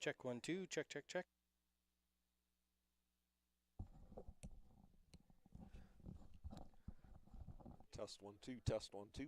Check 1 2. Check check check. Test 1 2. Test 1 2.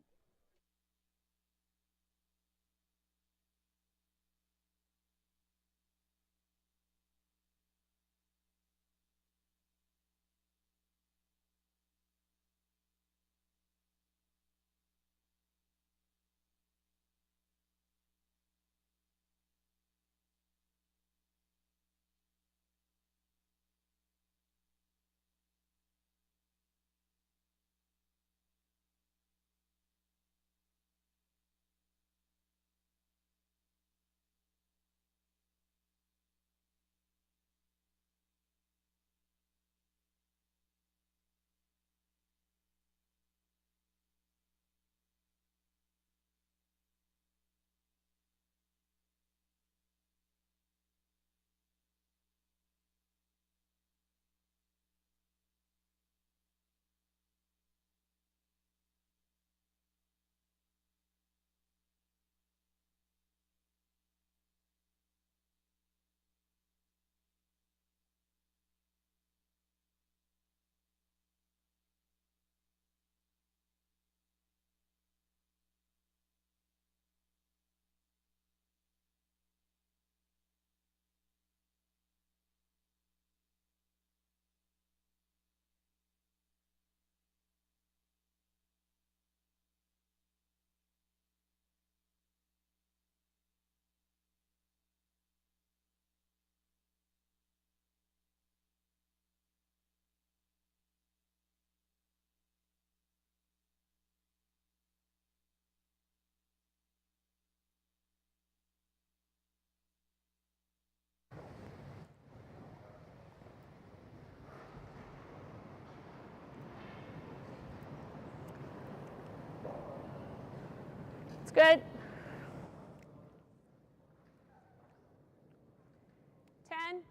It's good. 10.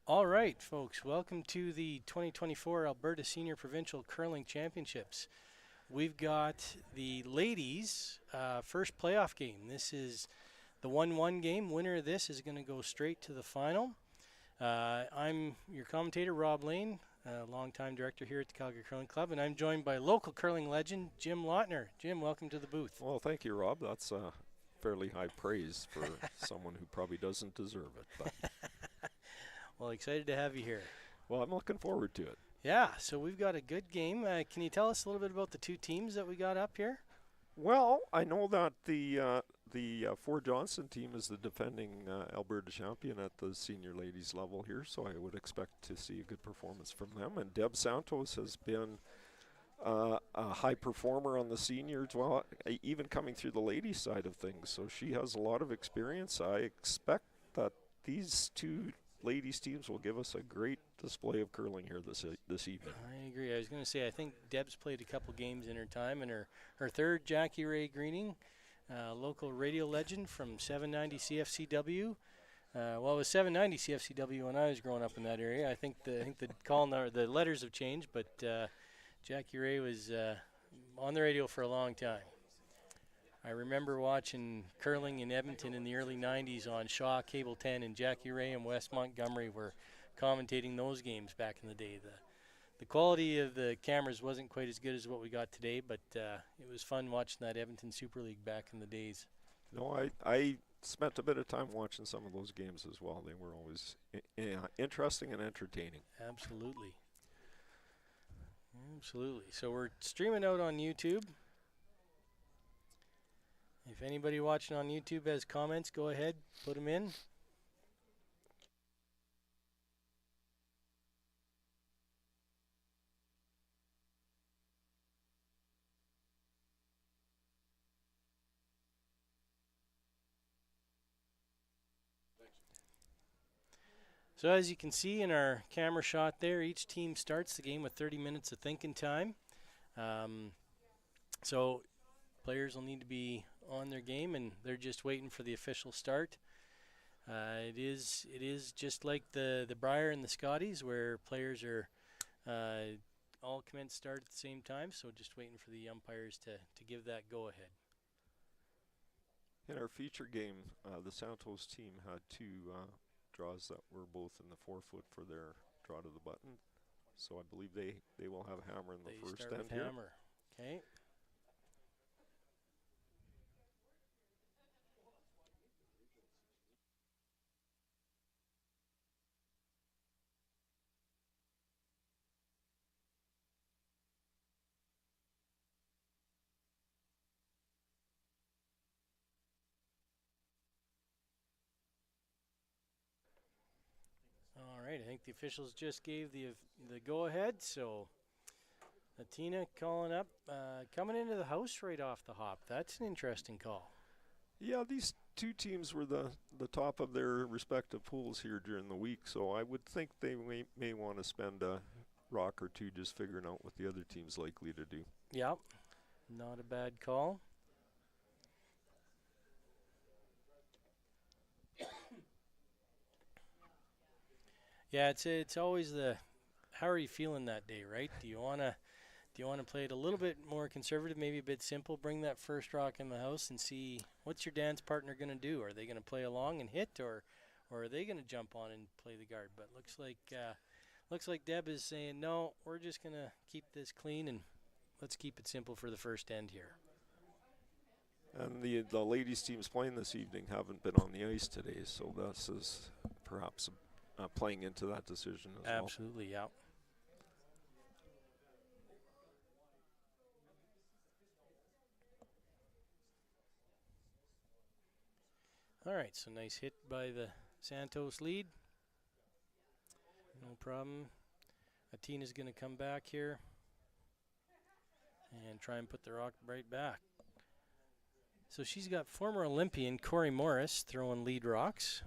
All right, folks, welcome to the 2024 Alberta Senior Provincial Curling Championships. We've got the ladies' first playoff game. This is the 1-1 game. Winner of this is going to go straight to the final. I'm your commentator, Rob Lane, longtime director here at the Calgary Curling Club, and I'm joined by local curling legend, Jim Lautner. Jim, welcome to the booth. Well, thank you, Rob. That's fairly high praise for someone who probably doesn't deserve it. But Well, excited to have you here. well, I'm looking forward to it. Yeah, so we've got a good game. Can you tell us a little bit about the two teams that we got up here? Well, I know that the Ford-Johnston team is the defending Alberta champion at the senior ladies level here, so I would expect to see a good performance from them. And Deb Santos has been a high performer on the seniors, well, even coming through the ladies side of things. So she has a lot of experience. I expect that these two ladies teams will give us a great display of curling here this evening. I agree. I was going to say, I think Deb's played a couple games in her time, and her third, Jackie Ray Greening, local radio legend from 790 CFCW. Well, it was 790 CFCW when I was growing up in that area. I think the the letters have changed, but Jackie Ray was on the radio for a long time. I remember watching curling in Edmonton in the early 90s on Shaw Cable 10, and Jackie Ray and Wes Montgomery were commentating those games back in the day. The quality of the cameras wasn't quite as good as what we got today, but it was fun watching that Edmonton Super League back in the days. No, I spent a bit of time watching some of those games as well. They were always interesting and entertaining. Absolutely. Absolutely. So we're streaming out on YouTube. If anybody watching on YouTube has comments, go ahead, put them in. So as you can see in our camera shot there, each team starts the game with 30 minutes of thinking time. So players will need to be on their game, and they're just waiting for the official start. It is just like the Brier and the Scotties, where players are all commence start at the same time, so just waiting for the umpires to give that go-ahead. In our feature game, the Santos team had two draws that were both in the 4-foot for their draw to the button. So I believe they will have a hammer in the first end here. Hammer. Okay. All right, I think the officials just gave the go-ahead, so Atina calling up, coming into the house right off the hop. That's an interesting call. Yeah, these two teams were the top of their respective pools here during the week, so I would think they may want to spend a rock or two just figuring out what the other team's likely to do. Yep, not a bad call. Yeah, it's always how are you feeling that day, right? Do you want to play it a little bit more conservative, maybe a bit simple, bring that first rock in the house and see what's your dance partner going to do? Are they going to play along and hit, or are they going to jump on and play the guard? But looks like Deb is saying, no, we're just going to keep this clean and let's keep it simple for the first end here. And the ladies teams playing this evening haven't been on the ice today, so this is perhaps playing into that decision as well. Absolutely, yeah. All right, so nice hit by the Santos lead. No problem. Atina's going to come back here and try and put the rock right back. So she's got former Olympian Corey Morris throwing lead rocks.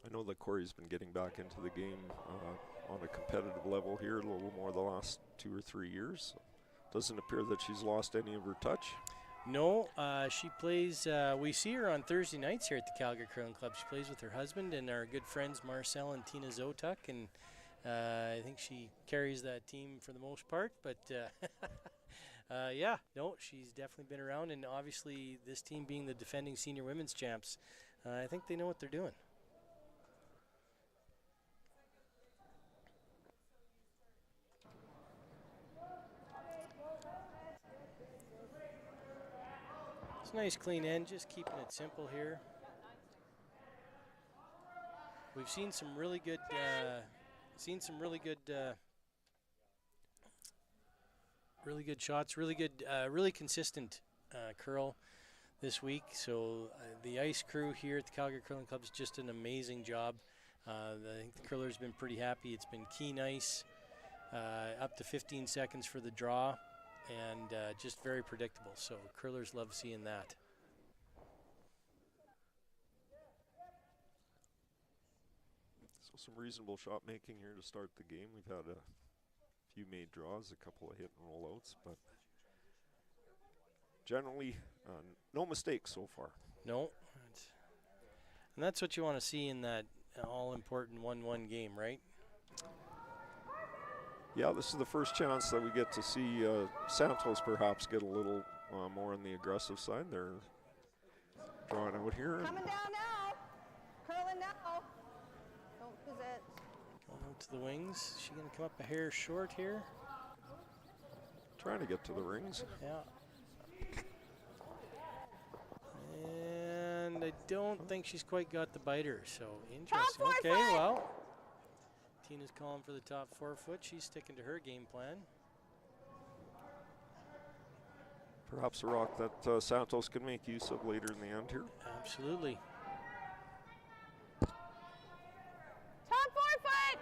I know that Corey's been getting back into the game on a competitive level here a little more the last 2 or 3 years. Doesn't appear that she's lost any of her touch. No, she plays, we see her on Thursday nights here at the Calgary Curling Club. She plays with her husband and our good friends Marcel and Tina Zotuk, and I think she carries that team for the most part, but yeah, no, she's definitely been around, and obviously this team being the defending senior women's champs, I think they know what they're doing. It's a nice clean end, just keeping it simple here. We've seen some really good, really good shots, really consistent curl this week. So the ice crew here at the Calgary Curling Club is just an amazing job. I think the curler's been pretty happy. It's been keen ice, up to 15 seconds for the draw, and just very predictable. So curlers love seeing that. So some reasonable shot making here to start the game. We've had a few made draws, a couple of hit and rollouts, but generally no mistakes so far. No, and that's what you want to see in that all-important 1-1 game, right? Yeah, this is the first chance that we get to see Santos perhaps get a little more on the aggressive side. They're drawing out here. Coming down now. Curling now. Don't lose it. Going out to the wings. Is she going to come up a hair short here? Trying to get to the rings. Yeah. And I don't think she's quite got the biter, so interesting. Top 4 Okay, foot. well, Tina's calling for the top 4 foot. She's sticking to her game plan. Perhaps a rock that Santos can make use of later in the end here. Absolutely. Top 4 foot.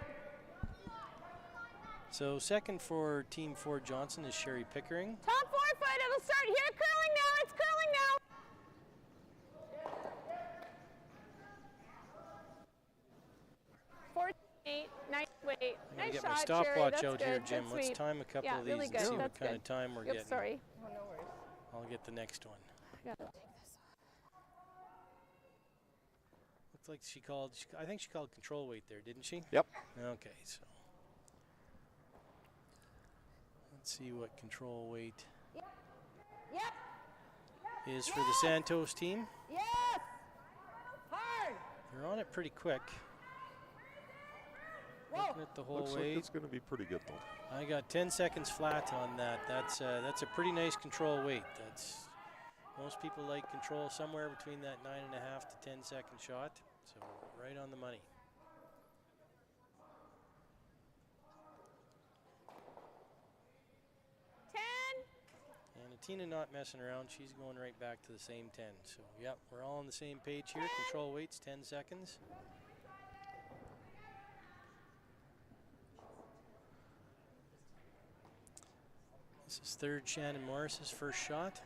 So second for Team Ford-Johnston is Sherry Pickering. Top 4 foot. It'll start here. Curling now. It's curling now. Nice weight. I'm going to Nice get my shot, stopwatch Sherry. out here, That's Jim. good. Let's That's time a couple Yeah, of these really and good. see what That's kind good. of time we're Yep, getting. sorry. Oh, no worries. I'll get the next one. Yeah. Looks like she called, I think she called control weight there, didn't she? Yep. Okay, so let's see what control weight Yep. is for the Santos team. Yes. Hard. They're on it pretty quick. Whoa. Looking at the whole Looks like way. it's going to be pretty good though. I got 10 seconds flat on that. That's a pretty nice control weight. That's most people like control somewhere between that 9.5 to 10 second shot. So right on the money. And Tina not messing around. She's going right back to the same 10. So yep, we're all on the same page here. Control weights 10 seconds. This is third Shannon Morris's first shot.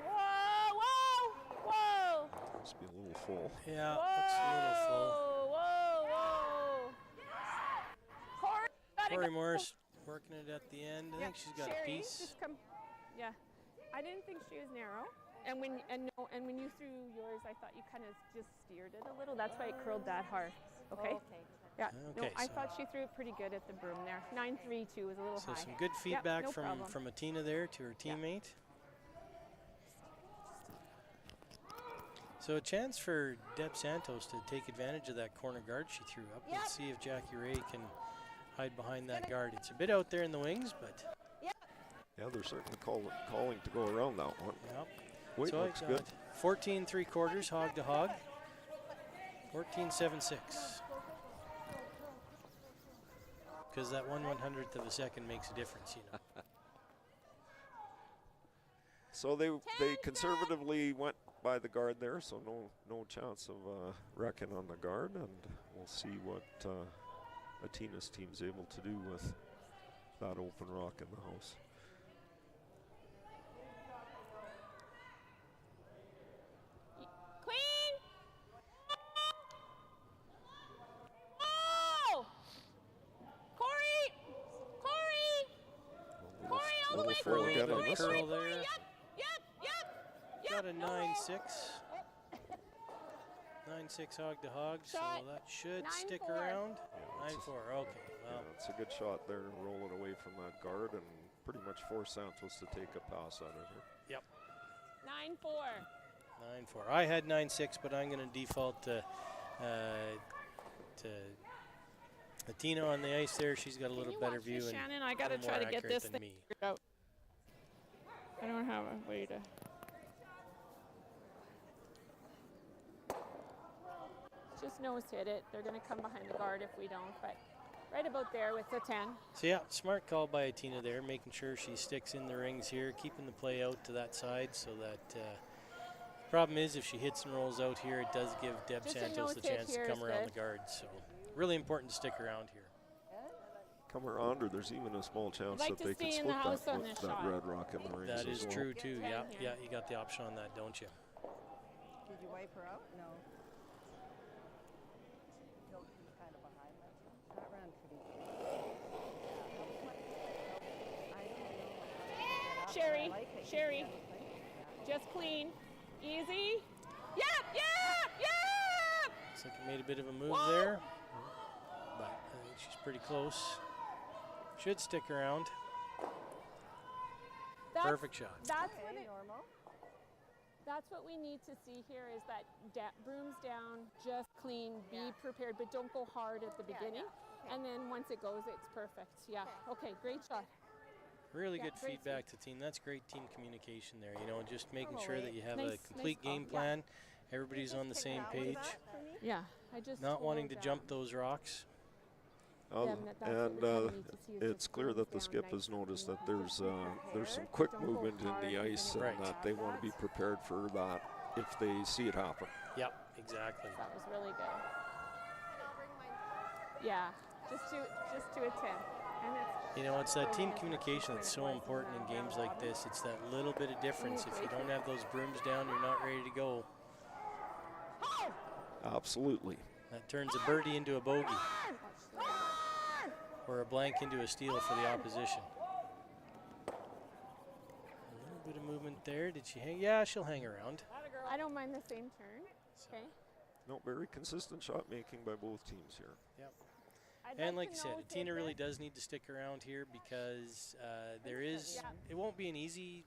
Whoa, whoa, whoa. Must be a little full. Yeah, looks a little full. Whoa, whoa. Corey, gotta Corey go. Morris working it at the end. I Yeah, think she's got Sherry, a piece. Just come. Yeah, I didn't think she was narrow. And when you threw yours, I thought you kind of just steered it a little. That's why it curled that hard. Okay. Okay. Yeah. No, Okay, I so- thought she threw it pretty good at the broom there. 9.32 was a little So high. some good feedback no from problem. Atina there to her teammate. So a chance for Deb Santos to take advantage of that corner guard she threw up. Yep. Let's see if Jackie Ray can hide behind that guard. It's a bit out there in the wings, but Yeah, they're certainly calling to go around that one. yep. Weight So looks I good. got 14 3/4 hog to hog. 14.76. Because that 1/100th of a second makes a difference, you know. So they conservatively went by the guard there, so no chance of wrecking on the guard, and we'll see what Atina's team's able to do with that open rock in the house. go way, for it Corey, again go on way, this Corey, curl one. Corey, there. Yep. Got a No. 9-6. 9-6 hog to hog, so Shot. that should 9-4. stick around. Yeah, 9-4, okay. Well, yeah, it's a good shot there, roll it away from that guard and pretty much force Santos to take a pass out of her. 9-4. 9-4. I had 9-6, but I'm going to default to Tina on the ice there. She's got a Can little you better watch view this, and Shannon? I a gotta little try more to get accurate this than thing me. figured out. I don't have a way to. Just nose hit it. They're gonna come behind the guard if we don't, but right about there with the 10. So yeah, smart call by Tina there, making sure she sticks in the rings here, keeping the play out to that side so that problem is if she hits and rolls out here, it does give Deb Just a Santos nose the hit chance to here come is around good. the guard. So really important to stick around here. Come around, or there's even a small chance like that to they can stay in split the house that, on this that shot. red rock in the rings That as is well. true too. Ten Yeah, here. yeah, you got the option on that, don't you? Did you wipe her out? No. No, she's kind of behind that. That ran pretty good. I don't know. Sherry, I like it. Sherry. Yeah. Just clean, easy. Yep. Looks like it made a bit of a move Whoa. there, but I think she's pretty close. Should stick around. Perfect shot. That's what Okay, it, normal. That's what we need to see here is that brooms down, just clean, be Yeah. prepared, but don't go hard at the Yeah, beginning. yeah. And then once it goes, it's perfect. Yeah. Okay, great shot. Really Yeah, good great feedback to team. That's great team communication there. You know, just making sure that Normally. you have Nice, a complete nice game call. Yeah. plan. Everybody's on the same page. Yeah, I just Not wanting told, to jump those rocks. them that that's what And we kinda need to see is it's just clear that the brooms skip down has nice noticed and that there's some prepared, quick don't go movement in hard the and then ice, it and Right. that they want to be prepared for that if they see it happen. Yep, exactly. That was really good. Yeah, just to a 10. And it's You know, it's that team brilliant communication that's so when it important in was games round like this. It's that little bit of difference. If you great. don't have those brooms down, you're not ready to go. Absolutely. That turns a birdie into a bogey or a blank into a steal for the opposition. A little bit of movement there. Did she hang? Yeah, she'll hang around. I don't mind the same turn. Okay. No, very consistent shot making by both teams here. And like you said, Tina really does need to stick around here because there is. It won't be an easy.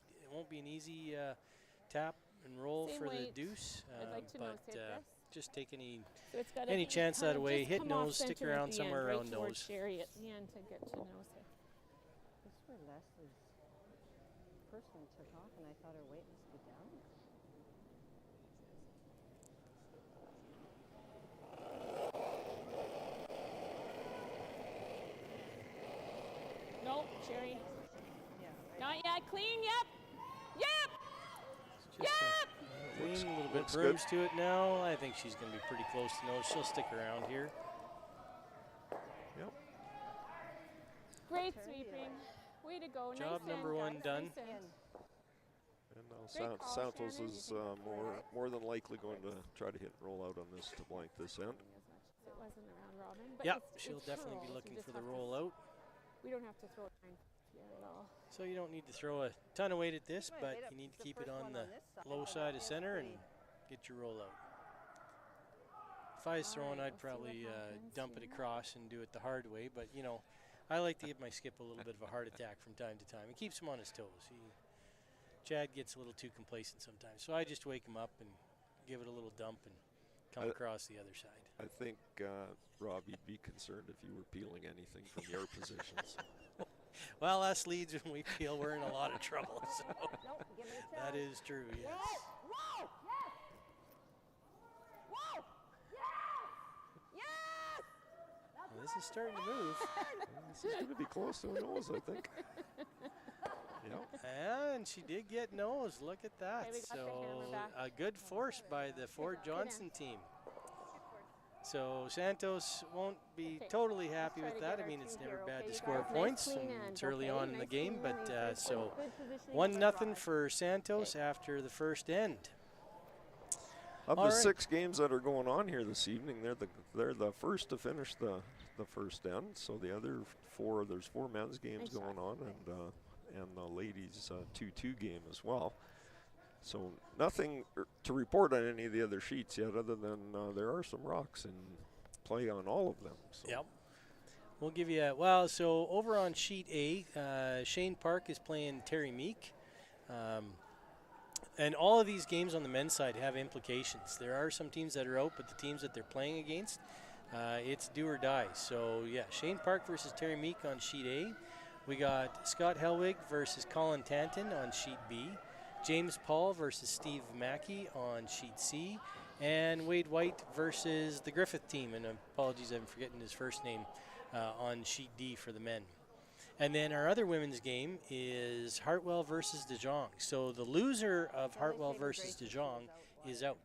Tap and roll Same for the weight. deuce. I'd like to but nose hit this. just take any. So it's gotta Any be chance kind that of away, just hit come off nose, stick center at around the somewhere end, around right towards nose. Sherry at the end to get to nose hit. This is where Leslie's person took off, and I thought her weight must be down. Nope, Sherry. Yeah, right. Not yet. Clean. Yep. Just clean, a little bit looks good. brooms to it now. I think she's going to be pretty close to nose. She'll stick around here. Yep. Great sweeping. Way to go. Job nice number end, one guys. done. Nice end. And now Great call, Santos Shannon. is more than likely going to try to hit and roll out on this to blank this end. As much as it wasn't a round robin. But Yep, it's she'll definitely be curls. looking You just for the have to rollout. We don't have to throw it here at all. So you don't need to throw a ton of weight at this, Right, but right up you need to the keep it first on one the on this side. low side of It's center and pretty- get your rollout. If I was throwing, Alright, I'd we'll see probably what happens dump it here. across and do it the hard way. But you know, I like to give my skip a little bit of a heart attack from time to time. It keeps him on his toes. Chad gets a little too complacent sometimes, so I just wake him up and give it a little dump and come across the other side. I think, Rob, you'd be concerned if you were peeling anything from your positions. Well, us leads, when we feel we're in a lot of trouble. So Nope, give it a that 10. is true. Yes. Whoa! Yes! Whoa! Yes! Yes! Well, this is starting to move. This is going to be close to a nose, I think. Yep. And she did get nose. Look at that. Okay, we got the So hammer back. a good force by the Ford-Johnston team. So Santos won't be Okay, totally happy try with to that. get I our mean, it's two never here, bad okay, to you score guys? Nice points, clean and end, it's early okay? on in the Nice game. clean But end, good so positioning 1-0 for for Santos after the first end. Of All the right. 6 games that are going on here this evening, they're the first to finish the first end. So the other 4, there's 4 men's games Nice going shot. on, and and the ladies 2-2 game as well. So nothing to report on any of the other sheets yet, other than there are some rocks in play on all of them. So. Yep. We'll give you so over on sheet A, Shane Park is playing Terry Meek. And all of these games on the men's side have implications. There are some teams that are out, but the teams that they're playing against, it's do or die. So, yeah, Shane Park versus Terry Meek on sheet A. We got Scott Helwig versus Colin Tanton on sheet B. James Paul versus Steve Mackey on sheet C. And Wade White versus the Griffith team. And apologies, I'm forgetting his first name, on sheet D for the men. And then our other women's game is Hartwell versus De Jong. So the loser of Hartwell versus De Jong is out.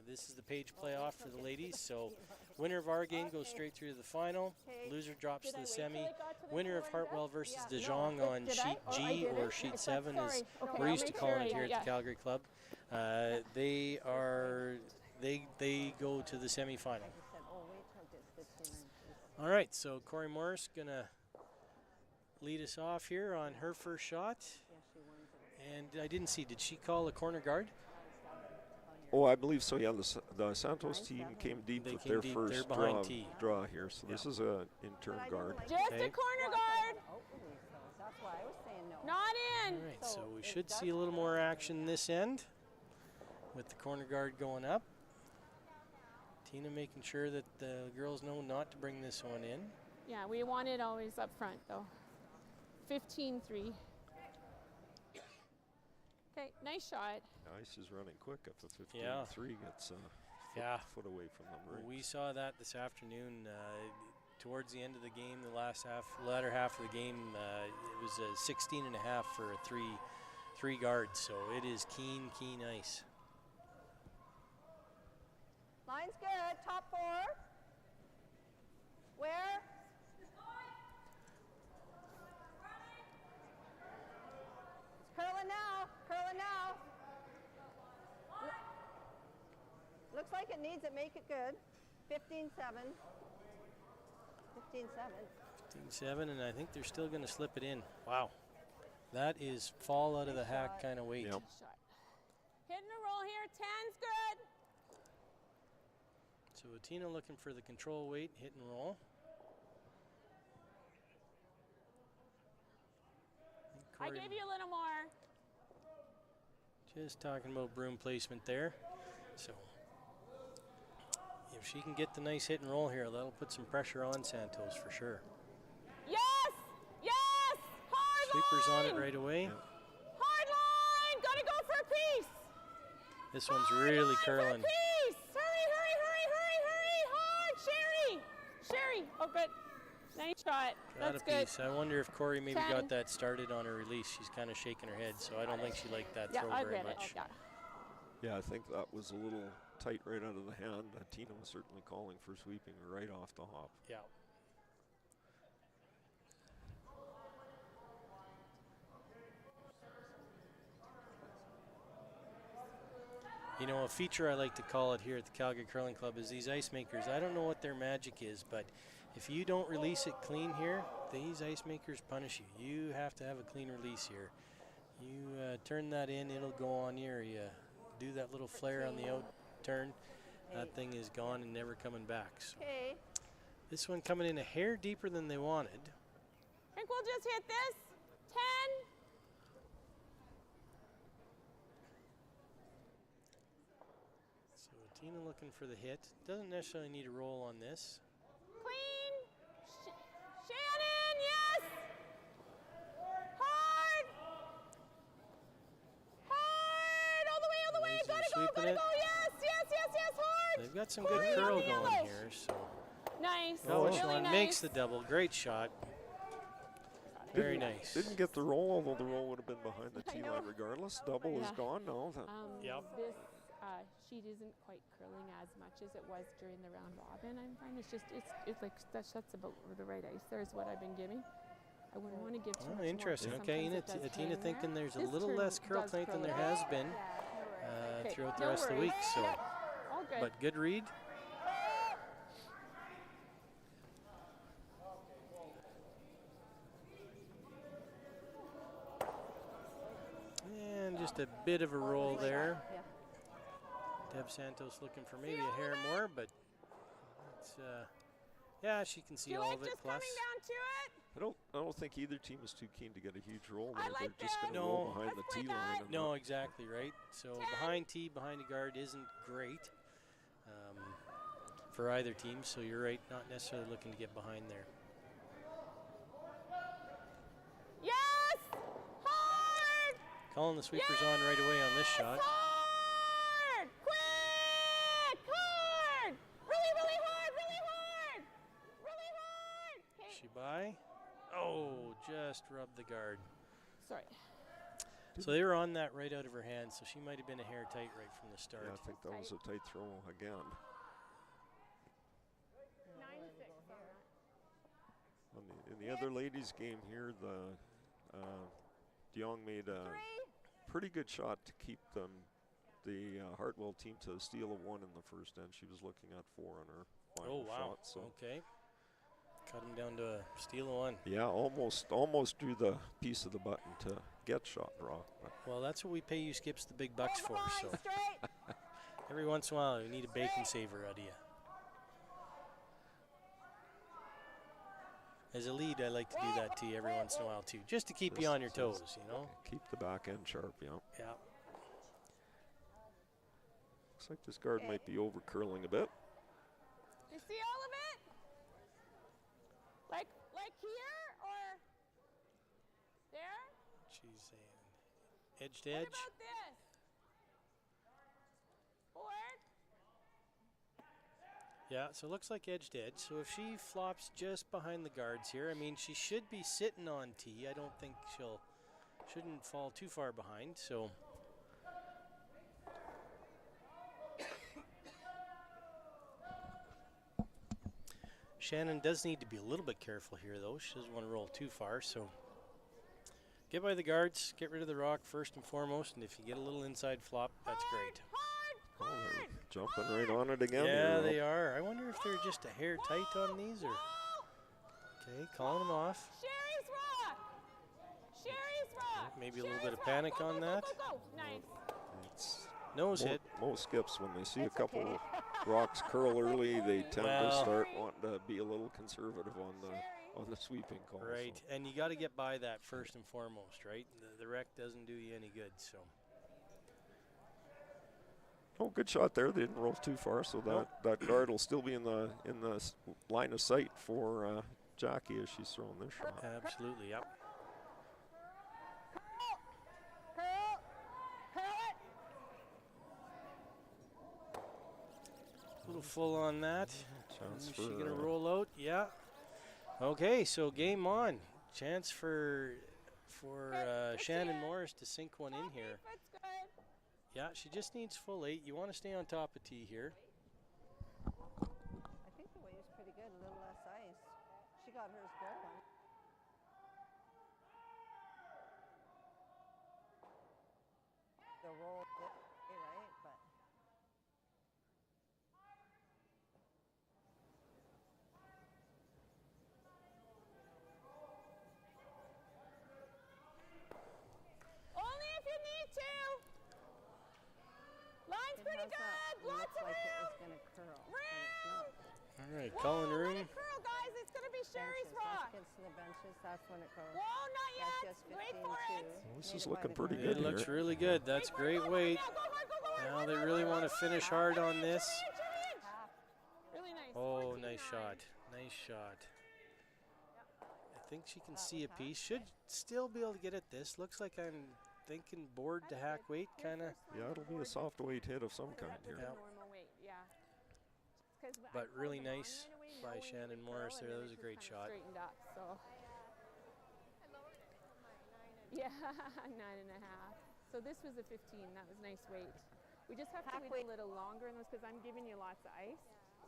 This is the page playoff for the ladies. So winner of our game goes straight through to the final. Loser drops to the semi. Winner of Hartwell versus De Jong on sheet G or sheet 7 is we're used to calling it here at the Calgary Club. They go to the semifinal. All right, so Corey Morris gonna lead us off here on her first shot. And I didn't see, did she call a corner guard? Oh, I believe so, yeah. The Santos team came deep with their first draw here. So this is an intern guard. Just a corner guard. That's why I was saying no. Not in. All right, so we should see a little more action this end with the corner guard going up. Tina making sure that the girls know not to bring this one in. Yeah, we want it always up front, though. 15-3. Okay, nice shot. Ice is running quick if the 15-3 gets a foot away from them. Right? We saw that this afternoon. Towards the end of the game, the latter half of the game, it was a 16.5 for a three guards. So it is keen ice. Line's good. Top 4. Where? Curling now. Curling now. Looks like it needs it. Make it good. 15-7. 15-7. 15-7, and I think they're still going to slip it in. Wow. That is fall out of the hack kind of weight. Yep. Shot. Hitting a roll here. 10's good. So Tina looking for the control weight, hit and roll. I gave you a little more. Just talking about broom placement there. So if she can get the nice hit and roll here, that'll put some pressure on Santos for sure. Yes! Yes! Hard Sweepers line! on it right away. Yep. Hard line! Gotta go for a piece! This one's Hard really line for a curling. piece! Hurry! Hard! Sherry! Oh, good. Nice shot. Got That's a good. piece. I wonder if Corey maybe 10. got that started on her release. She's kind of shaking her head, so I don't think she liked that Yeah, throw I very read it. much. Yeah. Yeah, I think that was a little tight right out of the hand. Tina was certainly calling for sweeping right off the hop. Yeah. You know, a feature I like to call it here at the Calgary Curling Club is these ice makers. I don't know what their magic is, but if you don't release it clean here, these ice makers punish you. You have to have a clean release here. You turn that in, it'll go on here. You do that little flare on the out turn. That thing is gone and never coming back. So Okay. this one coming in a hair deeper than they wanted. I think we'll just hit this. 10. So Tina looking for the hit. Doesn't necessarily need a roll on this. Clean. Shannon, yes! Hard! Hard! All the way! Ladies are Gotta sweeping go! it. Yes! Hard! They've got some Corey good on curl the going yellow. here. So Nice. Gauchon Really nice. makes the double. Great shot. Very nice. Didn't get the roll, although the roll would have been behind the I tee know. line regardless. Double is Yeah. gone now. Yep. This sheet isn't quite curling as much as it was during the round robin. I'm finding it's like that's about the right ice. There's what I've been giving. I wouldn't want to give too much more, Interesting. 'cause Okay, sometimes it does Tina hang thinking there. there's a This little turn less curl does tonight than curl there a has lot. been Okay, throughout the no rest of the worries. week. So, All good. but good read. Just a bit of a roll there. Yeah. Deb Santos looking for maybe a hair more, but it's, yeah, she can see all of it. Just Plus, coming down to it. I don't think either team is too keen to get a huge roll I there. like They're just going to that. roll No. behind the Let's tee play line. that. and no, not- exactly right. So behind tee, behind the guard isn't great for either team. So you're right, not necessarily looking to get behind there. Yes! Hard! Calling the sweepers on right away on this shot. Hard! Quick! Hard! Really, really hard! Really hard! Really hard! Okay. She by? Oh, just rubbed the guard. Sorry. So they were on that right out of her hand, so she might have been a hair tight right from the start. Yeah, I think that was a tight throw again. 9-6 on that. In the other ladies' game here, the DeYoung made a pretty good shot to keep the Hartwell team to a steal of 1 in the first end. She was looking at 4 on her final Oh, wow. shot. So Okay. Cut him down to a steal of 1. yeah, almost drew the piece of the button to get shot rock. But Well, that's what we pay you skips the big bucks for. So Straight. every once in a while, we need a bacon saver out of you. As a lead, I like to do that to you every once in a while too, just to keep you on your toes, you know? keep the back end sharp, yeah. Yeah. Looks like this guard might be over curling a bit. You see all of it? Like here or there? She's saying edge to What edge. about this? Forward? Yeah, so it looks like edge to edge. So if she flops just behind the guards here, I mean, she should be sitting on tee. I don't think shouldn't fall too far behind. So Shannon does need to be a little bit careful here, though. She doesn't want to roll too far. So get by the guards, get rid of the rock first and foremost, and if you get a little inside flop, that's great. Oh, they're jumping right on it again. Yeah, here, they are. I wonder if they're just a hair tight on these, or okay, calling them off. Sherry's rock! Sherry's rock! Maybe a little Sherry's bit of rock. panic Go, on go, go, that. Go, go, Nice. It's Nose hit. most skips, when they see a couple of rocks curl early, they tend to Well- start wanting to be a little conservative on the sweeping call. Right, so. and you got to get by that first and foremost, right? The wreck doesn't do you any good, so. Oh, good shot there. They didn't roll too far, so that guard will still be in the line of sight for Jackie as she's throwing this shot. Absolutely, yep. Curl. Curl it. A little full on that. Chance Is she for, going to roll out? Yeah. Okay, so game on. Chance for Shannon Morris to sink one in here. That's good. Yeah, she just needs full 8. You want to stay on top of tee here. I think the weight is pretty good, a little less ice. She got hers going. The roll, right? But Only if you need to. Line's it pretty has that good. Lots look of like it room. was going to curl, but it's not. All right, Whoa, calling let room. it curl, guys. It's going to be Sherry's Benches, once rock. it gets to the benches, that's when it curls. Whoa, not That's yet. just Wait 15 for too. it. This Made is it by looking the pretty guard. It looks really good. That's Wait for it. great Go hard, weight. now. Go hard, go hard, Now hard, they hard, really hard, want to hard, finish hard. hard on this. Half. Really nice. Oh, 14-9. nice shot. Nice shot. I think she can That see a was half. piece. Should still be able to get at this. Looks like I'm thinking board to hack weight, kind of. Yeah, it'll be a soft weight hit of some kind That was here. a Yeah. normal weight, yeah. 'Cause I But pulled really them on nice right away, by knowing Shannon it'd Morris curl, there. and That was a then it great just shot. kinda straightened up, so. Yeah, 9.5. So this was a 15. That was nice weight. We just have to Half wait weight. a little longer in those because I'm giving you lots of ice,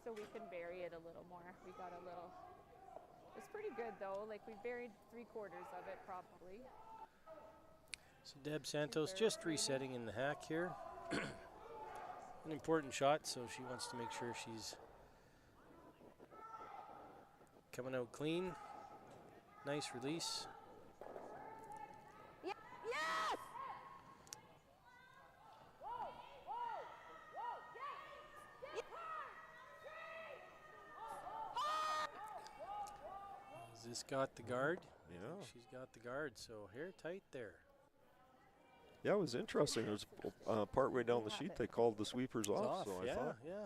so we can bury it a little more. We got a little. It's pretty good though. Like we buried 3/4 of it probably. So Deb Santos just resetting in the hack here. An important shot, so she wants to make sure she's coming out clean. Nice release. Yes! Has this got the guard? Yeah. She's got the guard, so hair tight there. Yeah, it was interesting. It was partway down the sheet they called the sweepers off, so I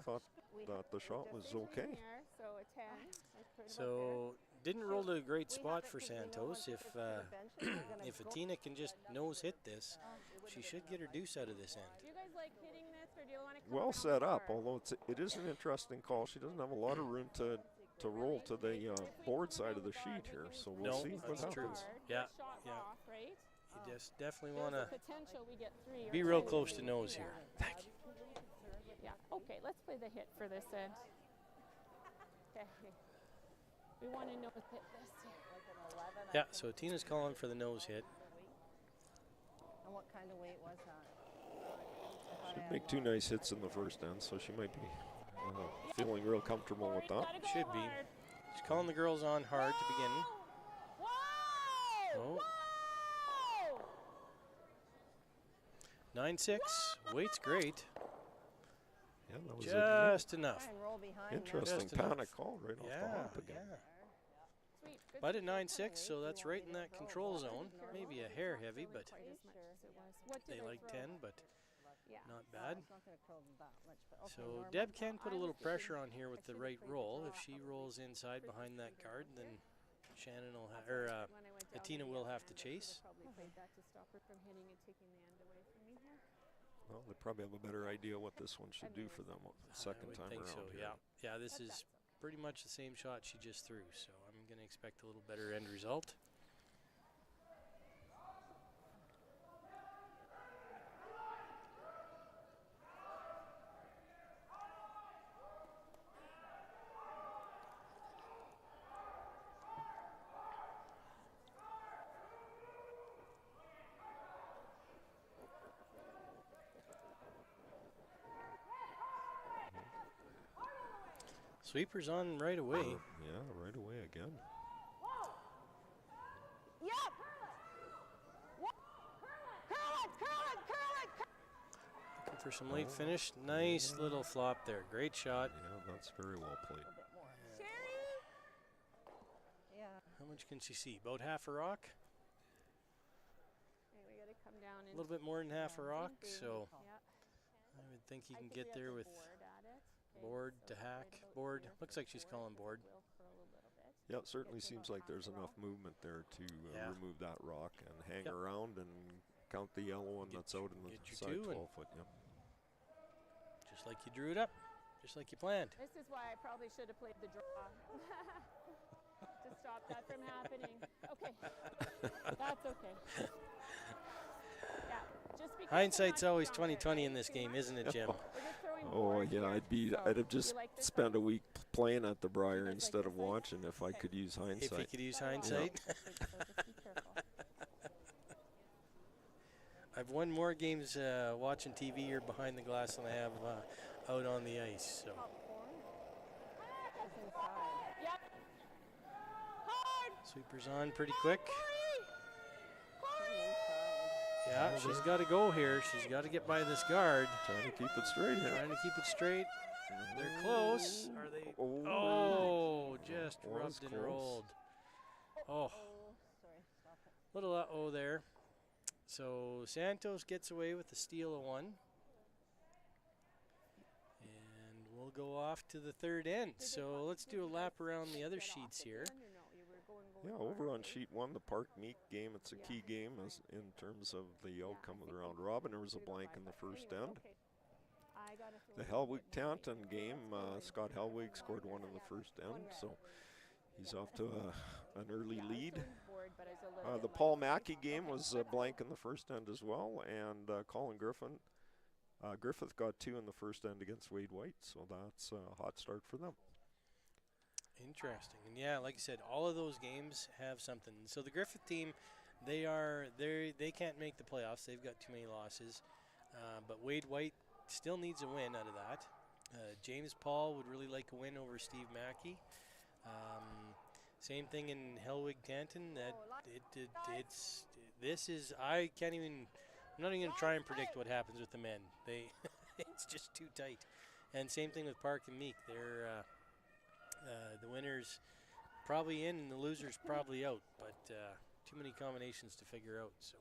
thought that the shot was okay. So a 10. So didn't roll to a great spot for Santos. If Atina can just nose hit this, she should get her deuce out of this end. Do you guys like hitting this, or do you want to? Well set up, although it is an interesting call. She doesn't have a lot of room to roll to the board side of the sheet here, so we'll see what happens. Yeah, yeah. Right? You just definitely want to Potential we get 3. be real close to nose here. Thank you. Yeah. Okay. Let's play the hit for this end. Okay. We want to nose hit this here. Yeah. So Tina's calling for the nose hit. And what kind of weight was that? Should make 2 nice hits in the first end, so she might be feeling real comfortable with that. Should be. She's calling the girls on hard to begin. Whoa! Oh. 9-6. Weight's great. Yeah, that was Just enough. Try and roll behind interesting Just enough. panic call right off the hop again. Sweet. Good But at 9-6, so that's right in that control zone. Maybe a hair heavy, but quite as much as it was. What did they I like throw? 10, but Yeah. not bad. It's not going to curl that much, but okay, So normal. Deb can put a little pressure on here with the right roll. If she rolls inside behind that guard, then Shannon will When I went to Atina Alberta, will have to I would've chase. Probably played that to stop her from hitting and taking the end away from me here. Well, they probably have a better idea what this one should do for them the second I would time think around so, here. yeah. Yeah, this is pretty much the same shot she just threw, so I'm going to expect a little better end result. Sweepers on right away. Yeah, right away again. Yep. Looking for some late finish. Nice little flop there. Great shot. Yeah, that's very well played. Yeah. How much can she see? About half a rock? Okay, we got to come down A and little bit more than half a rock, Big. so Yeah. I would think you I can think get we there have to with board at it. Okay, board so to right hack. about Board. here. Looks like she's calling board. Will curl a little bit. Yeah, it certainly Get to seems about like there's half a enough rock. movement there to Yeah. remove that rock and hang Yep. around and count the yellow one Get that's out in the get your side 2 and 12 foot. Yep. just like you drew it up, just like you planned. This is why I probably should have played the draw to stop that from happening. Okay, that's okay. Yeah, just because Hindsight's always 20/20 in this game, isn't it, Jim? Oh yeah, I'd have just spent a week playing at the Briar instead of watching if I could use If you hindsight. could use hindsight. I've won more games watching TV or behind the glass than I have out on the ice. So Yep. Hard. sweepers on pretty quick. Corey. Yeah, she's got to go here. She's got to get by this guard. Trying to keep it straight here. Trying to keep it straight. They're close. Are they? Oh, Oh, just was rubbed and close. rolled. Oh, Sorry, stop it. little uh-oh there. So Santos gets away with the steal of 1. And we'll go off to the third end. So let's do a lap around the other sheets here. Yeah, over on sheet 1, the Park Meek game, it's a key game as in terms of the outcome of the round robin. There was a blank in the first end. The Hellwig-Tanton game, Scott Hellwig scored 1 in the first end, so he's off to an early lead. The Paul Mackey game was a blank in the first end as well, and Colin Griffith got 2 in the first end against Wade White, so that's a hot start for them. Interesting. And yeah, like I said, all of those games have something. So the Griffith team, they can't make the playoffs. They've got too many losses. But Wade White still needs a win out of that. James Paul would really like a win over Steve Mackey. Same thing in Hellwig-Tanton. I can't even. I'm not even going to try and predict what happens with the men. It's just too tight. And same thing with Park and Meek. They're the winners probably in and the loser's probably out, but too many combinations to figure out. So,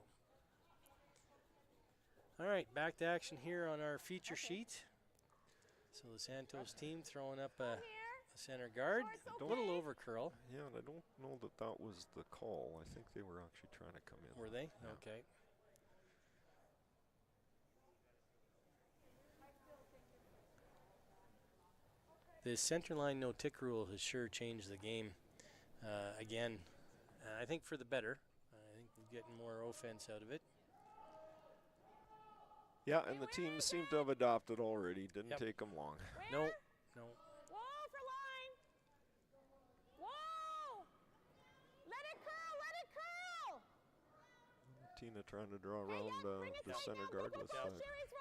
all right, back to action here on our feature sheet. So the Santos team throwing up a center guard, a little over curl. Yeah, and I don't know that that was the call. I think they were actually trying to come in. Were they? Yeah. Okay. The center line no tick rule has sure changed the game again. I think for the better. I think we're getting more offense out of it. Yeah, and the team seemed to have adopted already. Didn't Yep. take them long. No. Whoa for line. Whoa. Let it curl. Tina trying to draw around the center guard with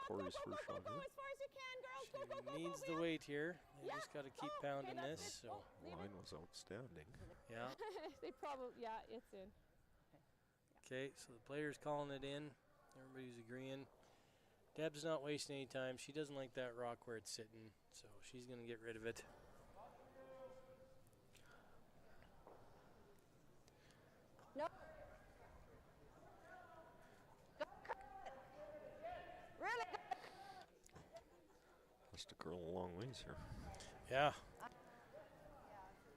Corey's first shot here. As far as you can, girls. She needs the weight here. They just got to keep pounding this. So Line was outstanding. yeah. They probably, it's in. Okay, so the player's calling it in. Everybody's agreeing. Deb's not wasting any time. She doesn't like that rock where it's sitting, so she's going to get rid of it. No. Really good. Must have curled a long ways here. Yeah.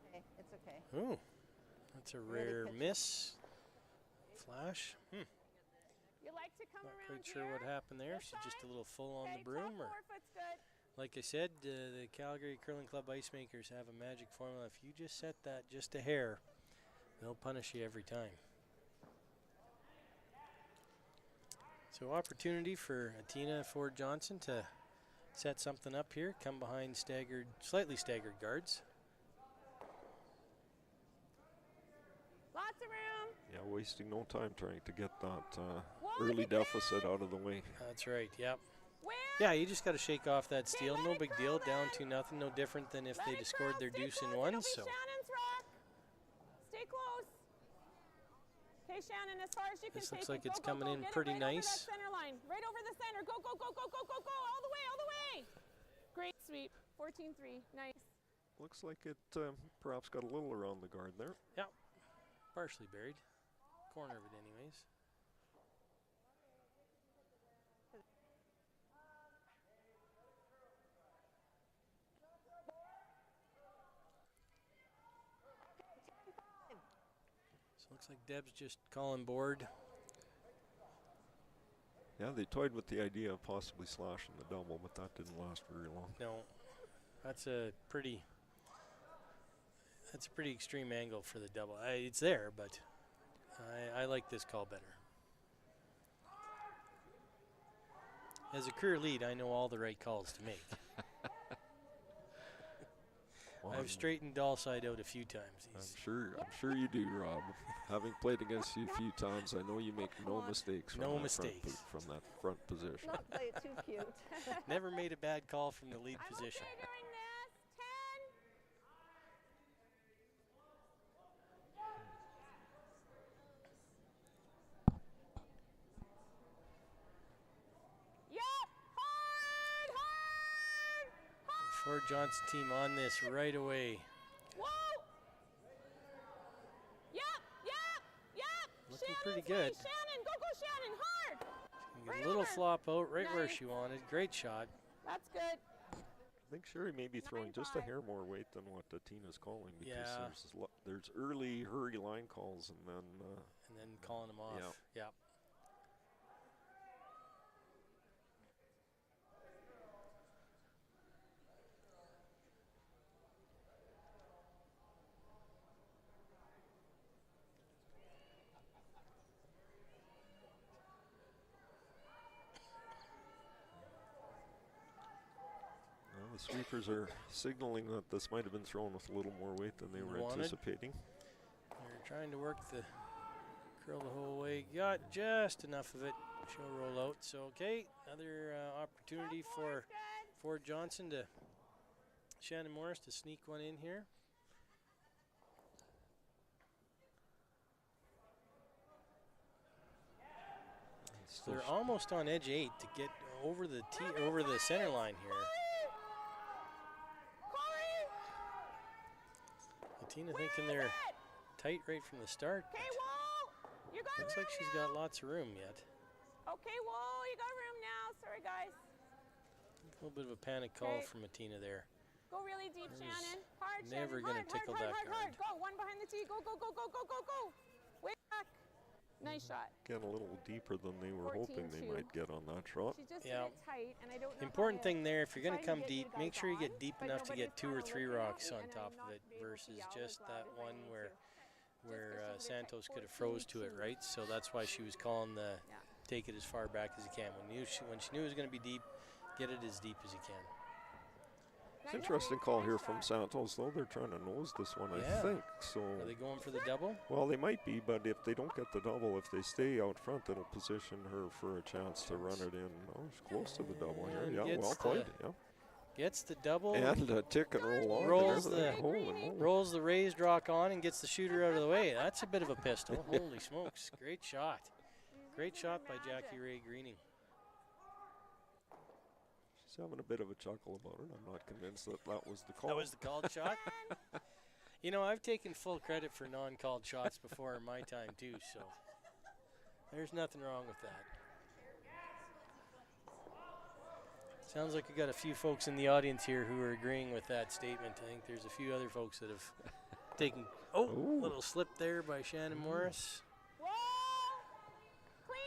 Okay, it's okay. Ooh, that's a Really rare good shot. miss. Flash. You like to come Not around quite sure what here? happened there. This She's just a side? little full on the Okay, broom. top Or, forefoot's good. like I said, the Calgary Curling Club ice makers have a magic formula. If you just set that just a hair, they'll punish you every time. So opportunity for Atina Ford-Johnston to set something up here, come behind slightly staggered guards. Lots of room. Yeah, wasting no time trying to get that Whoa, early big man. deficit out of the way. That's right, yep. Where? Yeah, you just got to shake off that steal. let No it big curl deal, down then. 2-0, no different than if Let they'd it have scored curl. their Stay deuce in close. one. It'll be So Shannon's rock. Stay close. Okay, Shannon, as far as you can This take looks like it. it's Go, coming go, in get it pretty right nice. Over that center line. Right over the center. Go, go, go, go, go, go, go. All the way, all the way. Great sweep. 14-3. Nice. Looks like it perhaps got a little around the guard there. partially buried. Corner of it anyways. So looks like Deb's just calling board. Yeah, they toyed with the idea of possibly slashing the double, but that didn't last very long. No, that's a pretty extreme angle for the double. It's there, but I like this call better. As a career lead, I know all the right calls to make. Well, I've straightened Dahlside out a few times. I'm sure you do, Rob. Having played against you a few times, I know you make no mistakes. From No that mistakes. From that front position. Not play it too cute. Never made a bad call from the lead I'm position. okay doing this. 10. Yep. Hard, hard, hard. Ford-Johnston team on this right away. Whoa. Yep, yep, yep. Looking Shannon's pretty way. good. Shannon, go, go, Shannon, hard. Get Right a little over. flop out right where Nice. she wanted. Great shot. That's good. I think Sherry may be throwing just a 9-5. hair more weight than what Tina's calling, because Yeah. there's early hurry line calls, and then And then calling them off. Yeah. well, the sweepers are signaling that this might have been thrown with a little more weight than they were Wanted. anticipating. They're trying to work the curl the whole way. Got just enough of it. She'll roll out. So, okay, another opportunity for Ford-Johnston to Shannon Morris to sneak one in here. Still They're almost on edge 8 to get over the center line here. Tina thinking they're tight right from the start. Okay, Wall. You got Looks room like she's now. got lots of room yet. Okay, Wall, you got room now. Sorry, guys. A little bit of a panic call Okay. from Tina there. Go really deep, That was Shannon. Hard, never Shannon. gonna Hard, tickle hard, that hard, hard, guard. hard. Go, one behind the tee. Go, go, go, go, go, go, go. Way back. Nice shot. Again, a little deeper than they were hoping they 14-2. might get on that shot. She just Yeah. did it tight, and I don't know. Important how thing there, if you're going to trying come to get you deep, guys make sure you on, get deep but enough to nobody's get 2 or kinda 3 looking at rocks me, on and top I'm of not it be able to versus yell just as that loud as I one need where to. Just 'cause where she did it Santos tight. could have froze to it, 14-2. right? So that's why she was calling the Yeah. take it as far back as you can. When she knew it was going to be deep, get it as deep as you can. It's an interesting call here from Santos, though. They're trying to nose this one, I Yeah. think. So, Are they going for the double? well, they might be, but if they don't get the double, if they stay out front, it'll position her for a chance to run it in. Oh, she's close to the double here. And Yeah, gets well played. Yeah. Gets the double, And a tick and roll on. Rolls and everything. the- Holy moly. rolls the raised rock on, and gets the shooter out of the way. That's a bit of a pistol. Holy smokes. Great shot. Great shot by Jackie Ray Greening. She's having a bit of a chuckle about it. I'm not convinced that that was the call. That was the called shot. You know, I've taken full credit for non-called shots before in my time too, so there's nothing wrong with that. Sounds like we got a few folks in the audience here who are agreeing with that statement. I think there's a few other folks that have taken Ooh. little slip there by Shannon Morris. Whoa! Clean,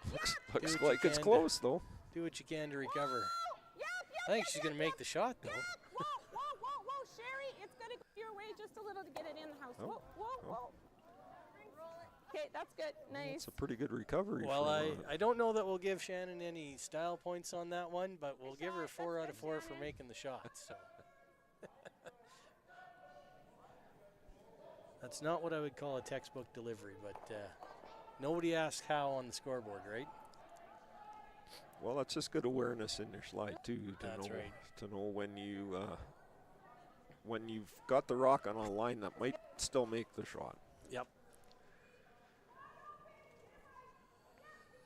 yep, Looks yep. what you like it's can to- close, though. Do what you can to recover. Yep, yep, I think yep, she's yep, going to make yep, the shot though. yep. Whoa, whoa, whoa, whoa, Sherry, it's gonna go your way just a little to get it in the house. Oh. Whoa, whoa, whoa. Okay, that's good. Nice. It's a pretty good recovery. Well, from, I don't know that we'll give Shannon any style points on that one, but we'll give her a shot. 4 That's out of good, 4 for Shannon. making the shot. So that's not what I would call a textbook delivery, but nobody asks how on the scoreboard, right? Well, that's just good awareness in your slide too. That's right. To know when you've got the rock on a line that might still make the shot. Yep.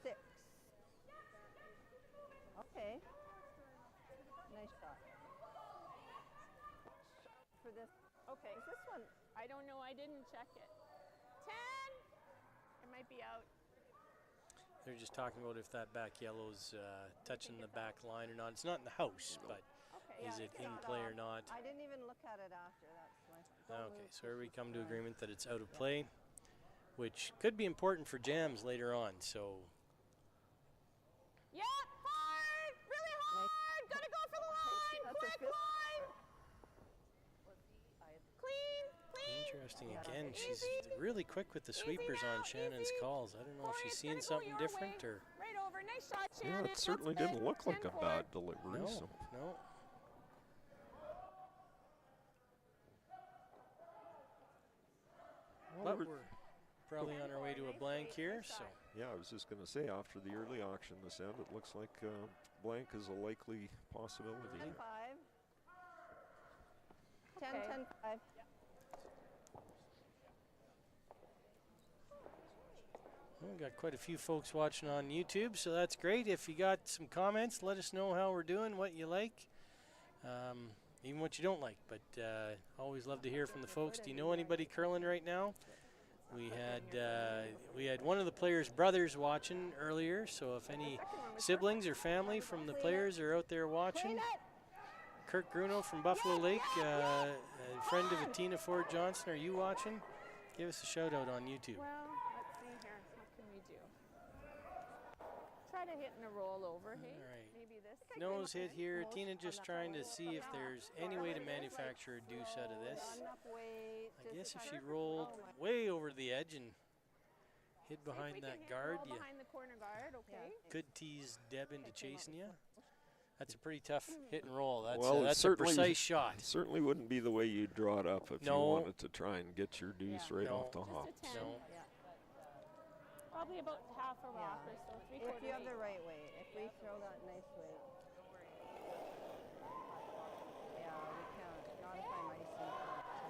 6. Okay. Nice shot. For this, Okay. is this one? I don't know. I didn't check it. 10. It might be out. They're just talking about if that back yellow's touching the back line or not. It's not in the house, but Okay. is Yeah, it it's in not play or off. not? I didn't even look at it after. That's my. Okay, so here we come to agreement that it's out of play, which could be important for jams later on. So Yep, hard, really hard. Gotta go for the line. That's a Quick fist. line. Clean, clean. interesting. Yeah. Again, she's Easy. really quick with the Easy sweepers now, on Shannon's easy. calls. I don't know if Corey, she's it's seeing gonna go something your different way. or Right over. Nice shot, Yeah, Shannon. it certainly That's didn't good. look like a 10-4. bad delivery. no, So no. Well, But we're probably on our way to a blank here. So yeah, I was just going to say after the early auction this end, it looks like blank is a likely possibility. 10-5. 10, Okay. 10-5. we've got quite a few folks watching on YouTube, so that's great. If you got some comments, let us know how we're doing, what you like, even what you don't like. But always love to hear from the folks. Do you know anybody curling right now? We had one of the players' brothers watching earlier, so if any siblings or family from the players are out there watching, Kirk Gruno from Buffalo Lake, a friend of Tina Ford-Johnston, are you watching? Give us a shout out on YouTube. Well, let's see here. What can we do? Try to hit in a rollover, hey? All right. Maybe this. Nose hit here. Tina just trying to see if there's any way to manufacture a deuce out of this. I guess if she rolled way over the edge and hid behind that guard, you Behind the corner guard, okay? could tease Deb into chasing you. That's a pretty tough hit and roll. That's Well, that's a certainly- precise shot. It certainly wouldn't be the way you draw it up if you No. wanted to try and get your deuce Yeah. right No. off the hop. Just a 10. No. Yeah. Probably about half a rock Yeah. or so, If three-quarter you have weight. the right weight, if we throw that nice weight. Yeah, we can't. Not if I'm icing.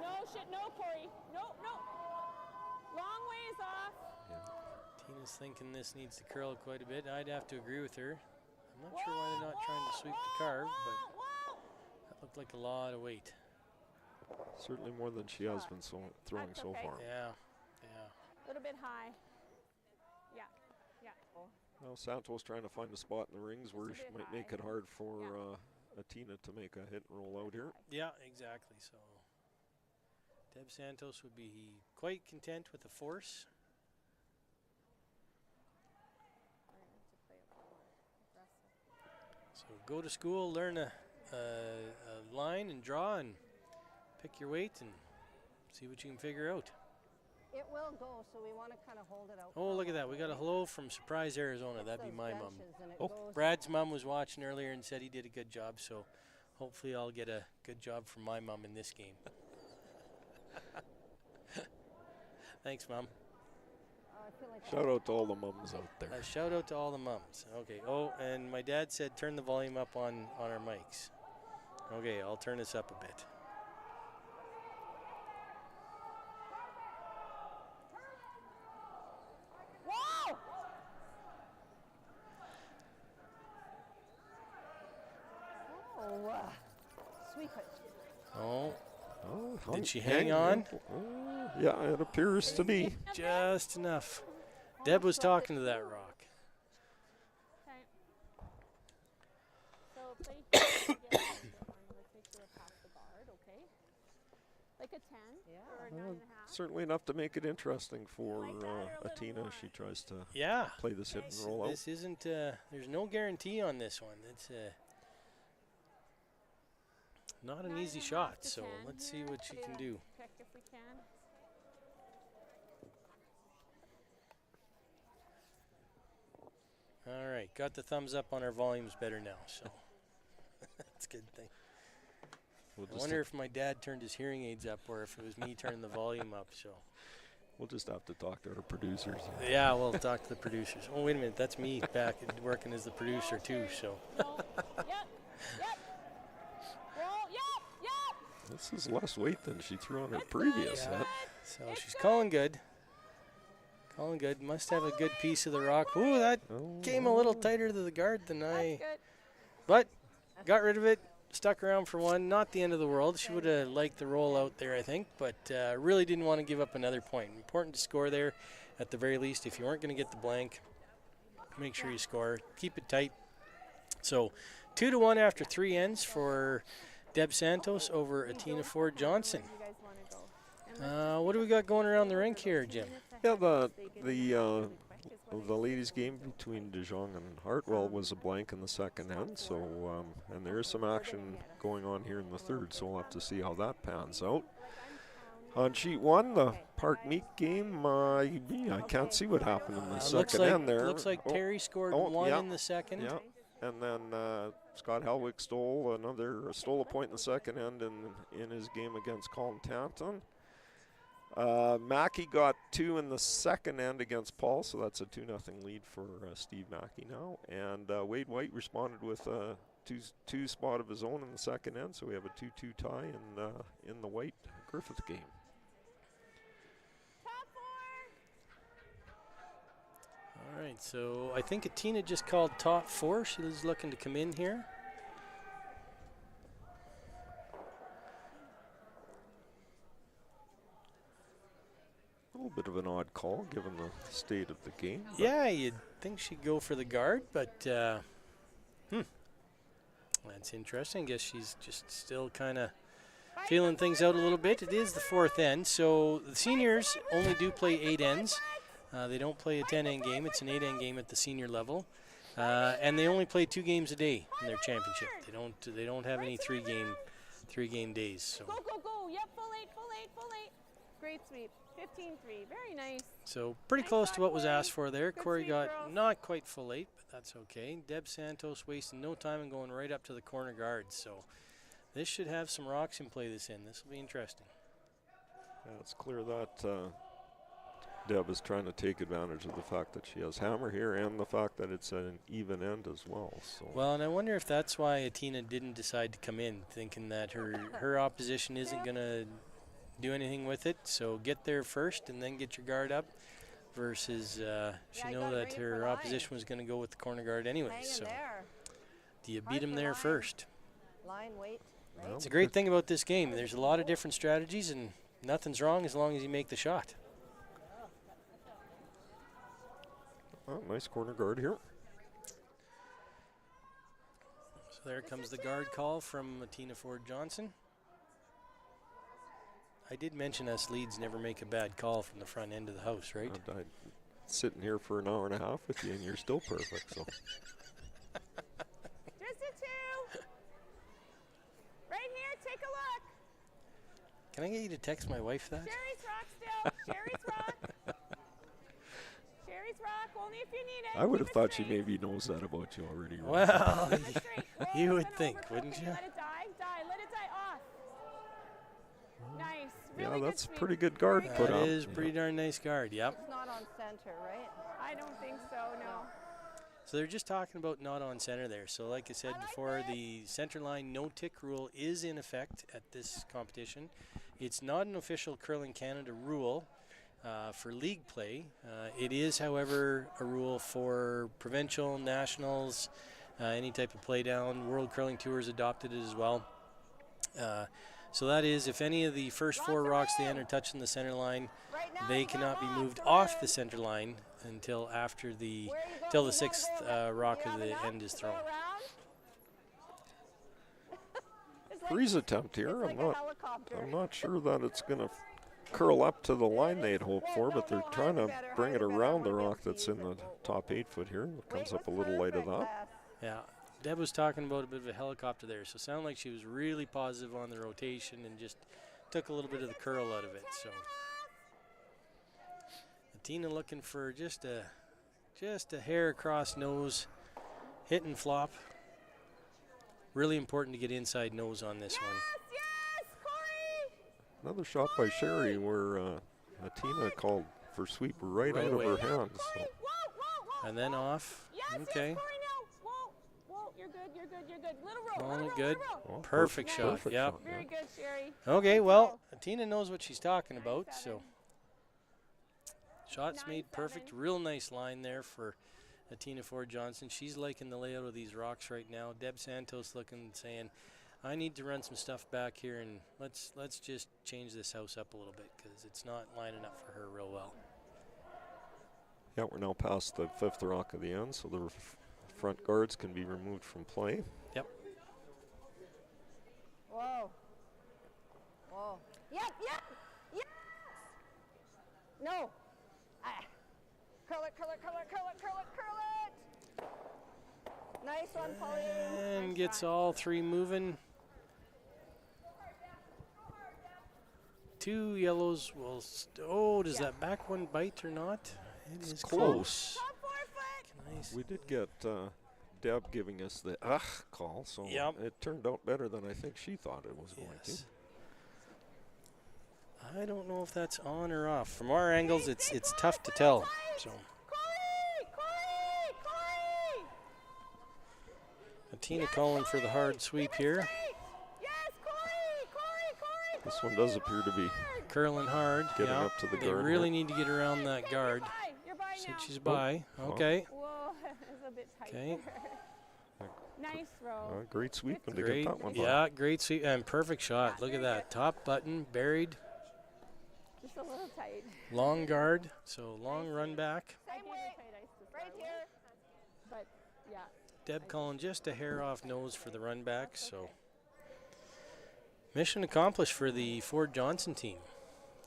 No, shit, no, Corey. No, no. Long ways off. Tina's thinking this needs to curl quite a bit. I'd have to agree with her. I'm not sure why they're not trying to sweep the carve, but that looked like a lot of weight. Certainly more than she has been throwing That's so okay. far. Yeah. A little bit high. Yeah. Well, Santos trying to find a spot in the rings where a she bit might make high. it hard for Atina to make a hit and roll out here. Yeah, exactly. So Deb Santos would be quite content with the force. So go to school, learn a line and draw and pick your weight and see what you can figure out. It will go, so we want to kind of hold it out. Oh, look at that. We got a hello from Surprise, Arizona. That'd be my mom. Oh, Brad's mom was watching earlier and said he did a good job, so hopefully I'll get a good job from my mom in this game. Thanks, Mom. Shout out to all the mums out there. Shout out to all the mums. Okay. Oh, and my dad said turn the volume up on our mics. Okay, I'll turn this up a bit. Whoa! Oh, sweet pitch. Oh, Oh, did she hang on? Yeah, it appears to be. Just enough. Deb was talking to that rock. Okay. So play here. Let's make sure we're past the guard, okay? Like a 10 or a 9.5. Certainly enough to make it interesting for Like that or a little Atina more. as she tries to Yeah. play this hit and roll out. This isn't, there's no guarantee on this one. It's not an easy 9.5 shot, to so 10 let's see here. what she can do. Check if we can. All right, got the thumbs up on our volumes better now, so that's a good thing. We'll I just, wonder if my dad turned his hearing aids up or if it was me turning the volume up, so. we'll just have to talk to our producers. Yeah, we'll talk to the producers. Oh, wait a minute, that's me back working as the producer too, so. No. Yep. Roll. Yep. This is less weight than she threw on her previous Yeah. hit. So she's calling good. Calling good. Must have a good piece of the rock. Ooh, that Oh, came a little tighter to the guard than I. That's good. But got rid of it. Stuck around for one. Not the end of the world. She would have liked the roll out there, I think, but really didn't want to give up another point. Important to score there at the very least. If you weren't going to get the blank, make sure you score. Keep it tight. So 2-1 after 3 ends for Deb Santos over Atina Ford-Johnston. You guys want to go. And What do we got going around the rink here, Jim? Yeah, the ladies' game between De Jong and Hartwell was a blank in the second end. So and there is some action going on here in the third. So we'll have to see how that pans out. On sheet 1, the Park Meek game, I can't see what happened in the second end there. Looks like Terry scored one in the second. Yeah, and then Scott Helwig stole a point in the second end in his game against Colin Tanton. Mackey got 2 in the second end against Paul, so that's a 2-0 lead for Steve Mackey now. And Wade White responded with a 2 spot of his own in the second end, so we have a 2-2 tie in the White Griffith game. All right, so I think Atina just called top 4. She was looking to come in here. A little bit of an odd call given the state of the game. Yeah, you'd think she'd go for the guard, but that's interesting. I guess she's just still kind of feeling things out a little bit. It is the 4th end, so the seniors only do play 8 ends. They don't play a 10-end game. It's an 8-end game at the senior level, and they only play 2 games a day in their championship. They don't have any 3-game days. So. Go. Yep, full eight. Great sweep. 15-3. Very nice. So pretty close to what was asked for there. Corey got not quite full 8, but that's okay. Deb Santos wasting no time and going right up to the corner guard. So this should have some rocks in play this end. This will be interesting. Yeah, it's clear that Deb is trying to take advantage of the fact that she has hammer here and the fact that it's an even end as well. So. Well, and I wonder if that's why Atina didn't decide to come in, thinking that her opposition isn't going to do anything with it. So get there first and then get your guard up versus she know that her opposition was going to go with the corner guard anyway. So do you beat them there first? Line, wait. Well, It's a great thing about this game. There's a lot of different strategies, and nothing's wrong as long as you make the shot. Oh, nice corner guard here. So there comes the guard call from Tina Ford-Johnston. I did mention us Leeds never make a bad call from the front end of the house, right? I'm sitting here for an hour and a half with you, and you're still perfect. So Just a two. Right here, take a look. Can I get you to text my wife that? Sherry's rock still. Sherry's rock. Sherry's rock, only if you need it. I would have Keep it thought she straight. maybe knows that about you already. Right? Well, Keep it straight. you Roll, would then think, overcook wouldn't it. you? Let it die, let it die off. Nice. Yeah, Really that's good pretty sweep. good guard Very put that up. is pretty darn nice guard, yep. It's not on center, right? I don't think so, no. So they're just talking about not on center there. So like I said I like before, this. the center line no-tick rule is in effect at this competition. It's not an official Curling Canada rule for league play. It is, however, a rule for provincial, nationals, any type of play down. World Curling Tours adopted it as well. So that is, if any of the first four rocks they enter touching the center line, Right now, they you got cannot be rocks, moved go off ahead. the center line until after the Where you go? till You the gotta sixth go around. rock You of have the enough end is to go thrown. around? It's like- Freeze attempt here. it's like a helicopter. I'm not sure that it's going to curl up to the line they'd hoped for, but they're trying to bring it around the rock that's in the top 8 foot here. It comes up a little light of that. Yeah, Deb was talking about a bit of a helicopter there, so it sounded like she was really positive on the rotation and just took a little bit of the curl out of it. So Tina looking for just a hair across nose, hit and flop. Really important to get inside nose on this one. Yes, Corey! Another shot by Sherry where Tina called for sweep right Right out away. of her hands. So. Whoa, whoa, whoa. And then off. Yes, Okay. yes, Corey, now. Whoa, you're good, you're good, you're good. Little roll, Calling little it roll, good. little roll. Oh, Perfect shot, perfect yep. shot, Very good, Sherry. Okay, well, Tina knows what she's talking about, 9-7. so shots made perfect. 9-7. Real nice line there for Tina Ford-Johnston. She's liking the layout of these rocks right now. Deb Santos looking, saying, I need to run some stuff back here, and let's just change this house up a little bit because it's not lining up for her real well. Yeah, we're now past the 5th rock of the end, so the front guards can be removed from play. Yep. Whoa. Whoa. Yep, yep, yes! No. Ah. Curl it, curl it, curl it, curl it, curl it, curl it. Nice one, Pauline. And gets all three moving. Two yellows will, does that back one bite or not? It is close. Top 4 foot! Nice. We did get Deb giving us the call, so Yep. it turned out better than I think she thought it was going to. Yes. I don't know if that's on or off. From our angles, it's tough to tell. So Corey! Tina calling for the hard sweep here. Yes, Corey! This one does appear to be Curling hard. Getting yeah. up to the They guard really here. need to get around that guard. You're by Said now. she's by. Oh. Okay. Whoa, it's a bit tight. Okay. Nice throw. great sweep and to Great. get that one by. Yeah, great sweep and perfect shot. Look at that. Top button buried. Just a little tight. Long guard. So long run back. Same way. Right here. But yeah. Deb calling just a hair off nose for the run back. So mission accomplished for the Ford-Johnston team.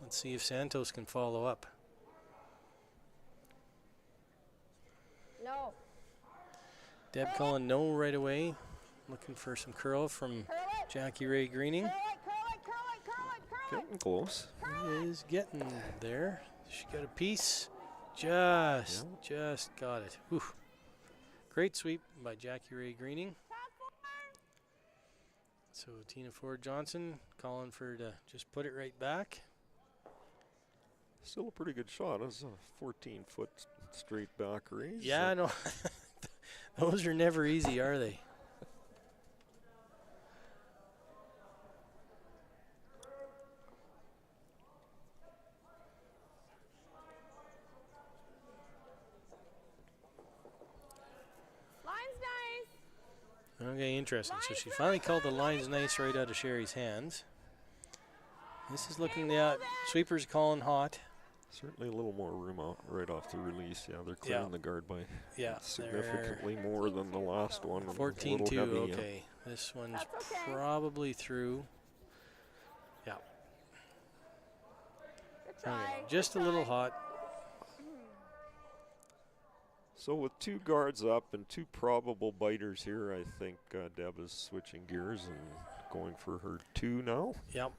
Let's see if Santos can follow up. No. Deb calling no right away. Looking for some curl from Curl it. Jackie Ray Greening. Curl it, curl it, curl it, curl it, curl it. Getting close. Is getting there. She got a piece. Just got it. Whew. Great sweep by Jackie Ray Greening. Top 4. So Tina Ford-Johnston calling for her to just put it right back. Still a pretty good shot. It's a 14-foot straight back raise. Yeah, no. Those are never easy, are they? Line's nice. Okay, interesting. So she finally called the lines nice right out of Sherry's hands. This is looking the sweeper's calling hot. Certainly a little more room out right off the release. Yeah, they're clearing the guard by significantly more than the last one. 14-2, heavy, okay. This one's probably through. Yeah. Okay, just a little hot. So with 2 guards up and 2 probable biters here, I think Deb is switching gears and going for her 2 now. Yep.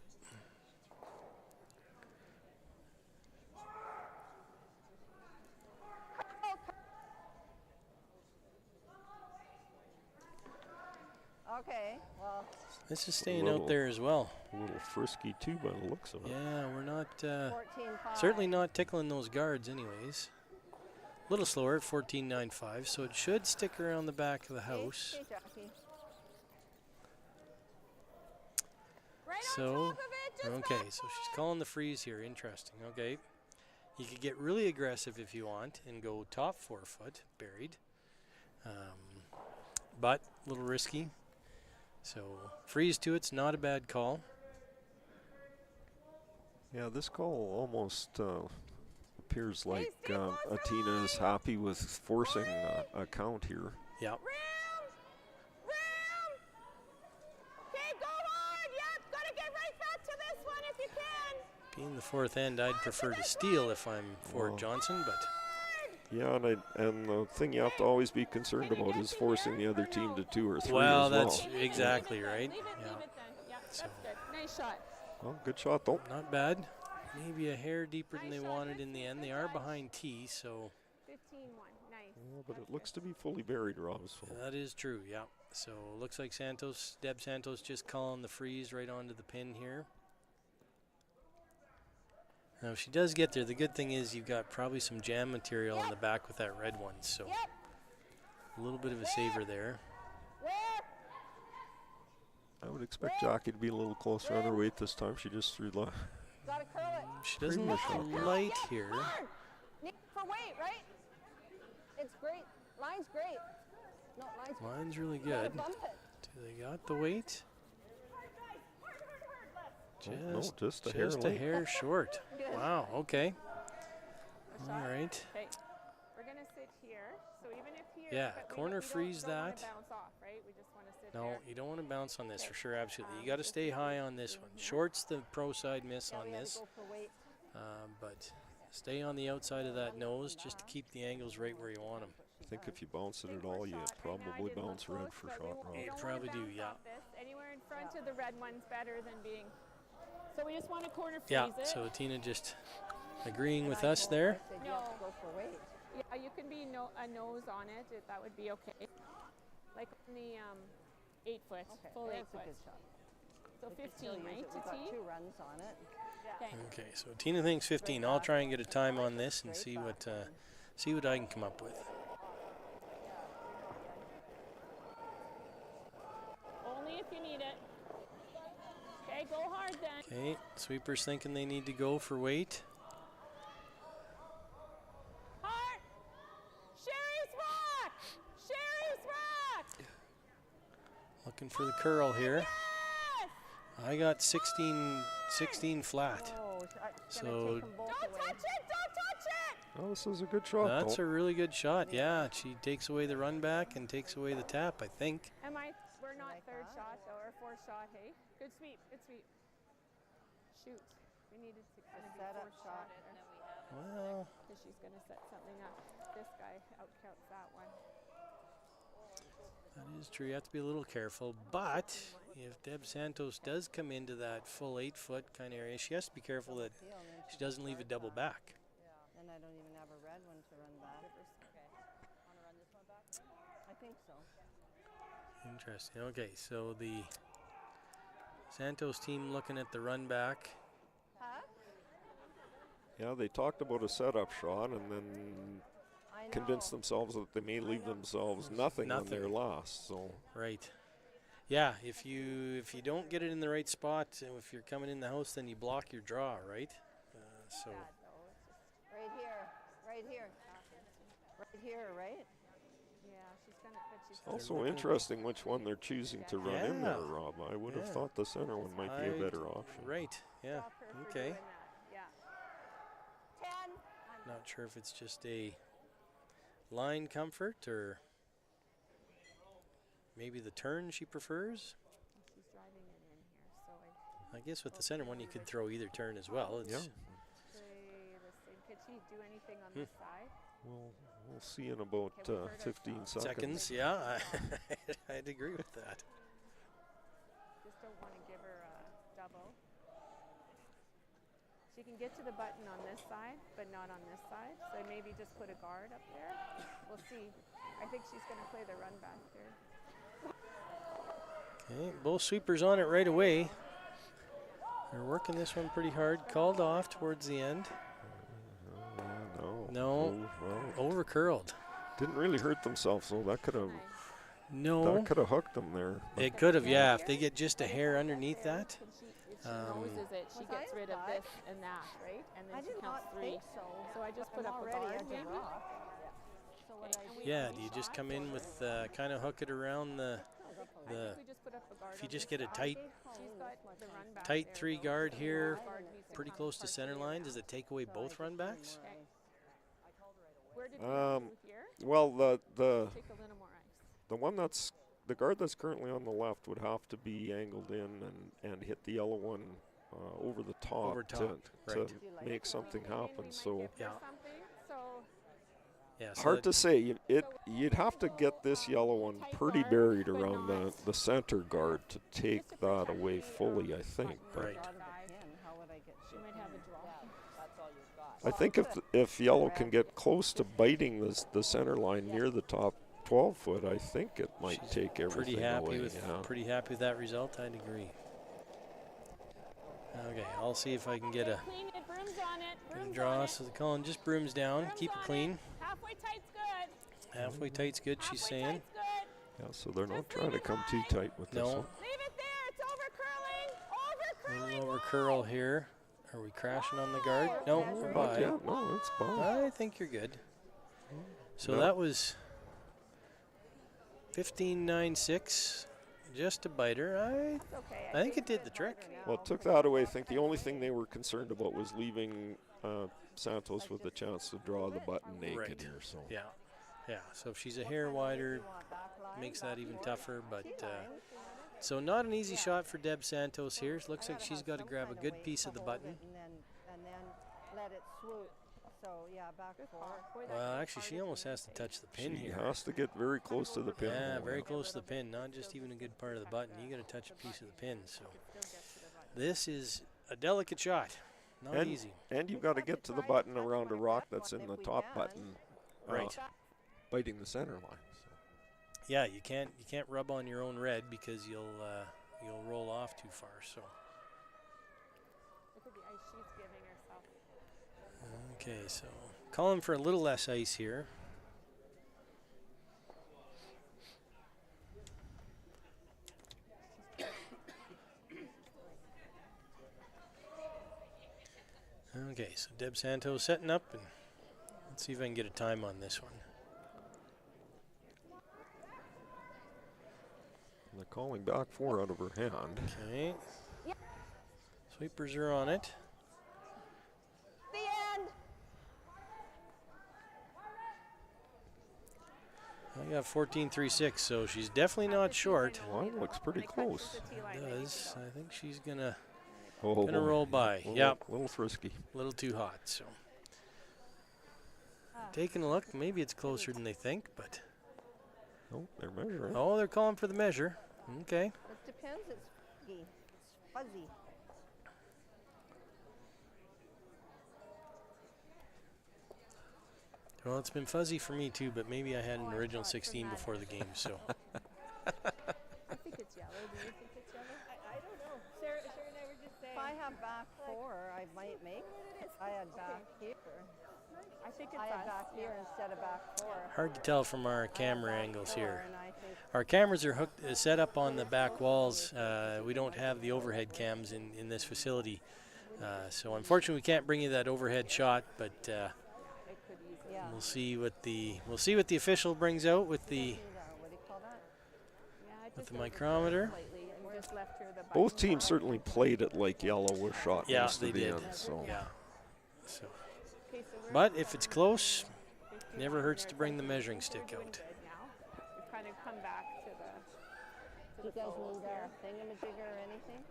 Okay, well. This is staying out there as well. A little frisky too by the looks of it. Yeah, we're not, 14-5. certainly not tickling those guards anyways. A little slower at 14.95, so it should stick around the back of the house. Okay, Jackie. So, okay, so she's calling the freeze here. Interesting. Okay. You could get really aggressive if you want and go top 4 foot buried. But a little risky. So freeze to it's not a bad call. Yeah, this call almost appears like Atina is happy with forcing a count here. Yep. Okay, go hard. Yep, gotta get right back to this one if you can. Being the 4th end, I'd prefer to steal if I'm Ford-Johnston, but yeah, and the thing you have to always be concerned about is forcing the other team to 2 or 3 well, as that's exactly right. Leave it then. Yeah, So. that's good. Nice shot. Well, good shot though. Not bad. Maybe a hair deeper than they wanted in the end. They are behind tee, so 15-1. Nice. Yeah, but it looks to be fully buried, Rob. So. that is true, yeah. So looks like Deb Santos just calling the freeze right onto the pin here. Now, if she does get there, the good thing is you've got probably some jam material on the back with that red one, so a little bit of a saver there. I would expect Jackie to be a little closer on her weight this time. She just threw the. Gotta curl it. She doesn't look light here. Need for weight, right? It's great. Line's great. No, Line's really gotta good. bump it. Do they got the weight? Just a hair short. Good. Wow, okay. Good All shot. right. Okay, we're gonna sit here. So even if here, Yeah, but corner we freeze don't wanna that. bounce off, right? We just want to sit No, there. you don't want to bounce on this for sure, absolutely. You got to stay high on this one. Short's the pro side miss on We gotta this, go for weight. but stay on the outside of that nose just to keep the angles right where you want them. I think if you bounce it at all, you probably bounce red for shot, Rob. You probably do, yeah. Anywhere in front of the red one's better than being. So we just want to corner freeze Yeah, it. so Tina just agreeing with us there. I said you have to go for weight. Yeah, you can be a nose on it. That would be okay. Like on the 8 foot, full 8 That's a foot. good shot. So We could 15, still use right, it. to We've got tee? 2 runs on it. Okay. Okay, so Tina thinks 15. I'll try and get a time on this and see what I can come up with. Only if you need it. Okay, go hard then. Okay, sweepers thinking they need to go for weight. Hard. Sherry's rock. Sherry's rock. Looking for the curl here. Yes. I got 16 flat. Oh, So- take them both Don't away. touch it. Don't touch it. Oh, this is a good shot. That's though. a really good shot. Yeah, she takes away the run back and takes away the tap, I think. We're not Like third that? shot though, or 4th shot. Hey, good sweep. Good sweep. Shoot. We needed to kind of be set up 4th shot. shot. Well, Because she's going to set something up. This guy outcounts that one. that is true. You have to be a little careful. But if Deb Santos does come into that full 8 foot kind of area, she has to be careful that Feel, and then she doesn't leave a double back. Then I don't even have a red one to run back. Okay. Want to run this one back? I think so. Interesting. Okay, so the Santos team looking at the run back. Huh? Yeah, they talked about a setup shot and then I know. convinced themselves that they may leave themselves nothing on their last. So Right. Yeah, if you don't get it in the right spot, and if you're coming in the house, then you block your draw, right? So Bad, though. It's just right here. Right here. Right here, right? Yeah, she's going it, but she's It's also interesting which one they're choosing to run in there, Yeah. Rob. I would have Yeah. thought the center one might be a better option. Right, yeah, stop her for okay. doing that. Yeah. 10. Not sure if it's just a line comfort or maybe the turn she prefers. She's driving it in here, so I guess with the center one you could throw either turn as well. It's Yeah. say the same. Could she do anything on this side? We'll see in about Okay, we heard 15 ourselves. seconds. yeah, I'd agree with that. Just don't want to give her a double. She can get to the button on this side, but not on this side. So maybe just put a guard up there. We'll see. I think she's going to play the run back here. Okay, both sweepers on it right away. They're working this one pretty hard. Called off towards the end. No. No. Well, Over curled. didn't really hurt themselves, so that could have No. hooked them there. It could have, yeah. If they get just a hair underneath that. If she noses it, she Was gets I rid of five? this and that, right? And then I she did counts not 3. think so. So I just put I'm up a already guard at the maybe. rock. So what I do, Yeah, do you just come in with kind of hook it around the I think we just put up a guard. if you on just this get a side. tight She's got the run back tight there, 3 though. guard here, The guard needs to pretty come close to partially center line, around. does it take away both run backs? Okay. Where did we Um, do here? Well, the Take a little more ice. the one that's the guard that's currently on the left would have to be angled in and hit the yellow one over the top, Over top, to right. make something Maybe we happen. might So give her Yeah. something, so Yeah, so hard it- to say. You'd have to get this yellow one pretty buried around the center guard to take just to that protect away the, fully, I think. But Right. how would I get she might have a draw. I think if yellow can get close to biting the center line near the top 12 foot, I think it might She's take everything pretty happy away. with yeah. pretty happy with that result, I'd agree. Okay, I'll see if I can get a Clean it, brooms on it, brooms draw. on it. So the Colin just brooms down, Brooms keep it on clean. Halfway tight's good. Halfway tight's good, she's Halfway saying. tight's good. Yeah, so they're not Just trying leave to it come too high. tight with this No. one. Leave it there, it's over curling. Over A curling. little over curl here. Are we crashing on the guard? No, we're Not by. yet. No, it's by. I think you're good. So No. that was 15.96, just a biter. Okay. I think it did the trick. Well, it took that away. I think the only thing they were concerned about was leaving Santos with a chance to draw the button naked Right. here. So Yeah, yeah. So if she's a hair wider, makes that even tougher. But so not an easy shot for Deb Santos here. It looks like she's got to grab a good piece of the button. And then let it swoop. So yeah, back four. Well, actually, she almost has to touch the pin she here. has to get very close to the pin. Yeah, hole, very close to the pin. Not just even a good part of the button. You got to touch a piece of the pin. So this is a delicate shot. Not And- easy. And you've got to get to the button around a rock that's in the top button, Right. biting the center line. So. Yeah, you can't rub on your own red because you'll roll off too far. So Look at the ice she's giving herself. okay, so calling for a little less ice here. Okay, so Deb Santos setting up, and let's see if I can get a time on this one. And they're calling back 4 out of her hand. Okay. Sweepers are on it. The end. I got 14.36, so she's definitely not short. Line looks pretty close. It does. I think she's gonna Oh, roll by. Little, Yep, little frisky. a little too hot. So taking a look, maybe it's closer than they think, but Oh, they're measuring. oh, they're calling for the measure. Okay. It depends. It's fuzzy. It's fuzzy. Well, it's been fuzzy for me too, but maybe I had an original 16 before the game, so. I think it's yellow. Do you think it's yellow? I don't know. Sarah and I were just saying. If I have back 4, I might make. I had back here. I think it's I had us. back here instead of back 4. Hard to tell from our camera angles here. And I think Our cameras are set up on the back walls. We don't have the overhead cams in this facility. So unfortunately we can't bring you that overhead shot, but It could easily. yeah. we'll see what the official brings out with the That would with the micrometer. Slightly, and just left her the Both button. teams certainly played it like yellow was shot Yeah, most they of the did. end. So Yeah. So, Okay, so we're but if it's close, 51. never hurts to There's bring the something- measuring we're stick doing out. good now. We've kind of come back to Do you the guys flow need here. a thingamajigger or anything?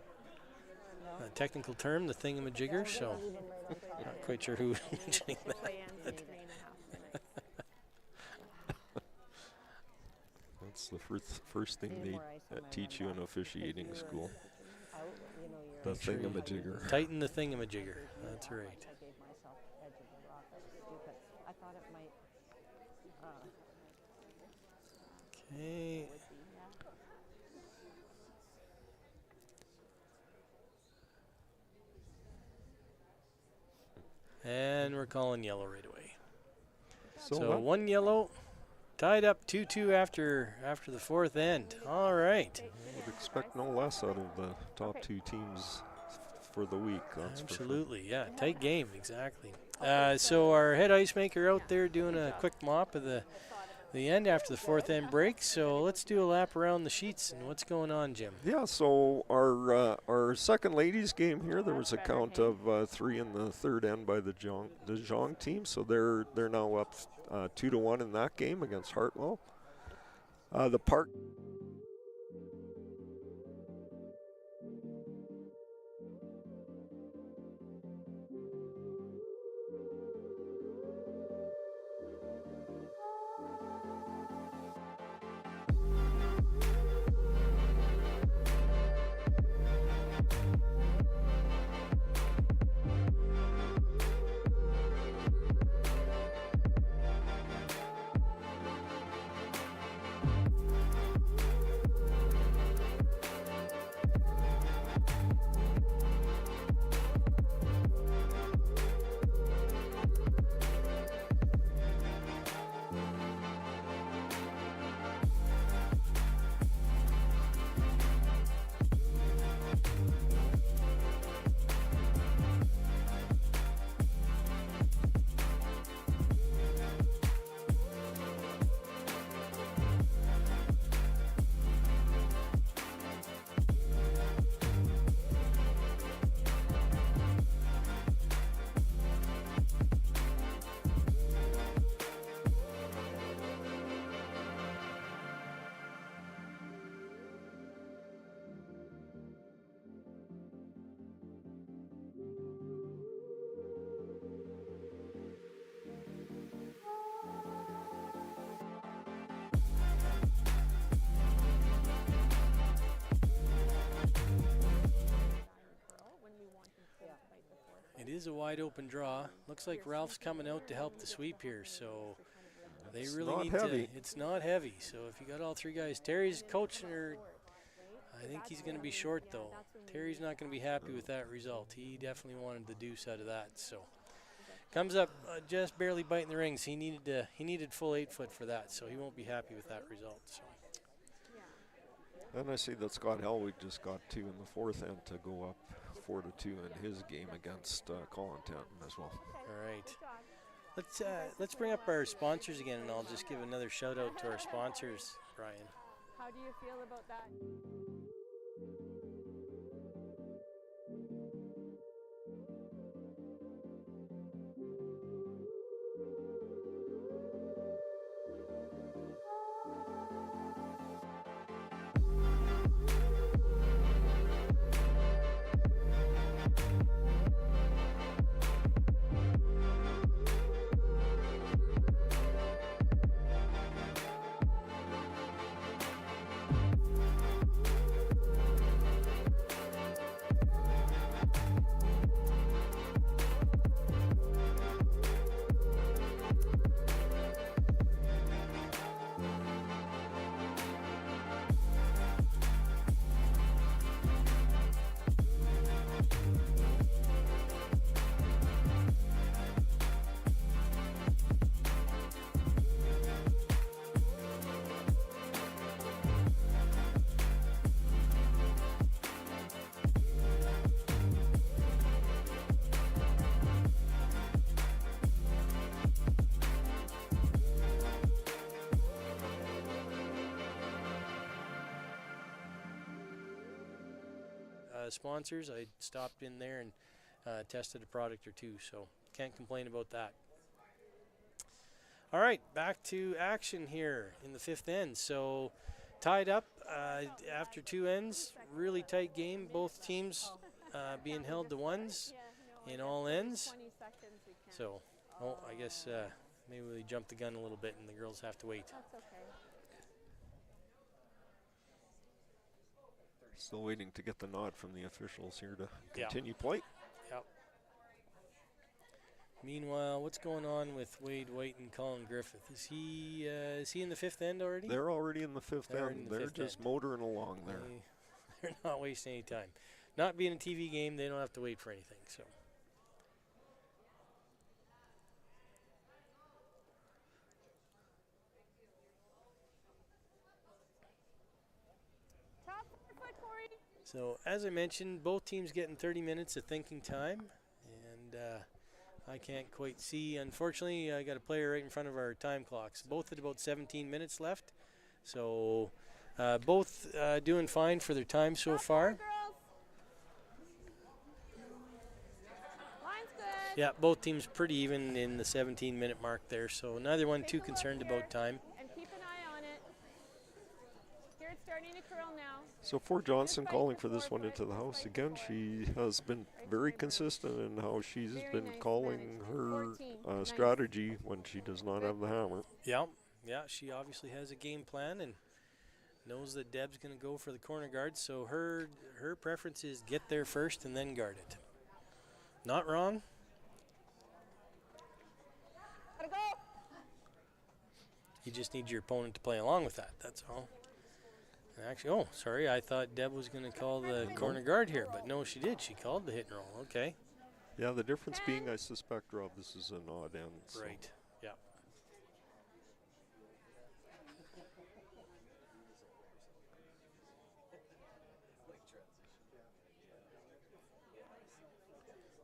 No? A technical term, the thingamajigger. So, Leave 'em right on top. not quite sure who was mentioning The that. play ends in 3.5 minutes. that's the first thing Need they more ice on my teach you rum in box. officiating If you school. Out, you know, The you're Make sure you thingamajigger. Tighten the thingamajigger. That's right. I gave myself edge of the rock. That's stupid. I thought it might. Okay. And we're calling yellow right away. So that- one yellow, tied up 2-2 after the fourth end. All right. I would expect no less out of the top two teams for the week. That's for sure. Absolutely, yeah. Tight game, exactly. So our head ice maker out there doing a quick mop of the end after the fourth end break. So let's do a lap around the sheets and what's going on, Jim? Yeah, so our second ladies game here, there was a count of 3 in the third end by the Zhang team, so they're now up 2-1 in that game against Hartwell. The Park. It is a wide open draw. Looks like Ralph's coming out to help the sweep here, so they It's really not need heavy. to. It's not heavy. So if you got all three guys, Terry's coaching her. I think he's going to be short though. Terry's not going to be happy with that result. He definitely wanted the deuce out of that. So comes up just barely biting the rings. He needed full 8 foot for that, so he won't be happy with that result. So. And I see that Scott Helwig just got 2 in the fourth end to go up 4-2 in his game against Colin Tanton as well. All right. Let's bring up our sponsors again, and I'll just give another shout out to our sponsors, Brian. How do you feel about that? sponsors, I stopped in there and tested a product or two, so can't complain about that. All right, back to action here in the 5th end. So tied up after 2 ends, really tight game. Both teams being held to ones in all ends. So, I guess maybe we jumped the gun a little bit and the girls have to wait. That's okay. Still waiting to get the nod from the officials here to continue play. Yep. Meanwhile, what's going on with Wade White and Colin Griffith? Is he in the 5th end already? They're already in the 5th end. They're just motoring along there. They're not wasting any time. Not being a TV game, they don't have to wait for anything. So. So, as I mentioned, both teams getting 30 minutes of thinking time, and I can't quite see. Unfortunately, I got a player right in front of our time clocks. Both at about 17 minutes left, so both doing fine for their time so far. Yeah, both teams pretty even in the 17-minute mark there, so neither one too concerned about time. And keep an eye on it. Here it's starting to curl now. So Ford-Johnston calling for this one into the house again. She has been very consistent in how she's been calling her strategy when she does not have the hammer. Yeah, she obviously has a game plan and knows that Deb's going to go for the corner guard, so her preference is get there first and then guard it. Not wrong. Gotta go. You just need your opponent to play along with that, that's all. Actually, sorry, I thought Deb was going to call the corner guard here, but no, she did. She called the hit and roll. Okay. Yeah, the difference being, I suspect, Rob, this is an odd end. So. Right, yeah.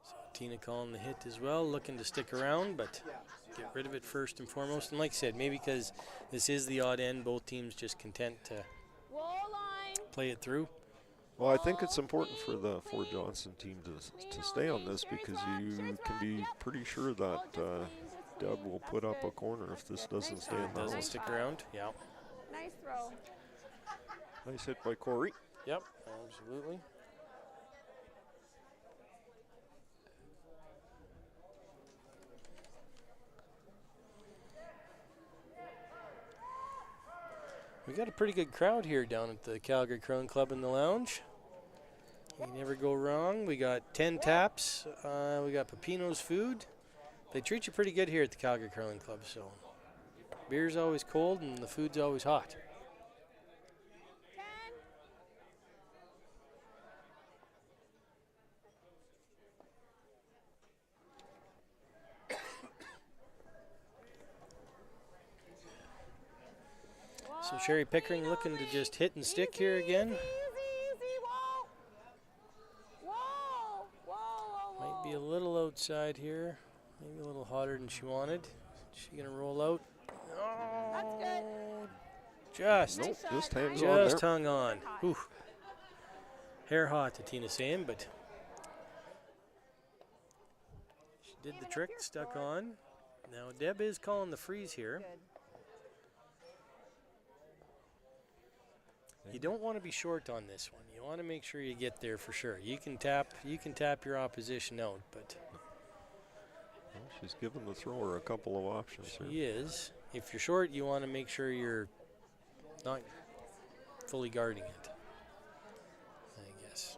So Tina calling the hit as well, looking to stick around, but get rid of it first and foremost. And like I said, maybe because this is the odd end, both teams just content to play it through. Well, I think it's important for the Ford-Johnston team to stay on this because you can be pretty sure that Deb will put up a corner if this doesn't stay in the Doesn't house. stick around, yeah. Nice throw. Nice hit by Corey. Yep, absolutely. We got a pretty good crowd here down at the Calgary Curling Club in the lounge. You never go wrong. We got 10 taps. We got Pepino's food. They treat you pretty good here at the Calgary Curling Club, so beer's always cold and the food's always hot. So Sherry Pickering looking to just hit and stick here again. Might be a little outside here. Maybe a little hotter than she wanted. Is she gonna roll out? That's good. Just, Nope, just hangs on just there. hung on. Whew. Hair hot, to Tina saying, but she did the trick, stuck on. Now Deb is calling the freeze here. You don't want to be short on this one. You want to make sure you get there for sure. You can tap your opposition out, but Well, she's given the thrower a couple of options she here. is. If you're short, you want to make sure you're not fully guarding it, I guess.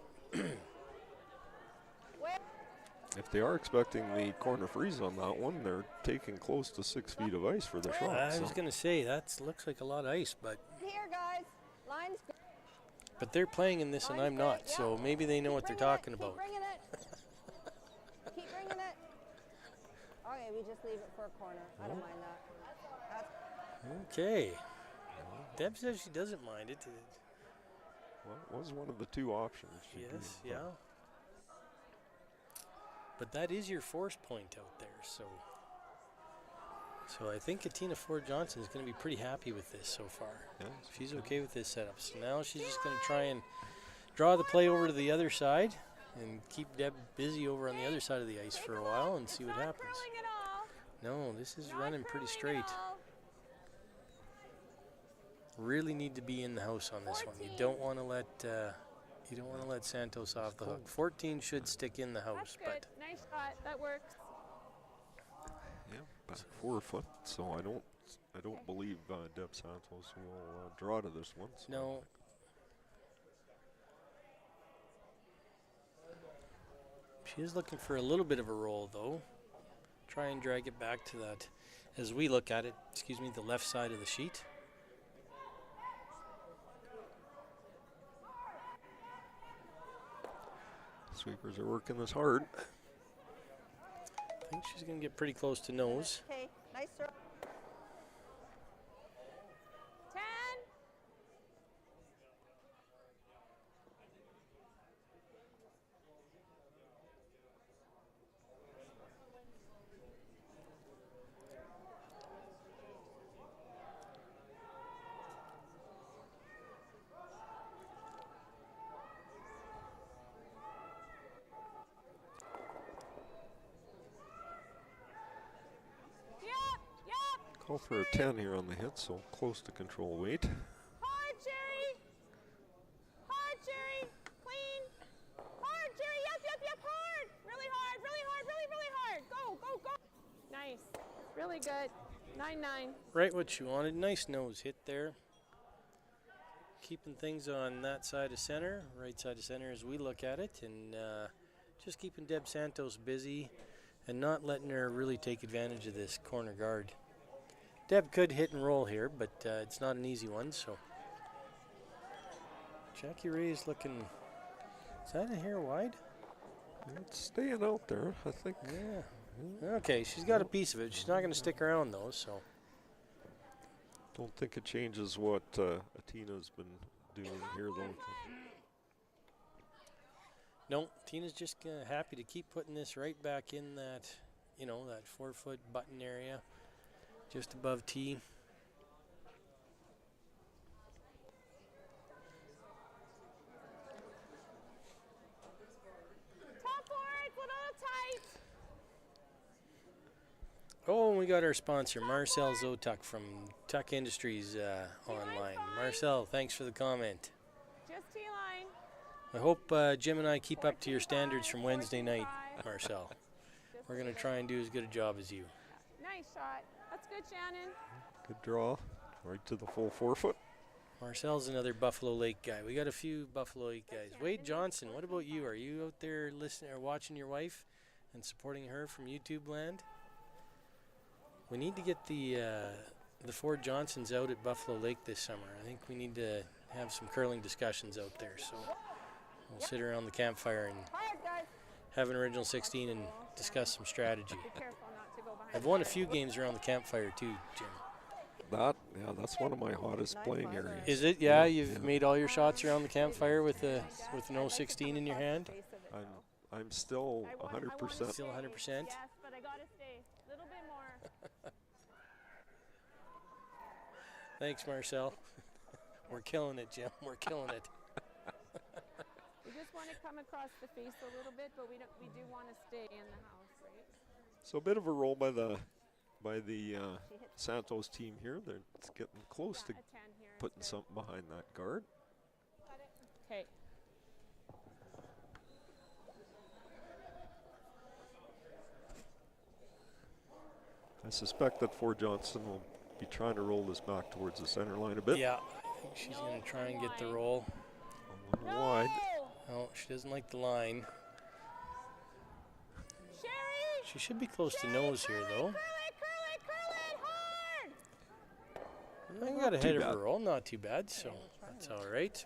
If they are expecting the corner freeze on that one, they're taking close to 6 feet of ice for the shot. I was going to say, that looks like a lot of ice, but Here, guys. Line's good. they're playing in this and I'm not, so maybe they know what they're talking about. Keep bringing it. Keep bringing it. Okay, we just leave it for a corner. I don't mind that. Okay. Deb says she doesn't mind it. Well, it was one of the two options. she Yes, did, yeah. But that is your force point out there, so I think Katina Ford-Johnston is going to be pretty happy with this so far. Yeah, She's okay with this setup. So now she's just going to try draw the play over to the other side and keep Deb busy over on the other side of the ice for a while and see what happens. Curling at all. No, this is Not running pretty curling straight. at all. Really need to be in the house on this one. You 14. don't want to let Santos off the hook. 14 should stick in the Oh, house, that's good. but Nice shot. That works. Yeah, back 4 foot. So I don't believe Deb Santos will draw to this one. So no. She is looking for a little bit of a roll, though. Try and drag it back to that, as we look at it, the left side of the sheet. Sweepers are working this hard. I think she's going to get pretty close to nose. Okay, nice throw. 10. Call for a 10 here on the hit, so close to control weight. Hard, Jerry. Hard, Jerry. Clean. Hard, Jerry. Yep. Hard. Really hard. Really hard. Go. Nice. Really good. 9-9. Right what you wanted. Nice nose hit there. Keeping things on that side of center, right side of center as we look at it, and just keeping Deb Santos busy and not letting her really take advantage of this corner guard. Deb could hit and roll here, but it's not an easy one, so. Jackie Ray's looking, is that a hair wide? It's staying out there, I think. Yeah. Okay, she's got a piece of it. She's not going to stick around, though, so. Don't think it changes what Atina's been doing here, though. No, Tina's just happy to keep putting this right back in that, that 4-foot button area, just above T. Top board. A little tight. Oh, and we got our sponsor, Marcel Zotuck from Tuck Industries online. Marcel, thanks for the comment. Just T-line. I hope Jim and I keep up to your standards from Wednesday night, Marcel. We're going to try and do as good a job as you. Nice shot. That's good, Shannon. Good draw, right to the full 4 foot. Marcel's another Buffalo Lake guy. We got a few Buffalo Lake guys. Wade-Johnson, what about you? Are you out there listening or watching your wife and supporting her from YouTube land? We need to get the Ford-Johnsons out at Buffalo Lake this summer. I think we need to have some curling discussions out there. So we'll sit around the campfire and Hard, guys. have an original 16 and discuss some strategy. Be careful not to go behind. I've won a few games around the campfire too, Jim. That's one of my hottest playing areas. Is it? Yeah, you've made all your shots around the campfire with an 0-16 in your hand? I'm still 100%. Still 100%? Yes, but I gotta stay. A little bit more. Thanks, Marcel. We're killing it, Jim. We're killing it. We just want to come across the face a little bit, but we do want to stay in the house, right? So a bit of a roll by the Santos team here. They're getting close to A 10 here. putting something behind that guard. Okay. I suspect that Ford-Johnston will be trying to roll this back towards the center line a bit. Yeah, I think she's going to try and get the roll. A little wide. Oh, she doesn't like the line. Sherry! She should be close to nose here, though. Curl it hard! I got ahead too of bad. her roll, not too bad, so that's all right.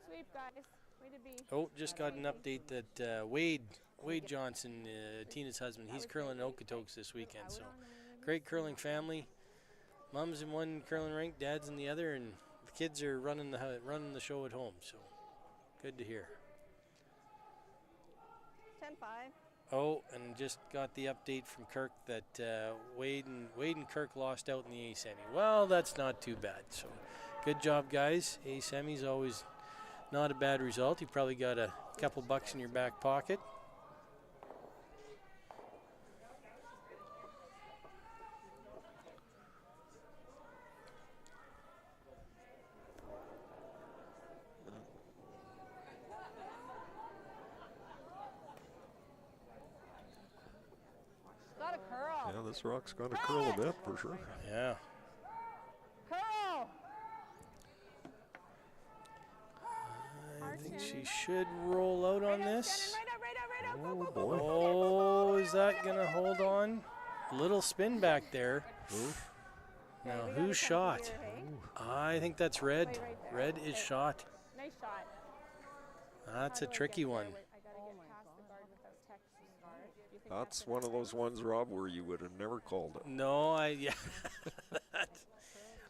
Sweep, guys. Way to be. Oh, just got an update that Wade Johnson, Tina's husband, he's curling in Okotoks this weekend. So great curling family. Mom's in one curling rink, dad's in the other, and the kids are running the show at home. So good to hear. 10-5. Oh, and just got the update from Kirk that Wade and Kirk lost out in the A semi. Well, that's not too bad. So good job, guys. A semi's always not a bad result. You probably got a couple bucks in your back pocket. Got a curl. Yeah, this rock's got to curl a bit for sure. Yeah. Curl. I think she should roll out on this. Right out. Oh, Go. boy. Oh, is that going to hold on? Little spin back there. Now, Okay, we got who's a shot? here, hey? I think that's red. Play right there. Red is shot. Nice shot. That's How a do I tricky get there? one. I gotta get past the guard without touching the guard. Do you think That's an one of those outside ones, Rob, where you would have never called it. No, yeah.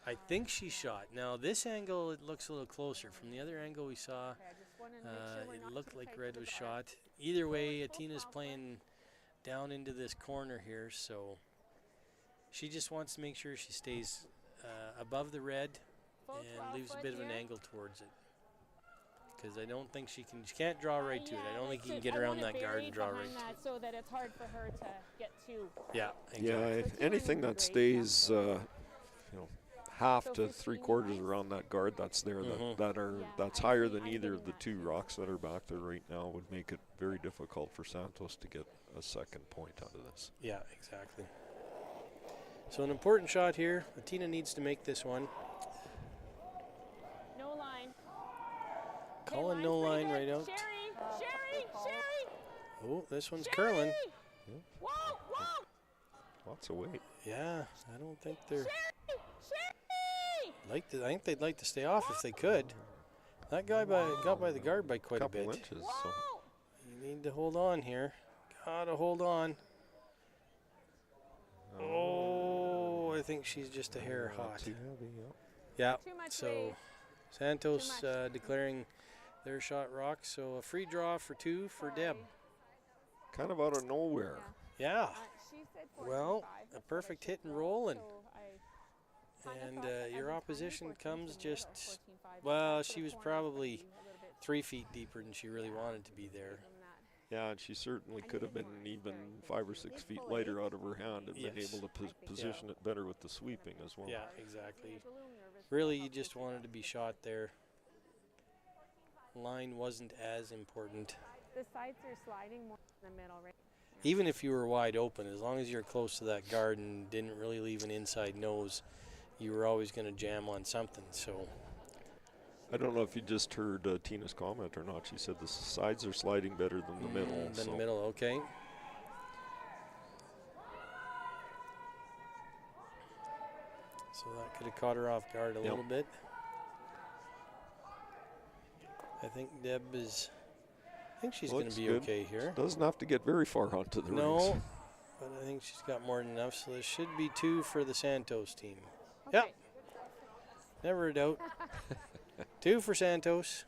I think she shot. Now, this angle, it looks a little closer. From the other angle we saw, Okay, I just wanna make sure we're it not looked too like tight to red the was guard. shot. Either way, Atina's playing down into this corner here, so she just wants to make sure she stays above the red Full and 12 leaves a foot bit of an here. angle towards it. Because I don't think she can't draw right to it. I don't think you can get I around want it that guard and buried draw right behind to that it. so that it's hard for her to get to. Yeah, Yeah, exactly. But anything Tina that did stays, half So to 15 3/4 minutes. around that guard that's there, Mhm. that's I higher think than I'm either of getting the that two too. rocks that are back there right now would make it very difficult for Santos to get a second point out of this. Yeah, exactly. So an important shot here. Atina needs to make this one. No line. Okay, Calling line's no pretty line good. right out. Sherry! Oh, this one's Sherry! curling. Whoa! Lots of weight. Yeah, I don't think they're Sherry! I think they'd like to stay off if they could. That guy got by the guard by quite a Couple bit. inches. So You need to hold on here. Gotta hold on. Oh, I think she's just a hair hot. too heavy. Yeah. Yeah. Too much So weight. Santos Too much. declaring their shot rock. So a free draw for 2 for Deb. Kind of out of nowhere. Yeah. She said Well, 4.25. a That's what I perfect should hit and throw, roll, and so I kinda and thought that your every time opposition 14 comes to me, just. or 14.5, Well, that's for she the was corners, but probably a little bit 3 feet deeper than she really wanted to be there. from that. Yeah, and she certainly could have been even 5 or 6 feet lighter out of her hand and been Yes. able to position it better with the sweeping as well. Yeah, exactly. I was a little nervous Really, about you just pushing wanted it. to be shot there. Line wasn't as important. The sides are sliding more in the middle, right? Even if you were wide open, as long as you're close to that guard and didn't really leave an inside nose, you were always going to jam on something. So, I don't know if you just heard Tina's comment or not. She said the sides are sliding better than the middle. than so the middle, okay. So that could have caught her off guard a Yep. little bit. I think Deb is. I think she's going to Looks be good. okay here. Doesn't have to get very far onto the No, rings. but I think she's got more than enough. So this should be 2 for the Santos team. Okay. Yep. Never a doubt. 2 for Santos.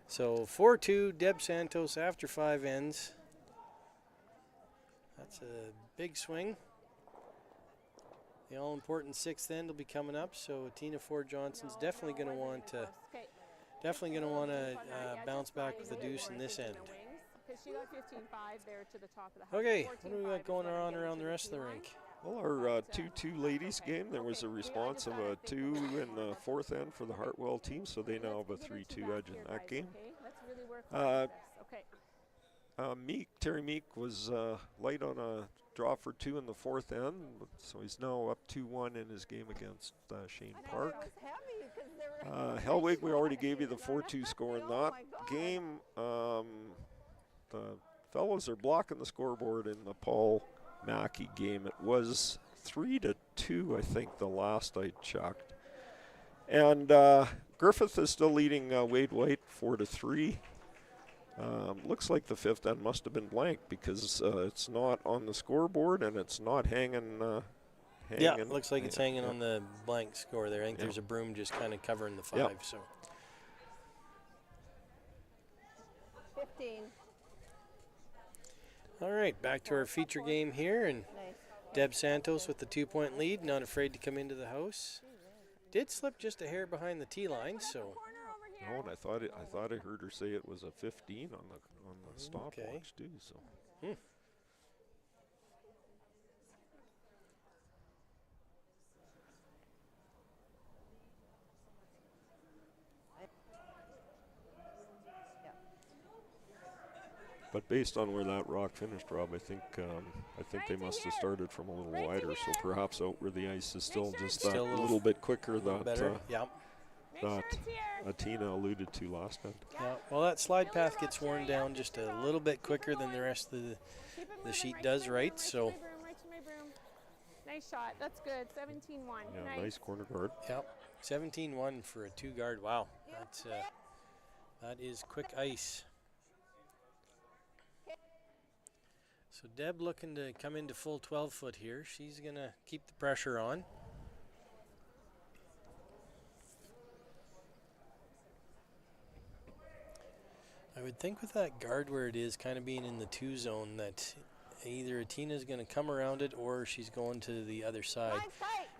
So 4-2, Deb Santos after 5 ends. That's a big swing. The all-important 6th end will be coming up. So Tina Ford-Johnston's definitely going to want to bounce back with the deuce in this end. Because she got 15.5 there to the top of the house. Okay, what do we 14.5 got is going what I'm on getting around to the rest of the tee line. rink? Well, our 2-2 ladies game, there was a response of a 2 in the 4th end for the Hartwell team, so they now have a 3-2 edge in that game. Okay, let's really work Uh, hard for this. Okay. Terry Meek was light on a draw for 2 in the 4th end, so he's now up 2-1 in his game against Shane Park. Hellwig, we already gave you the 4-2 score in that game. The fellows are blocking the scoreboard in the Paul Mackey game. It was 3-2, I think, the last I checked. And Griffith is still leading Wade White 4-3. Looks like the 5th end must have been blank because it's not on the scoreboard and it's not hanging. Yeah, it looks like it's hanging on the blank score there. I think Yeah. there's a broom just kind of covering the 5. Yep. So 15. all right, back to our feature game here, and Nice. Deb Santos with the 2-point lead, not afraid to come into the house. Did slip just a hair behind the tee line, so Corner over here. No, and I thought I heard her say it was a 15 on the stopwatch too. So. But based on where that rock finished, Rob, I think they must have started from a little wider. So perhaps out where the ice is still just that little bit quicker that that Atina alluded to last time. Yeah. Well, that slide path gets worn down just a little bit quicker than the rest of the sheet does, right? So. Right to my broom. Nice shot. That's good. 17-1. Yeah, nice corner guard. Yep. 17-1 for a 2-guard. Wow. That's that is quick ice. So Deb looking to come into full 12-foot here. She's going to keep the pressure on. I would think with that guard where it is kind of being in the 2 zone that either Atina's going to come around it or she's going to the other side.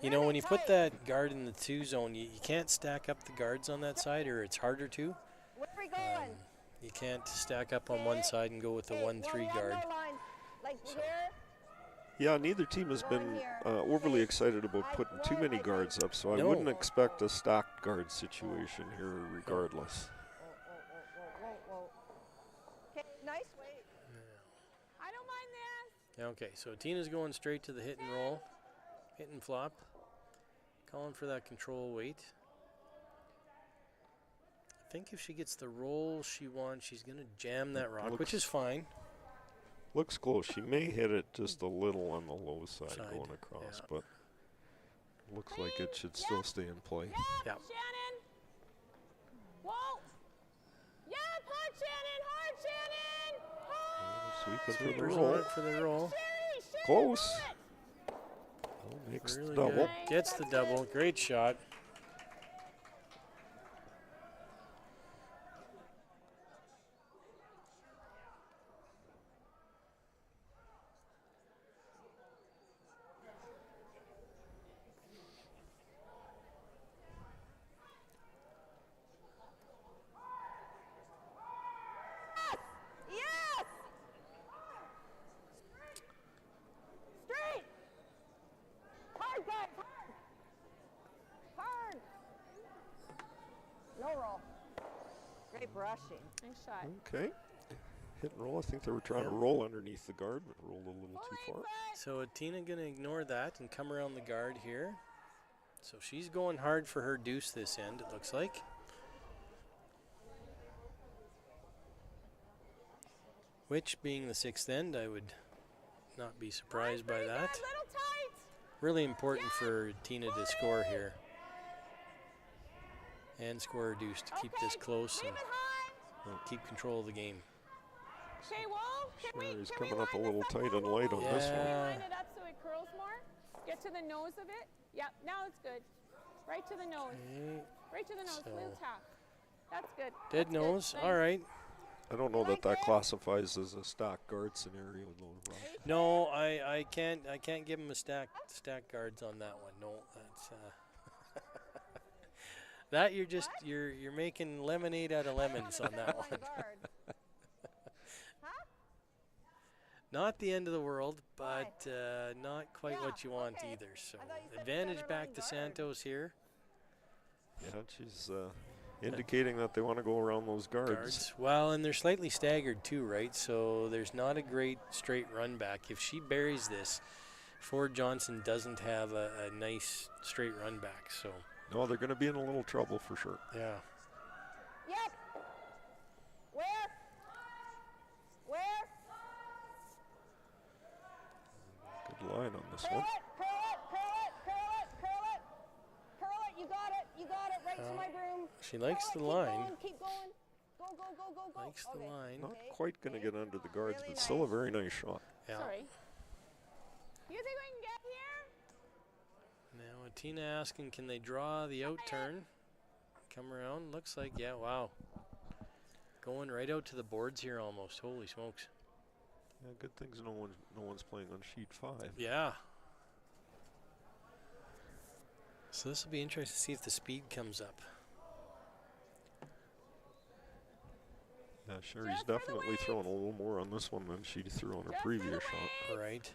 You know, when you put that guard in the 2 zone, you can't stack up the guards on that side, or it's harder to. Where are we going? You can't stack up on one side and go with the 1-3 guard. Like So. here? Yeah, neither team has been overly excited about putting too many guards up, so I wouldn't expect a stacked guard situation here regardless. Okay, nice wait. I don't mind this. Okay, so Tina's going straight to the hit and roll, hit and flop, calling for that control weight. I think if she gets the roll she wants, she's going to jam that rock, which is fine. Looks close. She may hit it just a little on the low side going across, but looks like it should still stay in play. Yeah. Shannon. Whoa. Yeah, hard, Shannon. Hard, Shannon. Sweeping for the Sweepers roll. on it for the roll. Close. Makes Really the double. good. Gets the double. Great shot. Yes! Straight! Hard, guys, hard! Hard! No roll. Great brushing. Nice shot. Okay. Hit and roll. I think they were trying to roll underneath the guard, but rolled a little too far. So Tina going to ignore that and come around the guard here. So she's going hard for her deuce this end, it looks like. Which, being the 6th end, I would not be surprised by that. Little tight. Really important for Tina to score here. And score a deuce to keep this close and keep control of the game. Okay, Wolf, He's coming up a little tight and light on this one. line it up so it curls more. Get to the nose of it. Yep, now it's good. Right to the nose. Okay. Right to the nose. So- Little tap. That's good. Dead That's good. nose. Nice. All right. I don't know that that classifies as a stack guard scenario, though, Rob. No, I can't give him a stack guards on that one. No, that's that you're making lemonade out of lemons on that one. Not the end of the world, but not quite what you want either. So advantage back to Santos here. Yeah, she's indicating that they want to go around those guards. Well, and they're slightly staggered too, right? So there's not a great straight run back. If she buries this, Ford-Johnston doesn't have a nice straight run back. So No, they're going to be in a little trouble for sure. yeah. Yep. Where? Where? Good line on this Curl one. it, curl it, curl it, curl it, curl it. Curl it, you got it, right to my broom. She likes the Curl it, line. Keep going. Go, go, go, go, go. Likes the Okay. line. Not Okay, quite going to okay. get under the guards, Really but still a nice. very nice shot. Yeah. Sorry. You think we can get here? Now Atina asking, can they draw the out turn? Come around. Looks like, yeah, wow. Going right out to the boards here almost. Holy smokes. Yeah, good things no one's playing on sheet 5. Yeah. So this will be interesting to see if the speed comes up. Yeah, Sherry's definitely throwing a little more on this one than she threw on her previous shot. Right.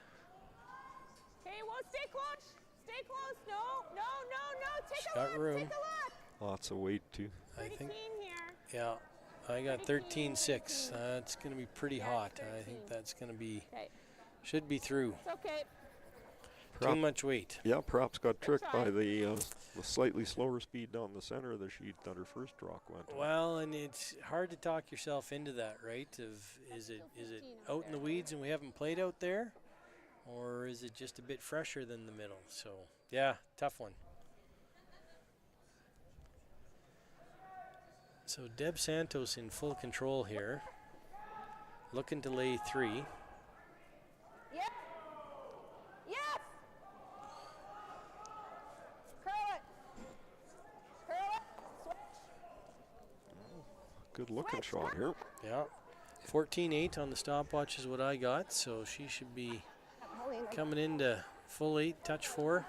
Okay, well, stay close. Stay close. No, no, no, no. Take She's a got look. room. Take a look. Lots of weight too. I Pretty think, clean here. yeah, I got 13-6. That's going to be pretty hot. I think that's going to be, Okay, should be through. it's okay. Too much weight. Yeah, perhaps got tricked try. by the slightly slower speed down the center of the sheet that her first rock went on. Well, and it's hard to talk yourself into that, right? Is it out in the weeds and we haven't played out there, or is it just a bit fresher than the middle? So yeah, tough one. So Deb Santos in full control here, looking to lay 3. Yep. Yes. Curl it. Curl it. Switch. Good looking shot here. Yeah, 14-8 on the stopwatch is what I got, so she should be coming into full 8, touch 4.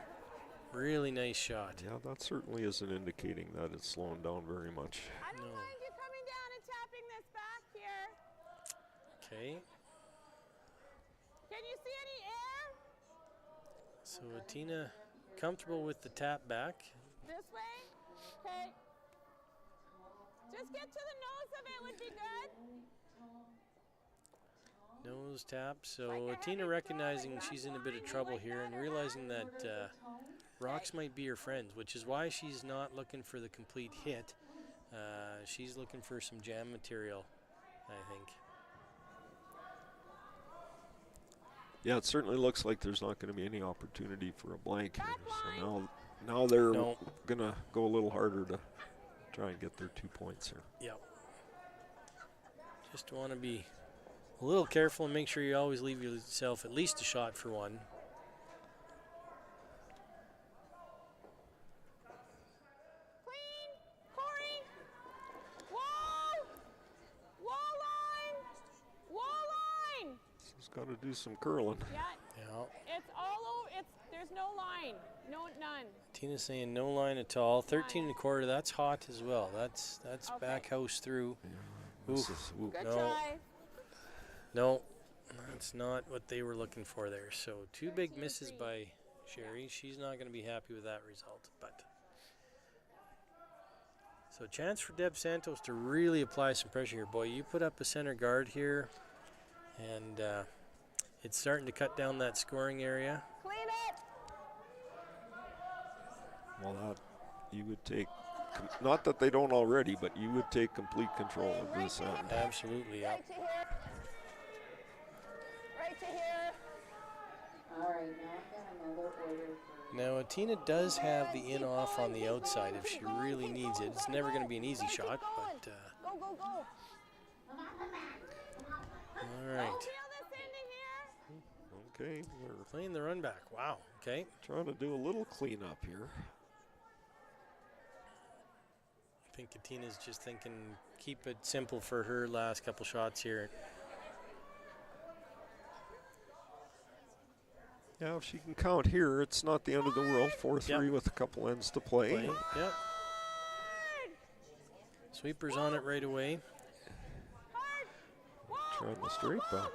Really nice shot. Yeah, that certainly isn't indicating that it's slowing down very much. I don't No. mind you coming down and tapping this back here. Okay, Can you see any air? so Atina comfortable with the tap back. This way? Okay. Just get to the nose of it would be good. Nose tap. So Atina recognizing she's in a bit of trouble here and realizing that rocks might be her friends, which is why she's not looking for the complete hit. She's looking for some jam material, I think. Yeah, it certainly looks like there's not going to be any opportunity for a blank here. So now they're No. going to go a little harder to try and get their 2 points here. Yep. Just want to be a little careful and make sure you always leave yourself at least a shot for one. Clean. Corey. Wall. Wall line. Wall line. She's got to do some curling. Yeah, Yeah. it's all over. There's no line. No, none. Tina's saying no line at all. 13 1/4. That's hot as well. That's Okay. back house through. This Oof. is- ooh. Good No. try. No, that's not what they were looking for there. So 2 big misses by Sherry. She's not going to be happy with that result. But so chance for Deb Santos to really apply some pressure here. Boy, you put up a center guard here, and it's starting to cut down that scoring area. Clean it. Well, that you would take, not that they don't already, but you would take complete control of this end. Absolutely, yeah. Right to here. Right to here. All right, now I've got another order for Now, Atina does have the in-off on the outside if she really needs it. It's never going to be an easy shot, but Go, go, go. all Feel right. this ending here. Okay, we're Playing the run back. Wow, okay. trying to do a little cleanup here. I think Atina's just thinking keep it simple for her last couple shots here. Yeah, if she can count here, it's not the end of the world. 4-3 with a couple ends to play. Yep. Sweeper's on it right away. Trying the straight back.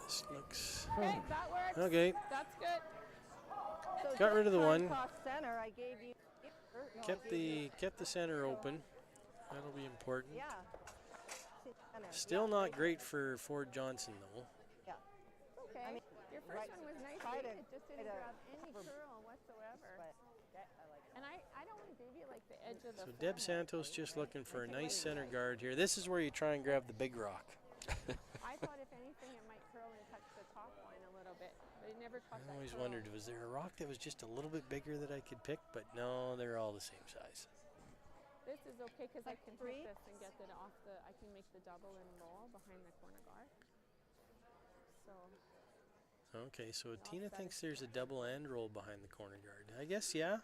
This looks Okay, that works. okay. That's good. So Got rid of the just one. cross center, I gave you. No, I gave Kept the center open. That'll be important. you- Yeah. Center. Still Yeah, not right. great for Ford-Johnston though. Yeah. Okay. I mean, Your first right- one was nice. try to- It just didn't try to grab any cover- curl whatsoever. But that, I like it. And I don't want to give you like the edge of the So Deb Santos just looking for a nice center guard here. This is where you try and grab the big rock. I thought if anything it might curl and touch the top line a little bit, but it never caught I that always curl. wondered, was there a rock that was just a little bit bigger that I could pick? But no, they're all the same size. This is okay because I Like can three? take this and get it off the, I can make the double and roll behind the corner guard. So, Okay, so Tina thinks there's a double and roll behind the corner guard. I guess, yeah.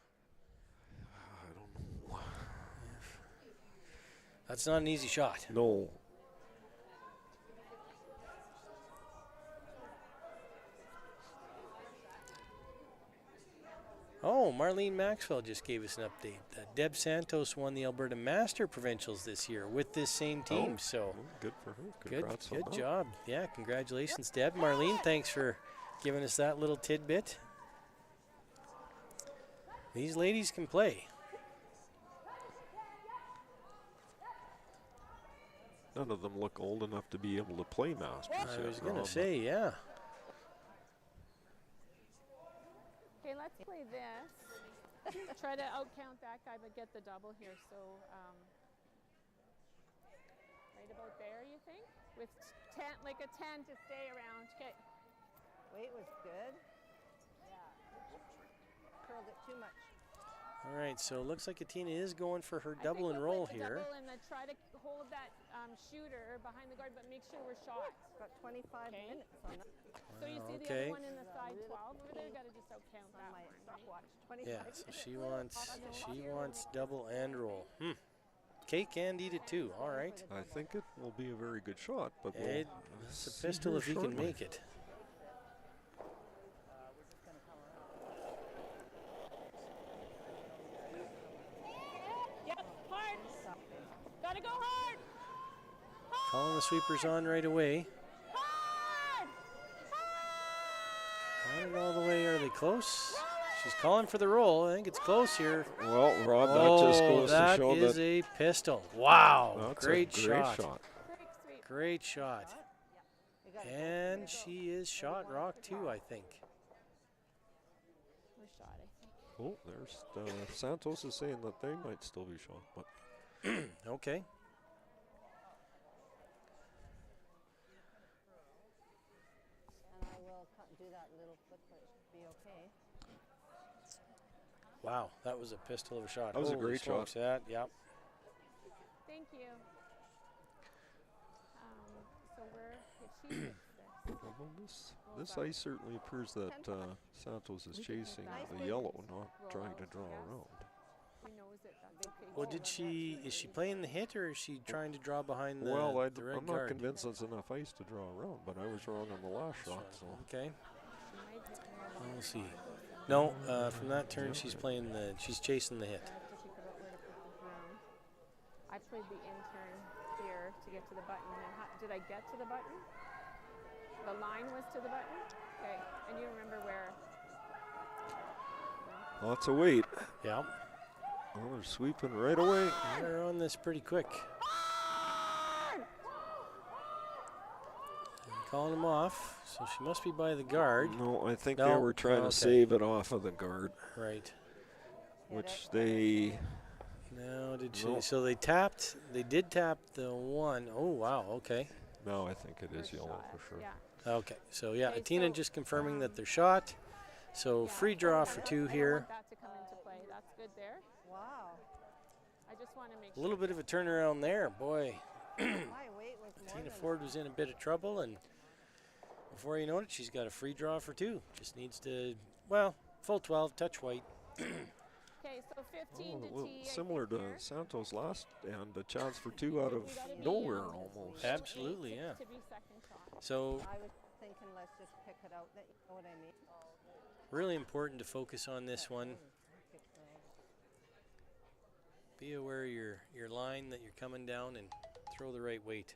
I don't know. That's not an easy shot. No. Oh, Marlene Maxwell just gave us an update. Deb Santos won the Alberta Master Provincials this year with this same team. So good for her. good Congrats on that. job. Yeah, congratulations, Deb. Marlene, thanks for giving us that little tidbit. These ladies can play. None of them look old enough to be able to play Masters. I was going to say, yeah. Okay, let's play this. Try to outcount that guy, but get the double here. So, right about there, you think? With 10, like a 10 to stay around. Okay. Weight was good. Yeah. Curled it too much. All right, so it looks like Atina is going for her I double think and we'll roll put the here. Double and then try to hold that shooter behind the guard, but make sure we're shot. Got 25 Okay. minutes on that. So you see the Okay. other one in the side 12 over there? Got to just outcount On that my one, right? stopwatch. 25 Yeah, so minutes. she wants double and roll. Cake and eat it too. All right. I think it will be a very good shot, but It's a pistol if he can make it. Yep, hard. Got to go hard. Calling the sweepers on right away. Hard. On it all the way. Are they close? She's calling for the roll. I think it's close here. Well, Rob, that just goes to show that is that a pistol. Wow. that's Great a great shot. shot. Break sweep. Great shot. You gotta go. And she is shot rock too, I think. We're shot, I think. Oh, there's Santos is saying that they might still be shot, but Okay. And I will do that little flip, but it should be okay. Wow, that was a pistol of a shot. That was a Holy great shot. smokes, That, yep. Thank you. So we're, if she hits this, well, this ice certainly appears that Santos is chasing the yellow, not trying to draw around. she knows it, that's okay. Well, is she playing the hit or is she trying to draw behind the, Well, the red I'm not guard? convinced that's enough ice to draw around, but I was wrong on the last shot. So Okay, She might hit more we'll see. No, from that turn she's chasing the hit. I have to think about where to put this round. I played the intern here to get to the button. And did I get to the button? The line was to the button? Okay, and you remember where? lots of weight. Yeah, Well, they're sweeping right away. they're on this pretty quick. Calling him off, so she must be by the guard. No, I think No, they were trying okay. to save it off of the guard, Right. which they. No, did she? No. So they did tap the one. Oh, wow, okay. No, I think it is yellow for sure. Yeah. Okay, so yeah, Okay, Atina so, just confirming that they're shot. So Yeah, free I draw don't for want- two I don't here. want that to come into play. That's good there. Wow. I just want to make A little bit of a turnaround there. Boy, My weight was more Tina than Ford was in a bit of trouble, and before you know it, she's got a free draw for two. Just needs to, well, full 12, touch white. Okay, so 15 to well, tee. I similar think to here. Santos last, and a chance for two out of We gotta be, nowhere um, almost. Absolutely, eight yeah. To be second shot. So I was thinking, let's just pick it out. That you know what I mean? really important to focus on this one. Be aware of your line that you're coming down and throw the right weight.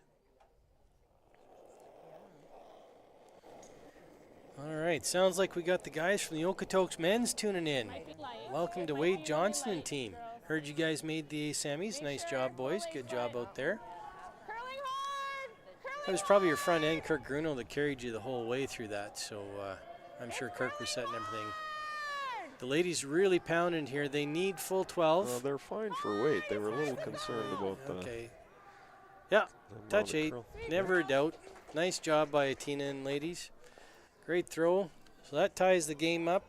All right, sounds like we got the guys from the Okotoks men's tuning in. Might be light. Welcome to Might be Wade really Johnston and light, team. girls. Heard you guys made the semis. Nice job, boys. Good job out there. Curling hard. It was probably your front end, Kirk Gruno, that carried you the whole way through that. So I'm sure Kirk was setting everything. The ladies really pounding here. They need full 12. They're fine for weight. They were a little concerned about the. Okay. Yeah, the amount touch of 8. curl. Never a doubt. Nice job by Atina and ladies. Great throw. So that ties the game up.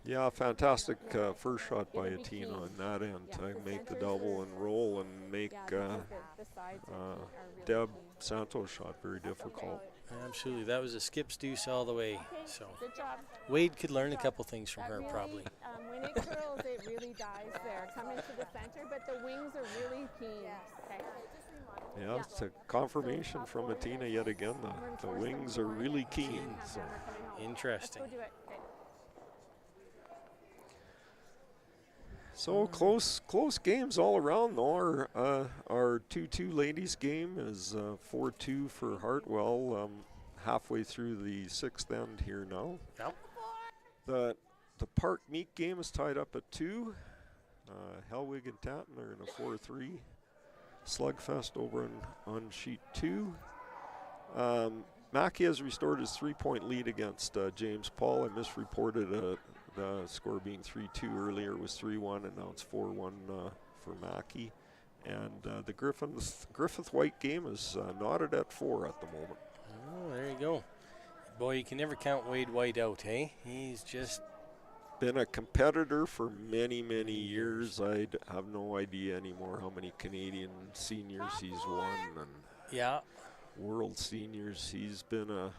Yeah, fantastic first shot by It'll be key. Atina on that end Yeah, to the make the centers double are- and roll and make Yeah, because the sides are really Deb key. Santos shot very difficult. Absolutely. That was a skip deuce all the way. Okay, So good job. Wade could learn a couple things from That her really, probably. when it curls, it really dies there. Come into the center, but the wings are really keen. Okay. Yeah, it's a confirmation from Atina yet again. The wings are really keen. So Interesting. Let's go do it. Okay. So close games all around though. Our 2-2 ladies game is 4-2 for Hartwell. Halfway through the 6th end here now. Yep. The Park Meek game is tied up at 2. Helwig and Tatton are in a 4-3 slugfest over on sheet 2. Mackey has restored his 3-point lead against James Paul. I misreported the score being 3-2 earlier. It was 3-1, and now it's 4-1 for Mackey. And the Griffith White game is knotted at 4 at the moment. Oh, there you go. Boy, you can never count Wade White out, hey? He's just been a competitor for many, many years. I have no idea anymore how many Canadian seniors he's won and yeah, world seniors. He's been a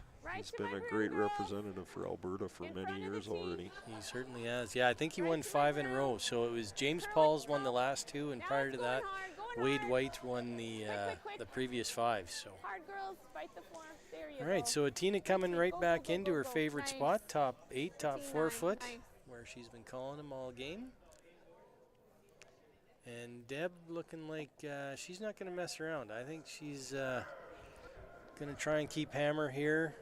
great representative for Alberta for many years already. He certainly has. Yeah, I think he won 5 in a row. So it was James Paul's won the last 2, and prior to that, Wade White won the previous 5. So. All right, so Atina coming right back into her favorite spot, top 8, top 4 foot, where she's been calling them all game. And Deb looking like she's not going to mess around. I think she's going to try and keep Hammer here.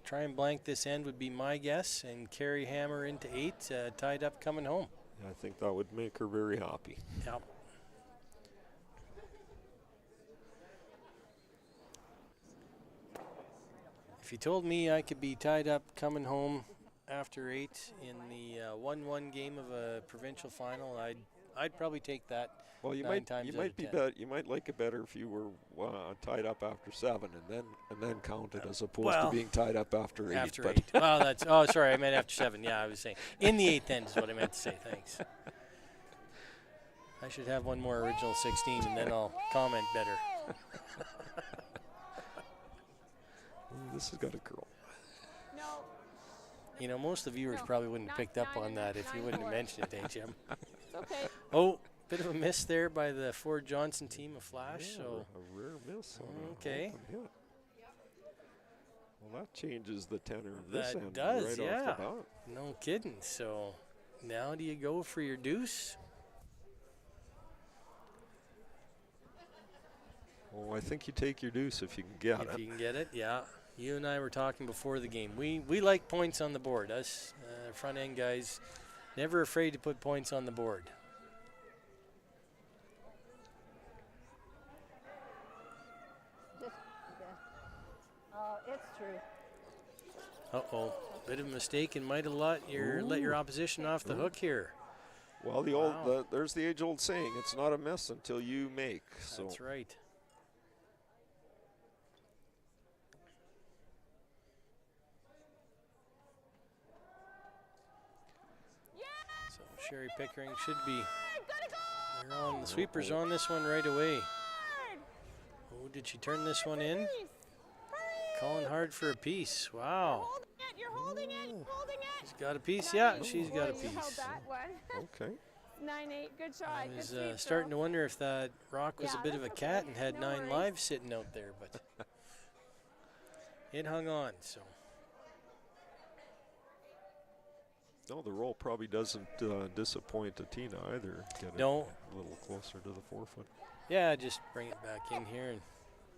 Try and blank this end would be my guess, and carry Hammer into 8, tied up coming home. I think that would make her very happy. Yep. If you told me I could be tied up coming home after 8 in the 1-1 game of a provincial final, I'd probably take that. Well, you might like it better if you were tied up after 7 and then count it as opposed to being tied up after 8. After 8. Well, sorry, I meant after 7. Yeah, I was saying in the 8th end is what I meant to say. Thanks. I should have one more original 16 and then I'll comment better. This has got a curl. No. You know, most of the viewers probably wouldn't have picked up on that if you wouldn't have mentioned it, Jim? It's okay. Oh, bit of a miss there by the Ford-Johnston team, a flash. Yeah, so a rare miss. Okay. Well, that changes the tenor of this end. That does, right yeah. off the bat. No kidding. So now do you go for your deuce? Oh, I think you take your deuce if you can get it. If you can get it, yeah. You and I were talking before the game. We like points on the board. Us front end guys, never afraid to put points on the board. It's true. Uh-oh, bit of a mistake and might have let your opposition off the hook here. Well, there's the age-old saying, it's not a miss until you make. So. That's right. So Sherry Pickering should be they're on the sweepers on this one right away. Oh, did she turn this one in? Calling hard for a piece. Wow. You're holding it. She's got a piece. Yeah, she's got a You held piece. that one. Okay. 9-8. Good shot. I Good was sweep, starting to girl. wonder if that rock was Yeah, a bit of a that's cat okay. and had No 9 worries. lives sitting out there, but it hung on. So No, the roll probably doesn't disappoint Atina either. Get it no, a little closer to the 4 foot. yeah, just bring it back in here and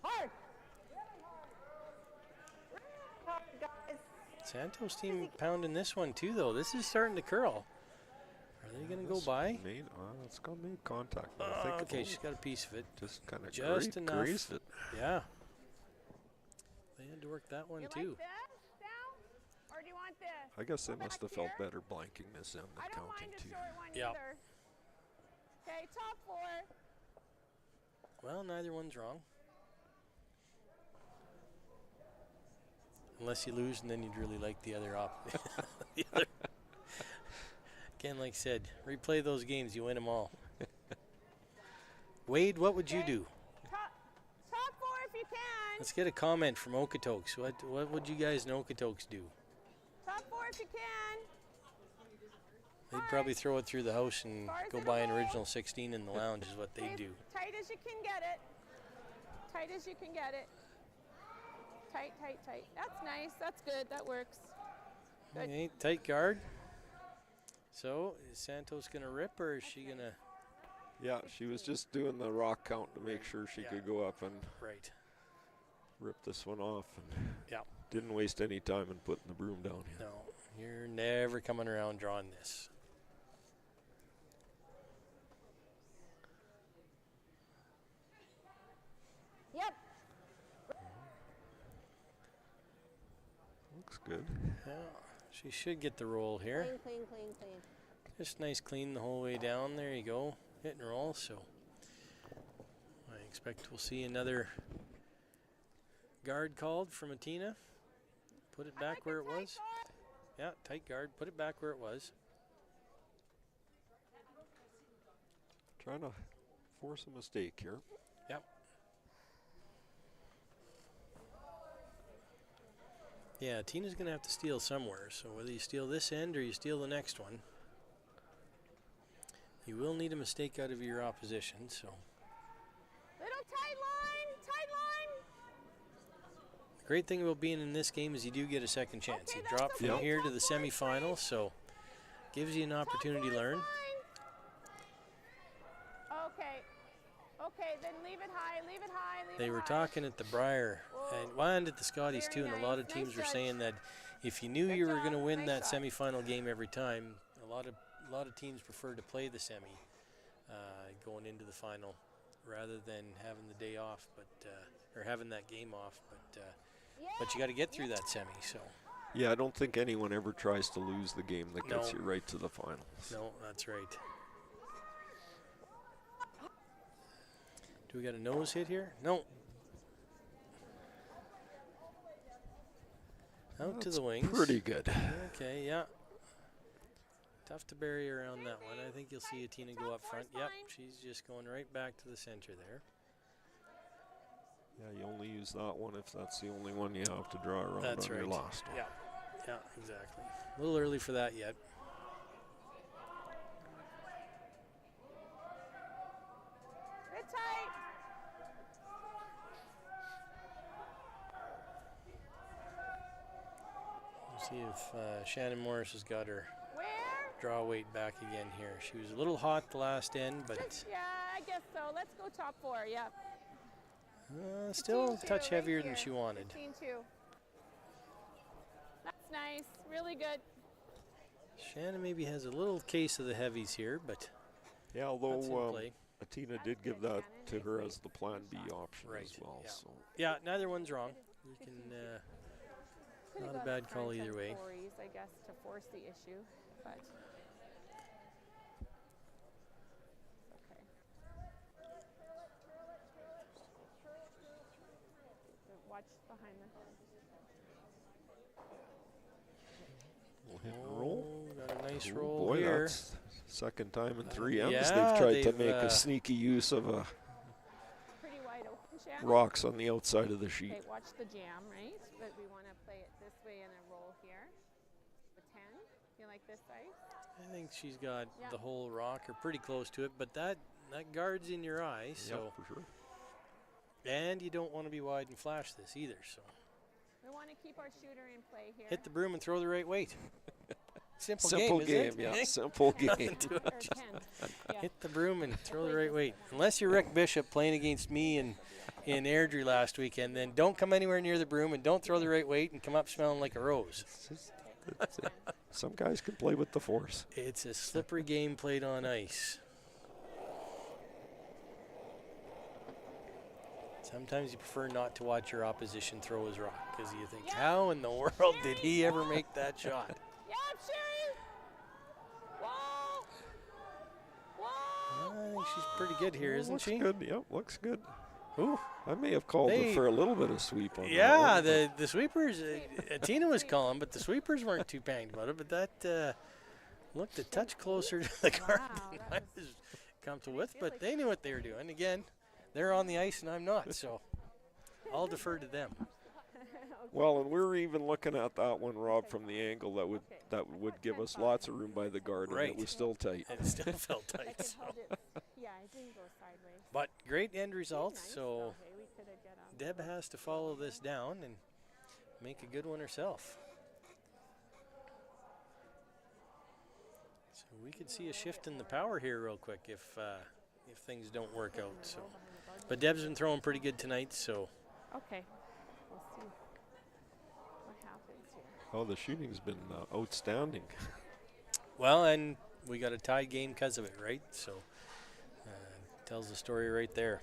Hard. Hard, guys. Santos team pounding this one too, though. This is starting to curl. Are they going to go by? It's made contact. But I think Okay, she's got a piece of it. just kind of Just enough. grazed it. Yeah. They had to work that one You too. like this now? Or do you want this? I guess they Go must have back felt here. better blanking this end than I don't counting mind a 2. short one Yep. either. Okay, top 4. Well, neither one's wrong. Unless you lose, and then you'd really like the other the other. Again, like I said, replay those games, you win them all. Wade, what would you do? Top 4 if you can. Let's get a comment from Okotoks. What would you guys in Okotoks do? Top 4 if you can. They'd probably throw it through the house and Far as go it'll buy an go. original 16 in the lounge is what they Okay, do. Tight as you can get it. Tight as you can get it. Tight, tight, tight. That's nice. That's good. That works. Good. Okay, tight guard. So is Santos going to rip, or is she going to? Yeah, she was just doing the rock count to make sure she could go up and Right. rip this one off. And Yeah. didn't waste any time in putting the broom down here. No, you're never coming around drawing this. Yep. Looks good. Yeah, she should get the roll here. Clean, clean, clean, clean. Just nice clean the whole way down. There you go. Hit and roll. So I expect we'll see another guard called from Atina. Put it back where it was. Yeah, tight guard. Put it back where it was. Trying to force a mistake here. Yep. Yeah, Tina's going to have to steal somewhere. So whether you steal this end or you steal the next one, you will need a mistake out of your opposition. So Little tight line, tight line. the great thing about being in this game is you do get a second chance. Okay, You that's drop okay. from here to Top the line, semifinals, so gives you an opportunity to learn. Okay. Okay, then leave it high, leave it high, leave it high. They were talking at the Briar and at the Scotties too, Very and a lot of nice. teams Nice were judge. saying that if you knew Good you were job. going to win that Nice shot. semifinal game every time, a lot of teams prefer to play the semi going into the final rather than having the day off, or having that game off. But you got to get through that semi. So Yeah, I don't think anyone ever tries to lose the game that gets No. you right to the finals. no, that's right. Do we got a nose hit here? No. Out to That's the wings. pretty good. Okay, yeah. Tough to bury around that one. I think you'll see Atina go up front. Yep, she's just going right back to the center there. Yeah, you only use that one if that's the only one you have to draw around That's on right. your last one. Yeah, yeah, exactly. A little early for that yet. Sit tight. We'll see if Shannon Morris has got her Where? draw weight back again here. She was a little hot the last end, but Yeah, I guess so. Let's go top four. Yep. still a 15-2 touch right heavier than here. she wanted. 15-2. That's nice. Really good. Shannon maybe has a little case of the heavies here, but Yeah, that's in although play. Atina did give that to her as the plan B option Right, as well. yeah. So Yeah, neither one's wrong. You can, Could've Not a gone bad up call front either on way. Fours, I guess, to force the issue, but okay. Watch behind the. we'll hit and roll. oh, got a nice Ooh, roll boy, here. that's second time in 3Ms yeah, they've tried to they've, make a sneaky use of Pretty wide open, Shannon. rocks on the outside of the sheet. Okay, watch the jam, right? But we want to play it this way and a roll here. The 10. You like this ice? I think she's got Yeah. the whole rock or pretty close to it, but that guard's in your eye, so Yeah, for sure. and you don't want to be wide and flash this either. So We want to keep our shooter in play here. hit the broom and throw the right weight. Simple Simple game, game, isn't it? yeah, simple game. Or 10. Yeah. Hit the broom and throw the right weight. Unless you're Rick Bishop playing against me in Airdrie last weekend, then don't come anywhere near the broom and don't throw the right weight and come up smelling like a rose. Some guys can play with the force. It's a slippery game played on ice. Sometimes you prefer not to watch your opposition throw his rock because you think, Yeah. how in the world did he ever make that shot? Yep, Sherry. Whoa. Whoa. I think she's pretty good here, isn't looks she? good. Yep, looks good. Ooh. I may have called They- it for a little bit of sweep on that Yeah, one, the sweepers, Tina was calling, but the sweepers weren't too banged about it, but that looked a touch closer to the guard Wow, than I that was comfortable I with, feel but like- they knew what they were doing. Again, they're on the ice and I'm not, so I'll defer to them. Well, and we're even looking at that one, Rob, from the angle that would Okay. give us lots of room by the guard, and Right. it was still tight. And it still felt I tight. could So. hold it. Yeah, it didn't go sideways. But great end result, Nice so though, hey, we coulda get up. Deb has to follow this down and make a good one herself. So We could see a shift in the power here real quick if things don't work out. So, but Deb's been throwing pretty good tonight, so. Okay. We'll see what happens here. Oh, the shooting's been outstanding. Well, and we got a tied game because of it, right? So, tells the story right there.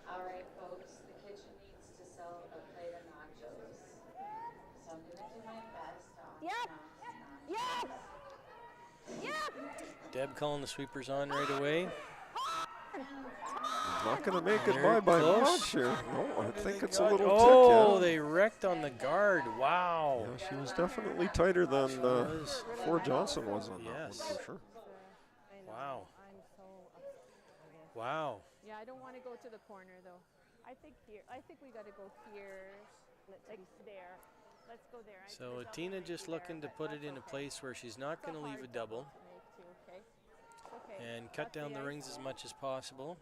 All right, folks, the kitchen needs to sell a plate of nachos. So I'm gonna do my best. Yep. Yep. Yep. Deb calling the sweepers on right away. Not going to make it They're by close. much here. No, I think it's a got- little Oh, tick. they wrecked on the guard. Wow. Yeah, she was definitely tighter than was. Ford-Johnston was on that Yes. one for sure. Wow. I'm so upset. Wow. Yeah, I don't want to go to the corner though. I think here. I think we got to go here. Like there. Let's go there. I So think Tina it's just there, looking to but put it that's in a okay. place where she's not It's going to leave a hard double to make too, okay? Okay. and cut That's down the ice. rings as much as possible.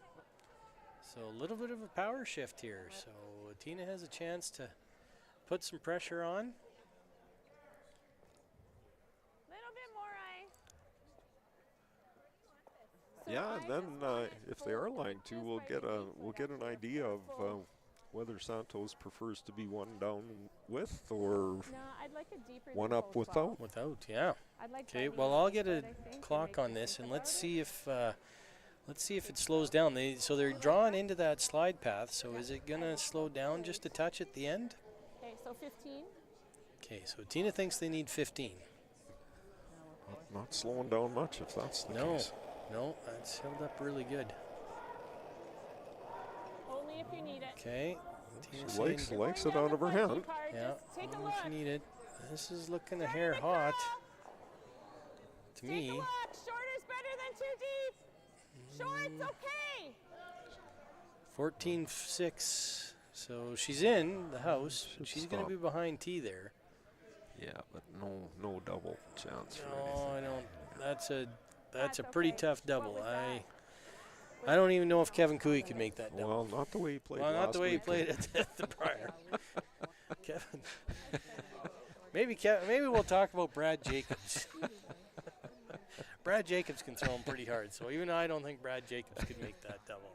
So a little bit of a power shift here. So Tina has a chance to put some pressure on. Little bit more ice. So Yeah, I and then just want it if they are full, lying to, just we'll by get the a beach, we'll so get that's an the idea of full. whether Santos prefers to be one down with or No, I'd like it deeper one than up full 12. Without, yeah. I'd like Okay, that well little I'll get a bit, I think, to clock make on me this think and let's about see if it slows down. So they're drawn into that slide path. So is it gonna slow down just a touch at the end? Okay, so 15. Okay, so Tina thinks they need 15. not slowing down much if that's the No, case. no, that's held up really good. Only if you need it. Okay, Tina's She saying, likes it out of her hand. yeah, Just take a only look. if you need it. This is looking a hair hot to Take a me. look. Shorter's better than too deep. Short's okay. 14-6. So she's in the house. Should She's going to stop. be behind T there. Yeah, but no double chance for No, I anything. don't. That's a That's pretty okay. tough What double. was that? I don't even know if Kevin Cooey could make that double. Well, not the way he played Well, not last the way he week. played at the Briar. Kevin. Maybe we'll talk about Brad Jacobs. Brad Jacobs can throw him pretty hard, so even I don't think Brad Jacobs could make that double.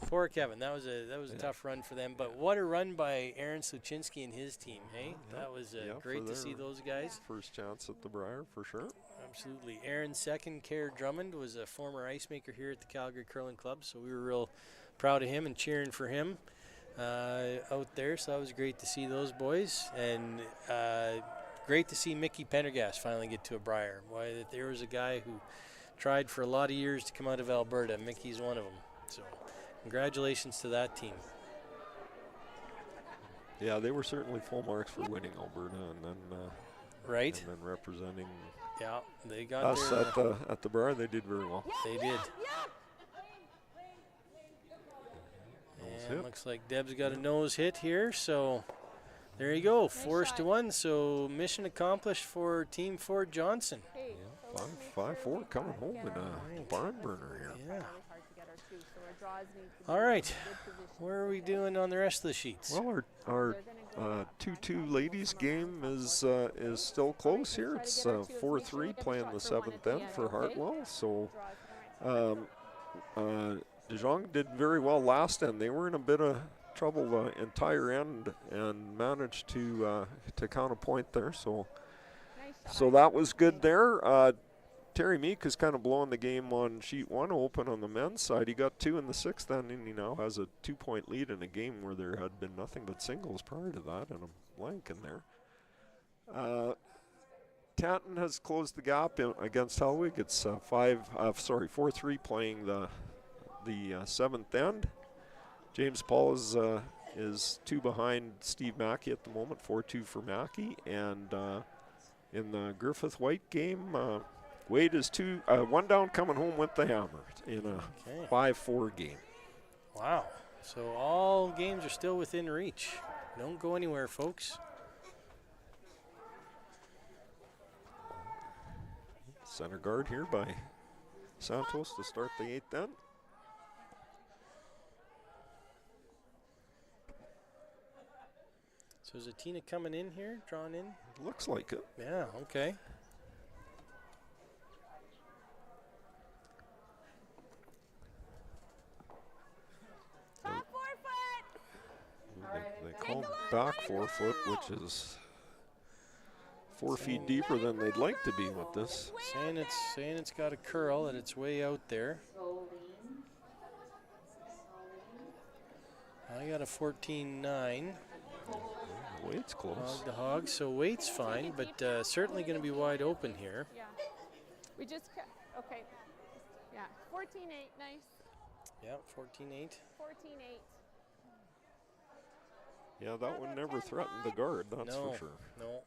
Poor Kevin. That was a tough run for them, but what a run by Aaron Sluchinski and his team, hey? That was Yeah, great for to see their those guys. First chance at the Briar for sure. Absolutely. Aaron's second, Kerr Drummond, was a former ice maker here at the Calgary Curling Club, so we were real proud of him and cheering for him out there. So that was great to see those boys, and great to see Mickey Pendergast finally get to a Briar. Why, that there was a guy who tried for a lot of years to come out of Alberta. Mickey's one of them. So congratulations to that team. Yeah, they were certainly full marks for winning Alberta, and then Right? and then representing Yeah, they got us their, at the Briar. They did very well. they did. Nose And hit. looks like Deb's got a nose hit here, so there you go, 4-1. So mission accomplished for Team Ford-Johnston. Hey, so let's make 5-4 sure we coming home get in a Right. barn burner here. Yeah. really hard to get our two, so our draws need to be All right. in good position. Where are we doing on the rest of the sheets? Well, our They're gonna go up 2-2 front. ladies game is still close here. It's 4-3 playing the seventh end for Hartwell. So Draws. All right. De Jong did very well last end. They were in a bit of trouble the entire end and managed to count a point there. So Nice so shot. that was good there. Terry Meek is kind of blowing the game on sheet one open on the men's side. He got 2 in the sixth end, and he now has a 2-point lead in a game where there had been nothing but singles prior to that, and a blank in there. Tanton has closed the gap against Helwig. It's 4-3 playing the seventh end. James Paul is 2 behind Steve Mackey at the moment, 4-2 for Mackey, and in the Griffith White game, Wade is 1 down coming home with the hammer in a Okay. 5-4 game. Wow. So all games are still within reach. Don't go anywhere, folks. Center guard here by Santos to start the 8th end. So is Tina coming in here, drawn in? Looks like it. Yeah, okay. Well, back 4 foot, which is 4 feet deeper than they'd like to be with this. Saying it's got a curl and it's way out there. Slow lean. Slow lean. I got a 14.9. Weight's close. Hog to hog, so weight's fine, but certainly going to be wide open here. Yeah. We just, okay. Yeah, 14.8, nice. Yeah, 14.8. 14.8. Yeah, that one never threatened the guard, that's No, for sure. no.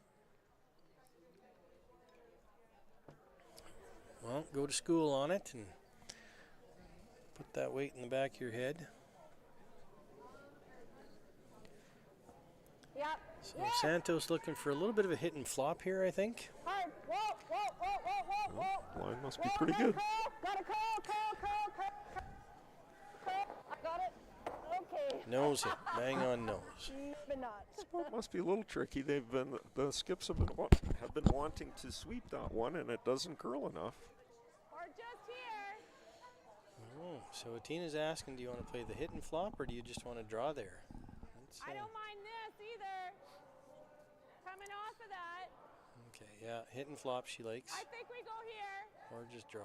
Well, go to school on it and put that weight in the back of your head. Yep. So Santos looking for a little bit of a hit and flop here, I think. Hard. Whoa, whoa, whoa, whoa, whoa, whoa. Line must be pretty good. Got a curl. I got it. Okay. Nose it, bang on nose. But not. Well, it must be a little tricky. The skips have been wanting to sweep that one, and it doesn't curl enough. Or just here. Oh, so Atina's asking, do you want to play the hit and flop, or do you just want to draw there? I don't mind this either. Coming off of that. Okay, yeah, hit and flop she likes, I think we go here. or just draw.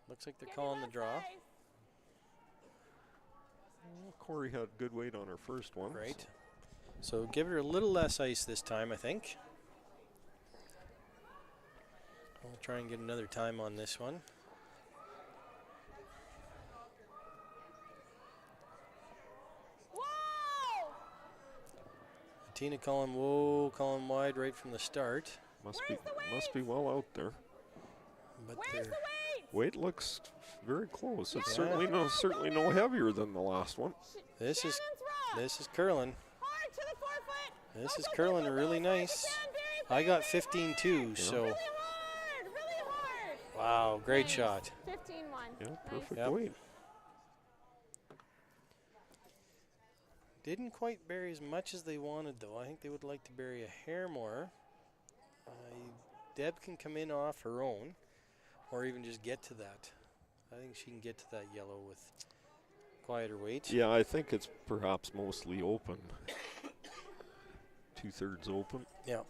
Looks like they're Give me calling the less draw. ice. Well, Corey had good weight on her first one. Right. So give her a little less ice this time, I think. We'll try and get another time on this one. Whoa! Tina calling whoa, calling wide right from the start. Must Where's the must be well out there. But Where's the they're weight? Weight looks very close. It's Yeah. certainly no heavier than the last one. this is Shannon's rock. this is curling. Hard to the 4 foot. This Go, is go, curling go, go, really go, nice. Shan, I got very 15.2, so Really hard, really hard. wow, great Nice. shot. 15-1. Yeah, Nice. perfect Yep. weight. Didn't quite bury as much as they wanted, though. I think they would like to bury a hair more. Deb can come in off her own, or even just get to that. I think she can get to that yellow with quieter weight. Yeah, I think it's perhaps mostly open. 2/3 open. Yeah.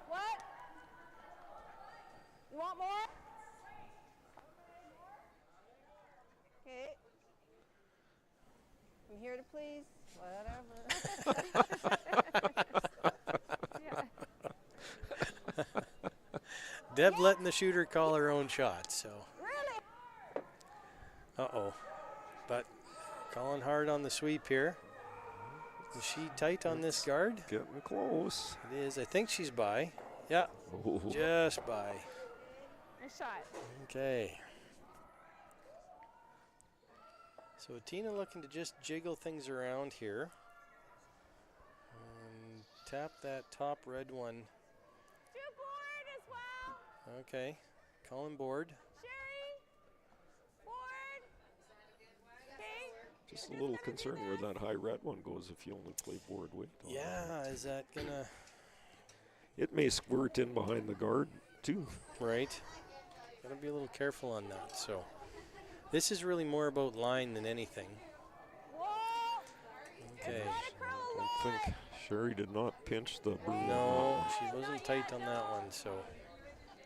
What? You want more? Okay. I'm here to please. Whatever. Yeah. Deb letting the shooter call her own shot, so. Really? Uh-oh. But calling hard on the sweep here. Is she tight on this guard? Getting close. It is. I think she's by. Yeah, Oh. just by. Nice shot. Okay. So Tina looking to just jiggle things around here. And tap that top red one. Do board as well. Okay. Calling board. Sherry. Board. Okay. Just a little concerned where that high red one goes if you only play board weight. on it. Yeah, is that gonna... It may squirt in behind the guard, too. Right. Gotta be a little careful on that, so. This is really more about line than anything. Whoa. Okay. Let it curl a I lot. think Sherry did not pinch the broom. No, she wasn't tight on that one, so.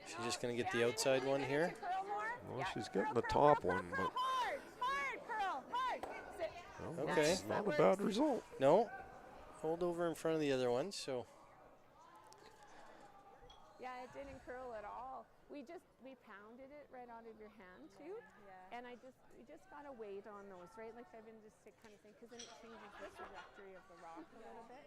She's just gonna get the outside one here. Curl more. Well, she's getting the top one, but Hard. Hard. Curl. Hard. Sit. well, Okay. that's not a bad result. No. Hold over in front of the other one, so. Yeah, it didn't curl at all. We pounded it right out of your hand too. Yeah. And we just got to wait on those, right? Like I've been just kind of saying, because then it changes the trajectory of the rock a little bit.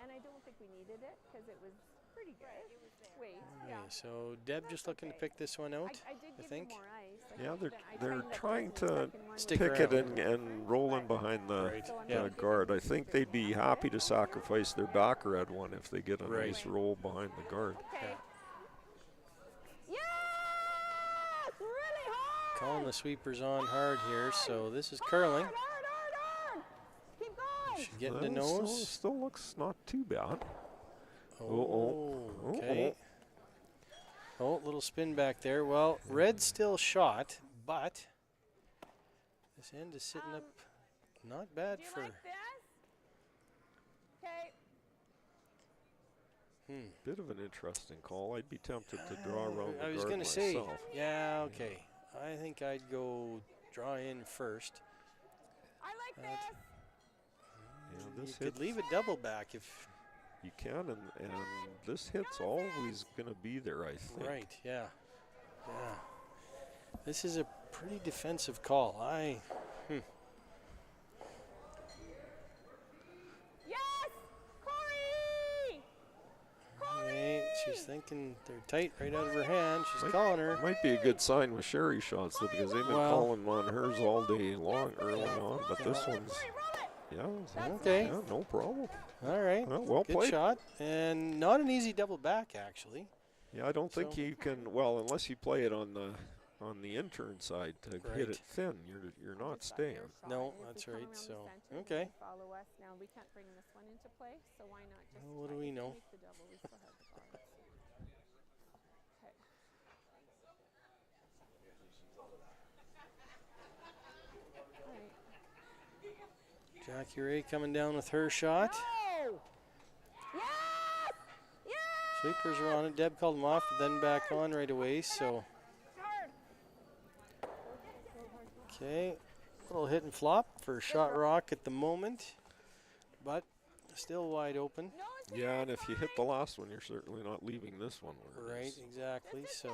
And I don't think we needed it because it was pretty good. Right, it was there. Wait, yeah. Okay, so Deb just looking to pick this one out. I did give think. you more ice. Like Yeah, I they're tightened up trying this in the to second one. Stick pick it around. and rolling behind the Right. So I'm Yeah. gonna give guard. you I think they'd be happy to sacrifice their back red one if they get a Right. nice roll behind the guard. Okay. Yes! Really hard! Calling the sweepers on hard here, so this is curling. Hard, hard, hard, hard! Keep going! She getting the Well, nose. still looks not too bad. Oh, Uh-oh. okay. Oh, little spin back there. Well, red's still shot, but this end is sitting up not bad Do you for like this? Bit of an interesting call. I'd be tempted to draw around the I was guard going to say, myself. yeah, okay. I think I'd go draw in first. I like Uh, this. Yeah, You this could hit, leave a double back if, you can, and this hit's always going to be there, I think. right, yeah. Yeah. This is a pretty defensive call. Yes, Corey. Right, she's thinking they're tight right out of her hand. She's calling her. Might be a good sign with Sherry shots, though, because they've been Well- calling on hers all day long early on, but this one's, yeah, Okay. yeah, no problem. All right. Well Good played. shot. And not an easy double back, actually. Yeah, I don't think So- you can, well, unless you play it on the intern side to hit Right. it thin, you're not staying. No, If we that's come right, around the so, center, you okay. can follow us. Now we can't bring this one into play, so why not just Well, what do try we to know? make the double? We still have the guards. Okay. All right. Jackie Ray coming down with her shot. No! Yes! Yes! Sweepers are on it. Deb called them off, but then back on right away. So, Hard. okay. Little hit and flop for shot rock at the moment, but still wide open. No, it's Yeah, and if you hit the last one, you're certainly not leaving this one where it Right, is. exactly. So,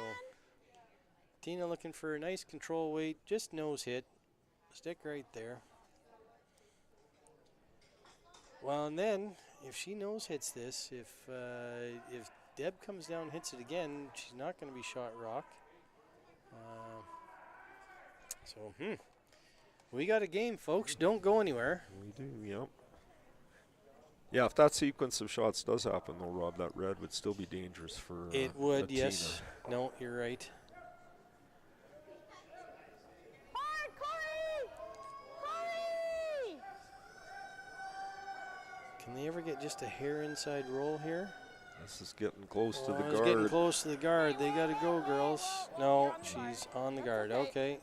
Tina looking for a nice control weight, just nose hit. Stick right there. Well, and then if she nose hits this, if Deb comes down and hits it again, she's not going to be shot rock. So, we got a game, folks. Don't go anywhere. We do, yep. Yeah, if that sequence of shots does happen, though, Rob, that red would still be dangerous for It would, Tina. yes. No, you're right. hard, Corey! Corey! Can they ever get just a hair inside roll here? This is getting close to the Oh, it's getting guard. close to the guard. They got to go, girls. No, she's on the guard. Okay.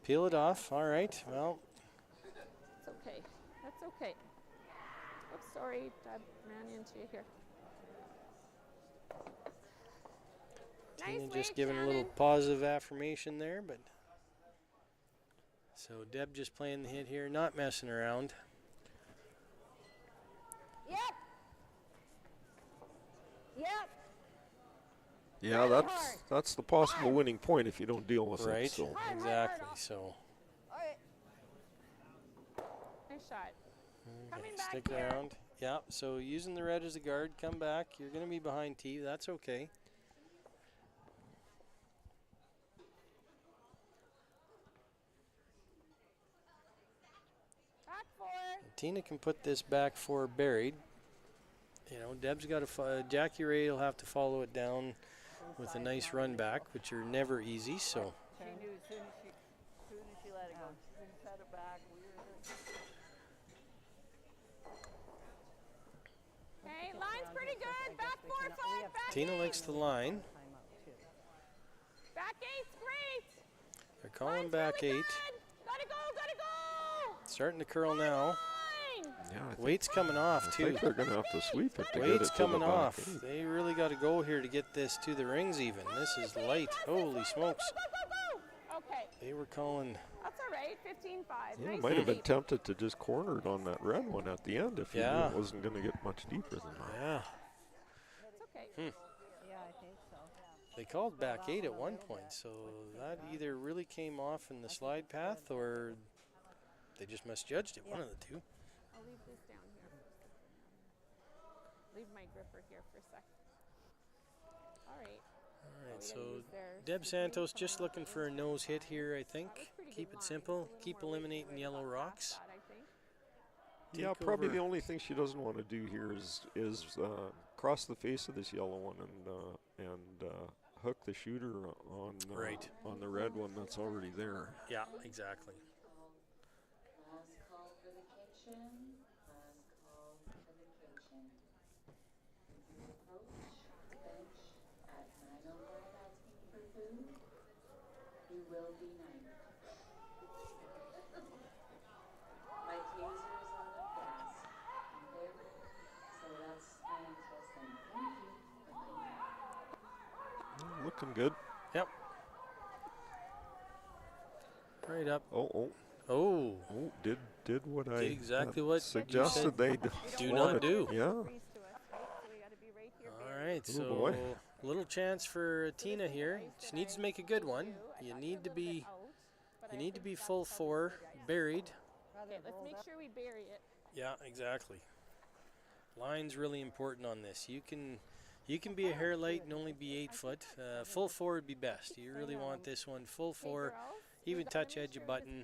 Peel it off. All right. Well, It's okay. That's okay. Oops, sorry, I ran into you here. Tina Nice just weight, giving a little Shannon. positive affirmation there, but so Deb just playing the hit here, not messing around. Yep. Yep. Yeah, that's the possible winning point if you don't deal with Right. it. So. Exactly. So All right. Nice shot. Coming back stick here. around. Yeah. So using the red as a guard, come back. You're going to be behind T. That's okay. Back four. Tina can put this back for buried. You know, Deb's got to. Jackie Ray will have to follow it down with a nice run back, which are never easy. So She knew as soon as she let it go. She set it back. Okay, line's pretty good. Back 4 foot. Back Tina eight. likes the line. Back eight's great. They're calling Line's back really 8. good. Gotta go, gotta go. Starting to curl now. Line. Yeah, I Weight's coming off I too. think they're going to have to sweep it to get it Weight's to coming the back off. eight. They really got to go here to get this to the rings even. This is light. Holy smokes. Go, go, go, go. Okay, They were calling. that's all right. 15-5. Yeah, Nice might have been sweep. tempted to just corner it on that red one at the end if you knew Yeah. it wasn't going to get much deeper than that. Yeah. It's okay. Yeah, I think so. They called back 8 at one point. So that either really came off in the slide path or they just misjudged it. One of the two. I'll leave this down here. Leave my gripper here for a sec. All right. All right. we So gotta use their Deb sweeping Santos come just out looking for a nose hit here, I think. That was pretty Keep good it line. simple. Just a little Keep more weight eliminating right yellow about rocks. that, I think. Yeah, Take probably over. the only thing she doesn't want to do here is cross the face of this yellow one and hook the shooter on Right. on the red one that's already there. Yeah, exactly. Last call for the kitchen. Last call for the kitchen. If you approach the bench at 9:05 asking for food, you will be knifed. My taser is on the gas. Okay? So that's my interesting. looking good. Yep. Right up. Oh, did what I Did exactly what you suggested said they do wanted. not do. Yeah. Freeze to us, right? So we got to be right here. All right, Oh, so boy. little chance for Tina here. She needs to make a good one. You need to be full four, buried. Okay, let's make sure we bury it. Yeah, exactly. Line's really important on this. You can be a hair light and only be 8 foot. Full four would be best. You really want this one full four, even touch edge of button,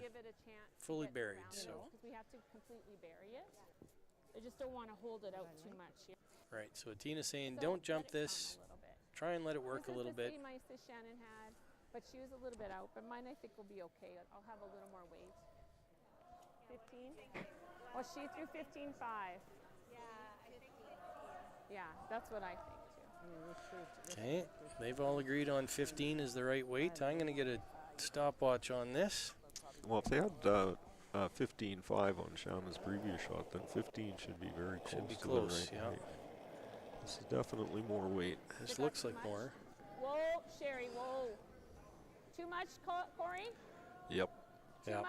fully buried. So we have to completely bury it. I just don't want to hold it out too much. right. So Tina's saying don't jump this. Try and let it work a little This is bit. the same ice that Shannon had, but she was a little bit out. But mine, I think, will be okay. I'll have a little more weight. 15? Well, she threw 15.5. Yeah, that's what I think too. Okay, they've all agreed on 15 is the right weight. I'm going to get a stopwatch on this. Well, if they had 15.5 on Shannon's previous shot, then 15 should be very close. Should be to close, the right yeah. weight. This is definitely more weight. This looks like more. Whoa, Sherry, whoa. Too much, Corey? Yep. Too Yeah. much?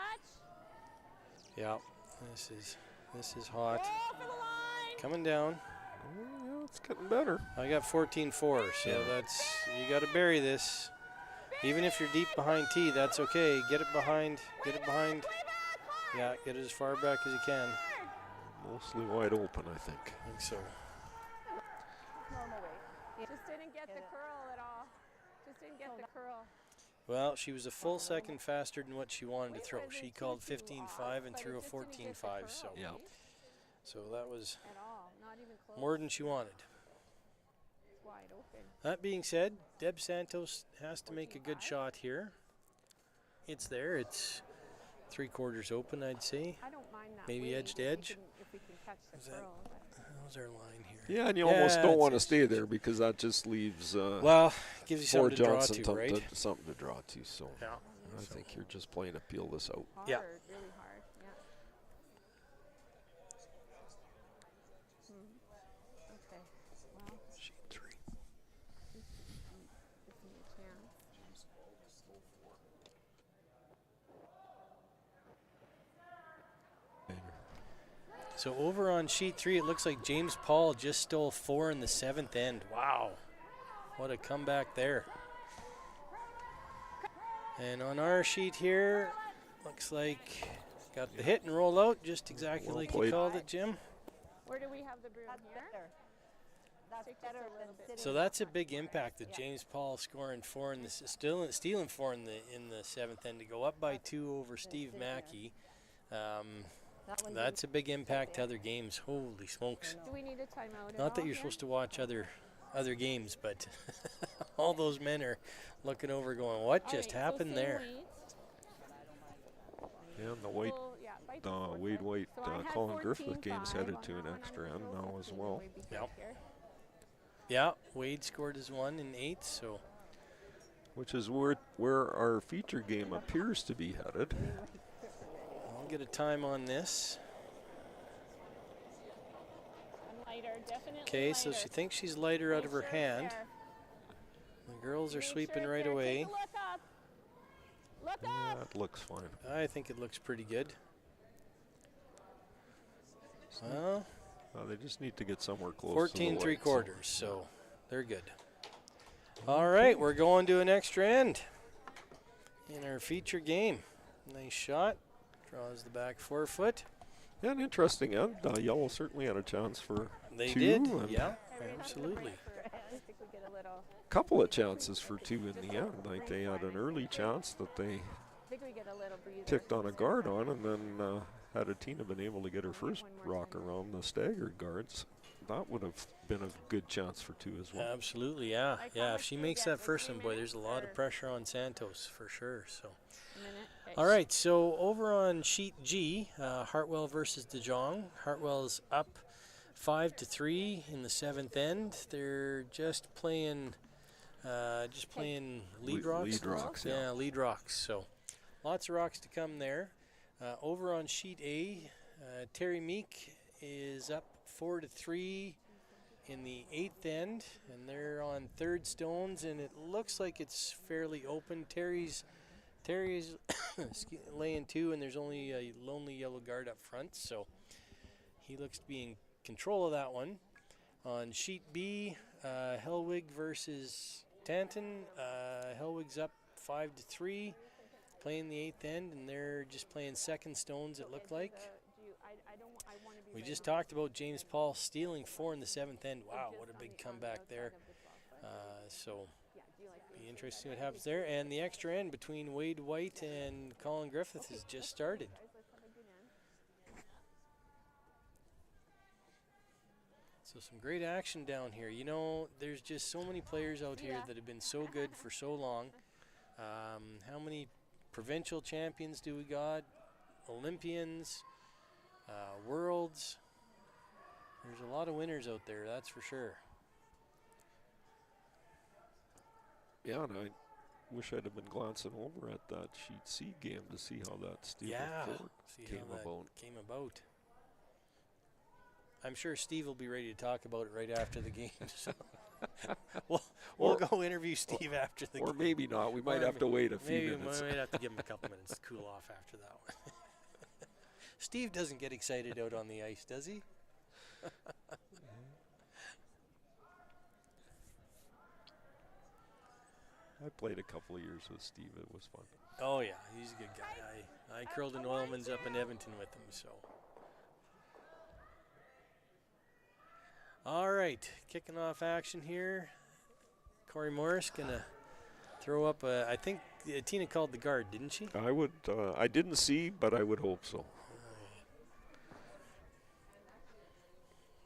Yeah, this is hot. Whoa, for the line! Coming down. Oh, yeah, it's getting better. I got 14.4, so that's, you got to bury this. Even if you're deep behind tee, that's okay. Get it behind. Yeah, get it as far back as you can. Mostly wide open, I think. I think so. Normal weight. Just didn't get the curl at all. Just didn't get the curl. Well, she was a full second faster than what she wanted to throw. She called 15.5 and threw a 14.5, so Yeah. so that was At all. Not even close. more than she wanted. It's wide open. That being said, Deb Santos has to make a good shot here. It's there. It's 3/4 open, I'd say. I don't mind that. Maybe weight edge to if we edge. if we can catch the Is that- curl. But How's our line here? Yeah, and you almost don't it's want to edge stay to there edge. because that just leaves Well, gives you something to draw Ford-Johnston to, right? something to draw to. So Yeah. I think you're just playing to peel this out. hard, Yeah. really hard. Yeah. Okay. Well, Sheet 3. gives me a chance. So over on sheet 3, it looks like James Paul just stole 4 in the 7th end. Wow. What a comeback there. And on our sheet here, looks like got the hit and roll out just exactly Well like you played. called it, Jim. Where do we have the broom here? That's Take just better a little than bit. sitting. So that's a big impact that James Paul scoring 4 in the stealing 4 in the 7th end to go up by 2 over Steve Mackey. That one That's a big impact to other games. Holy smokes. Do we need a timeout at Not that all you're here? supposed to watch other games, but all those men are looking over going, what All just right, so happened same there? weight. And the White, Full- yeah, by 2/4. Wade White, So I had Colin Griffith game's 14.5 headed on to that an one. I'm extra gonna end throw now as 15 well. way behind Yep. here. Yeah, Wade scored his 1 in 8, so Which is where our feature game appears to be headed. I'll get a time on this. I'm lighter, definitely Okay, so she thinks she's lighter out of her hand. The girls are sweeping right away. Take a look up. Look Yeah, up. it looks fine. I think it looks pretty good. Well, They just need to get somewhere close 14 to the lights. 3/4, so they're good. All right, we're going to an extra end in our feature game. Nice shot. Draws the back 4 foot. Yeah, an interesting end. Yellow certainly had a chance for They 2. did, and yeah, I really have to absolutely. break for it. I think we get a little. couple of chances for 2 in the end. Like they had an early chance that they I think we get a little breather. ticked on a guard on, and then had Tina been able to get her first rock around the staggered guards, that would have been a good chance for 2 as well. Absolutely, yeah. Like how Yeah, if much she do we makes get? that first 3 one, boy, there's a lot minutes of or- pressure on Santos for sure. So, A minute. Okay. all right. So over on sheet G, Hartwell versus De Jong. Hartwell's up 5-3 in the 7th end. They're just playing lead rocks. Lead rocks, yeah. Yeah, lead rocks. So lots of rocks to come there. Over on sheet A, Terry Meek is up 4-3 in the 8th end, and they're on 3rd stones, and it looks like it's fairly open. Terry's laying 2, and there's only a lonely yellow guard up front, so he looks to be in control of that one. On sheet B, Hellwig versus Tanton. Hellwig's up 5-3, playing the 8th end, and they're just playing 2nd stones, it looked like. We just talked about James Paul stealing 4 in the 7th end. Wow, what a big comeback there. So be interesting what happens there. And the extra end between Wade White and Colin Griffith has just started. So some great action down here. You know, there's just so many players out here that have been so good for so long. How many provincial champions do we got? Olympians, worlds. There's a lot of winners out there, that's for sure. Yeah, and I wish I'd have been glancing over at that sheet C game to see how that Steve Ford came about. I'm sure Steve will be ready to talk about it right after the game. So we'll go interview Steve after the game. Or maybe not. We might have to wait a few minutes. We might have to give him a couple minutes to cool off after that one. Steve doesn't get excited out on the ice, does he? I played a couple of years with Steve. It was fun. Oh, yeah. He's a good guy. I curled in Oilman's up in Edmonton with him, so. All right. Kicking off action here. Corey Morris going to throw up a, I think Tina called the guard, didn't she? I didn't see, but I would hope so.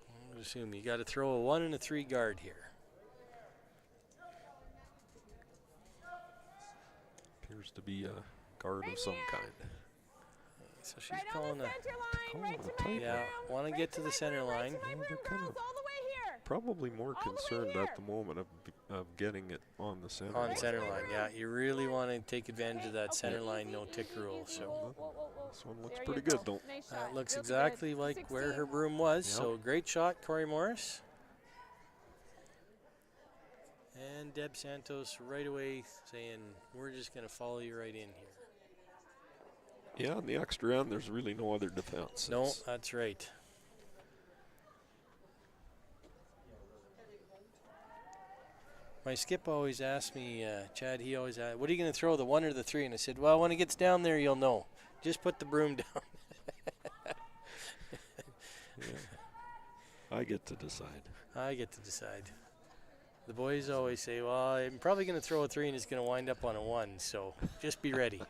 I would assume you got to throw a 1 and a 3 guard here. Appears to be a guard of some kind. So she's calling a yeah, want to get to the center line. They're kind of probably more concerned at the moment of getting it on the center line. On center line, yeah. You really want to take advantage of that center line no-tick rule. So this one looks pretty good, don't it? That looks exactly like where her broom was. Yep. So great shot, Corey Morris. And Deb Santos right away saying, we're just going to follow you right in here. Yeah, on the extra end, there's really no other defense. No, that's right. My skip always asked me, Chad, he always asked, what are you going to throw, the 1 or the 3? And I said, well, when it gets down there, you'll know. Just put the broom down. Yeah. I get to decide. I get to decide. The boys always say, well, I'm probably going to throw a 3 and it's going to wind up on a 1, so just be ready.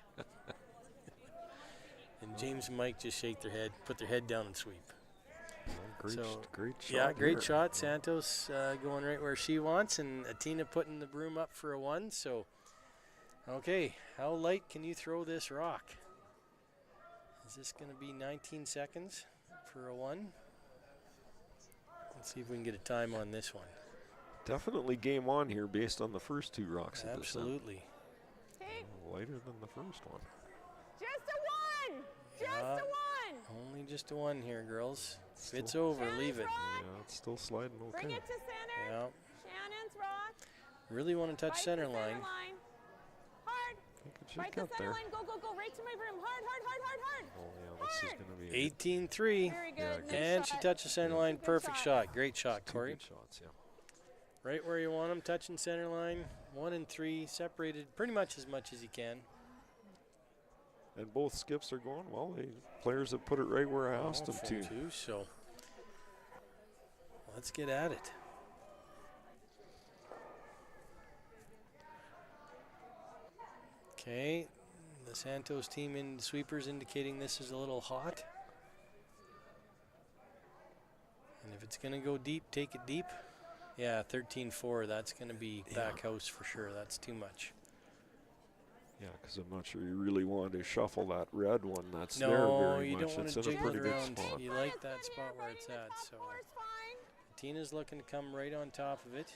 And James and Mike just shake their head, put their head down and sweep. Great shot. Yeah, great here. shot. Santos going right where she wants, and Atina putting the broom up for a 1. So, okay, how light can you throw this rock? Is this going to be 19 seconds for a 1? Let's see if we can get a time on this one. Definitely game on here based on the first 2 rocks. Absolutely. Lighter than the first one. Just a 1! Just a 1! Only just a 1 here, girls. If it's over, leave it. Yeah, it's still sliding okay. Bring it to center. Yeah. Shannon's rock. Really want to touch center line. Hard. Right to center there. line. Go, go, go. Right to my broom. Hard, hard, hard, hard, hard. Oh, yeah, this is going to be 18-3. Very good. Yeah, Good And shot. she touches center line. Perfect shot. Great shot, 2 Corey. good shots, yeah. Right where you want them, touching center line. 1 and 3, separated pretty much as you can. And both skips are going well. The players have put it right where I asked them to. So let's get at it. Okay, the Santos team in sweepers indicating this is a little hot. And if it's going to go deep, take it deep. Yeah, 13-4, that's going to be back house for sure. That's too much. Yeah, because I'm not sure you really want to shuffle that red one that's there No, very you much. don't want It's to in a jiggle it pretty good around. spot. You like that spot where it's at. So Tina's looking to come right on top of it.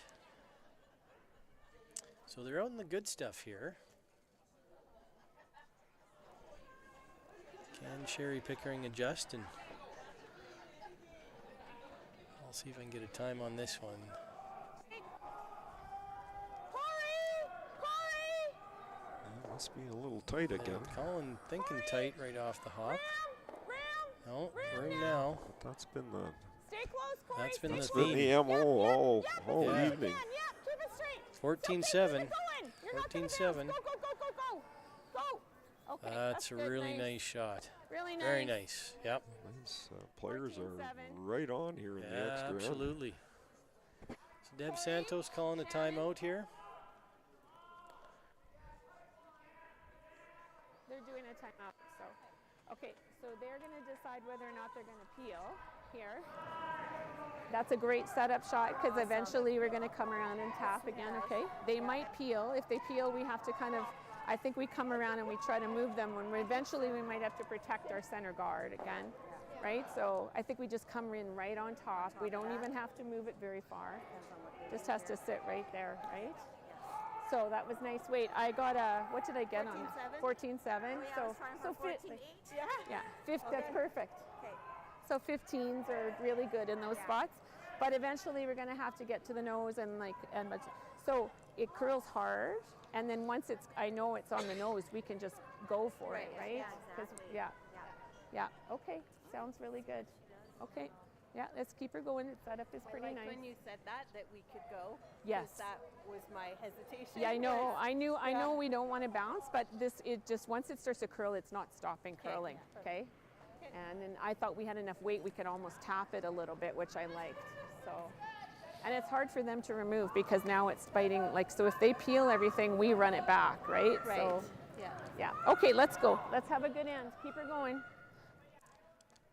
So they're out in the good stuff here. Can Sherry Pickering adjust? And see if I can get a time on this one. Must be a little tight again. Colin thinking tight right off the hop. No, room now. But that's been the Stay close, Corey. That's been the that's been the theme. MO all Yeah. evening. Yep, keep it straight. 14-7. You're not gonna 14-7. bounce. Go. Okay, That's a good, really nice shot. Really nice. Very nice. Yep. These players are 14-7. right on here in the Yeah, extra end. absolutely. So Deb Santos calling a timeout here. They're doing a timeout, so. Okay, so they're going to decide whether or not they're going to peel here. That's a great setup shot because eventually we're going to come around and tap again, okay? They might peel. If they peel, we have to kind of, I think we come around and we try to move them when eventually we might have to protect our center guard again, right? So I think we just come in right on top. We don't even have to move it very far. Just has to sit right there, right? So that was nice. Wait, I got a, what did I get on that? 14-7. So 14-8. yeah, that's perfect. Okay. So 15s are really good in those spots, but eventually we're going to have to get to the nose so it curls hard, and then once I know it's on the nose, we can just go for it, right? Yeah, 'Cause- exactly. yeah. Okay, sounds really good. Okay, yeah, let's keep her going. The setup is pretty like nice. when you said that we could go. 'Cause Yes. That was my hesitation. Yeah, I know. was- I know Yeah. we don't want to bounce, but it just once it starts to curl, it's not stopping curling. Okay. And then I thought we had enough weight, we could almost tap it a little bit, which I liked. So, and it's hard for them to remove because now it's biting. Like, so if they peel everything, we run it back, right? Right. So, Yeah. yeah. Okay, let's go. Let's have a good end. Keep her going.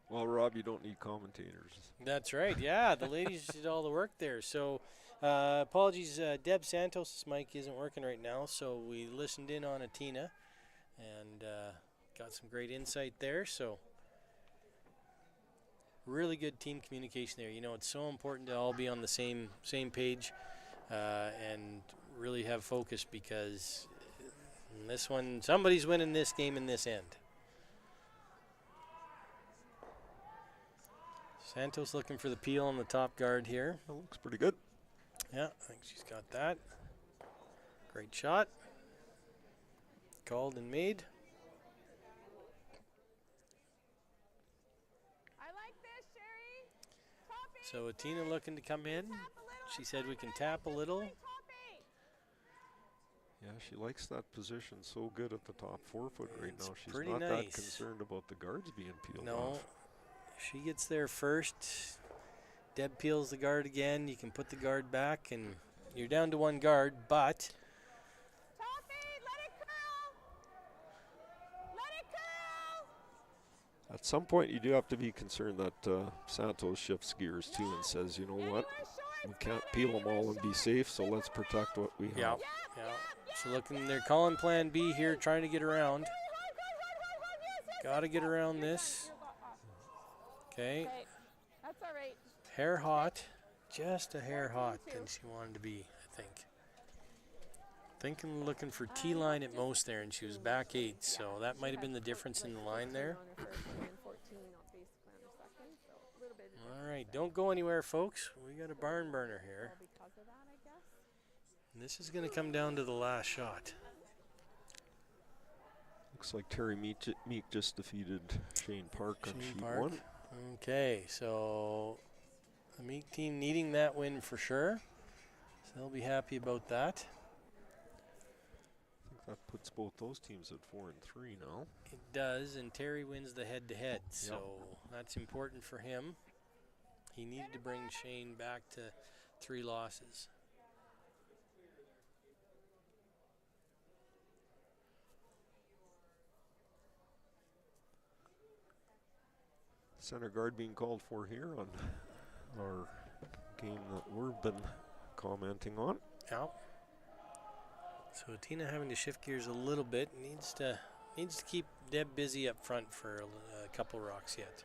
Well, Rob, you don't need commentators. That's right. Yeah, the ladies did all the work there. So apologies, Deb Santos' mic isn't working right now, so we listened in on Atina and got some great insight there. So really good team communication there. You know, it's so important to all be on the same page and really have focus because in this one, somebody's winning this game in this end. Santos looking for the peel on the top guard here. That looks pretty good. Yeah, I think she's got that. Great shot. Called and made. I like this, Sherry. So Atina looking to come in. She said we can tap a little. Yeah, she likes that position so good at the top 4 foot right It's now. She's pretty not that nice. concerned about the guards being peeled No, off. she gets there first. Deb peels the guard again. You can put the guard back, and you're down to one guard, but At some point, you do have to be concerned that Santos shifts gears too and says, you know what, we can't peel them all and be safe, so let's protect what we have. yeah. So looking, they're calling plan B here, trying to get around. Got to get around this. Okay. Okay, that's all right. Hair hot, just a hair hot than she wanted to be, I think. Thinking, looking for T-line at most there, and she was back 8, so that might have been the difference in the line there. All right, don't go anywhere, folks. We got a barn burner here. And this is going to come down to the last shot. Looks like Terry Meek just defeated Shane Park on Shane sheet Park. 1. Okay, so the Meek team needing that win for sure. So they'll be happy about that. I think that puts both those teams at 4 and 3 now. It does, and Terry wins the head-to-head, so that's important for him. He needed to bring Shane back to 3 losses. Center guard being called for here on our game that we've been commenting on. Yeah. So Tina having to shift gears a little bit, needs to keep Deb busy up front for a couple rocks yet.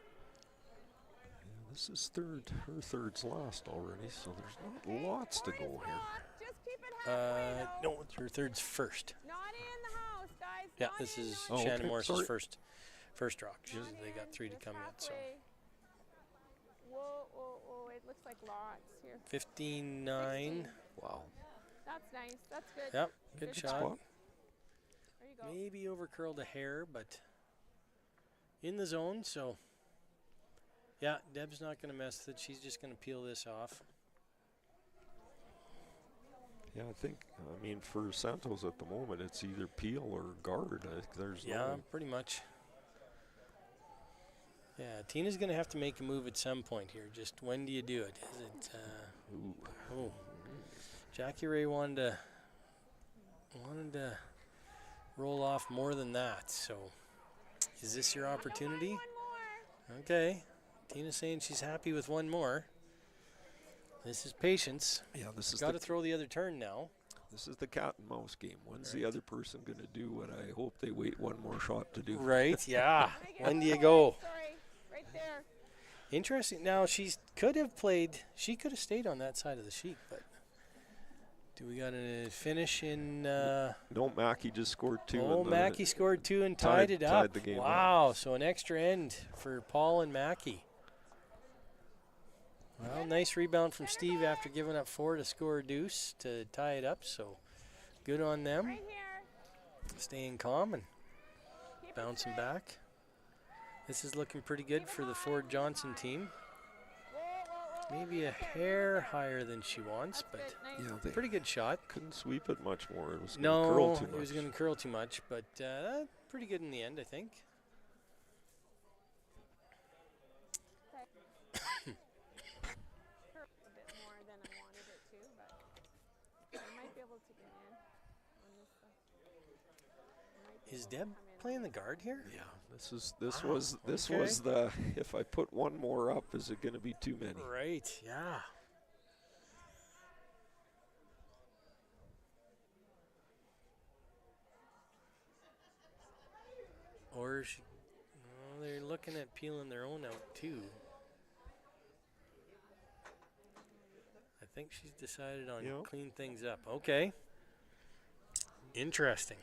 Yeah, this is her third's last already, so there's not lots to go here. Just keep it halfway, though. No, her third's first. Not in the house, guys. Yeah, Not this in is the Oh, Shannon okay, Morris's sorry. first rock. Not They got in, 3 to just come yet, so. halfway. Whoa, whoa, whoa, it looks like lots here. 15-9. Wow. That's nice. That's good. Yep, good Good shot. spot. There you go. Maybe over curled a hair, but in the zone. So, yeah, Deb's not going to mess with it. She's just going to peel this off. Yeah, I think, I mean, for Santos at the moment, it's either peel or guard. There's Yeah, no. pretty much. Yeah, Tina's going to have to make a move at some point here. Just when do you do it? Is it? Ooh. Oh, Jackie Ray wanted to roll off more than that. So, is this your opportunity? One more. Okay, Tina's saying she's happy with one more. This is patience. Yeah, this is Got to throw the other turn now. This is the cat and mouse game. When's the other person going to do what I hope they wait one more shot to do? Right, yeah. When do you go? Sorry, right there. Interesting. Now, she could have stayed on that side of the sheet, but do we got to finish in? No, Mackey just scored 2. Oh, and Mackey scored 2 and tied it up. tied the game up. Wow, so an extra end for Paul and Mackey. Well, nice rebound from Steve after giving up 4 to score a deuce to tie it up, so good on them. Right here. Staying calm and Keep it bouncing straight. back. This is looking pretty good for the Ford-Johnston team. Whoa, whoa, whoa. Maybe a hair higher than she wants, That's but good. Nice. Yeah, they pretty good shot. couldn't sweep it much more. It was going to curl No, too it much. was going to curl too much, but pretty good in the end, I think. Curled a bit more than I wanted it to, but I might be able to get in on this stuff. I might be Is able to Deb come in. playing the guard here? Yeah, this Wow, was the, if I put one more up, is it going to be too many? Right, yeah. Or she, well, they're looking at peeling their own out too. I think she's decided on Yeah. clean things up. Okay. Interesting.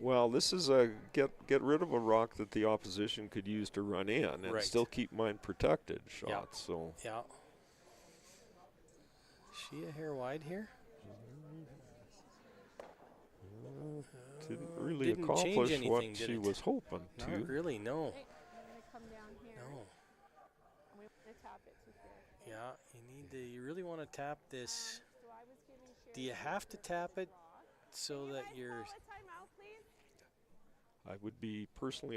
Well, this is a get rid of a rock that the opposition could use to run in and Right. still keep mine protected shot. Yeah. So Yeah. Is she a hair wide here? didn't really Didn't change accomplish anything, what did she it? was hoping Not to. really, no. Hey, I'm going to come down here. No. And we want to tap it to here. Yeah, you really want to tap this. So I was giving Sherry Do you have to tap it so that you're... Call a timeout, please.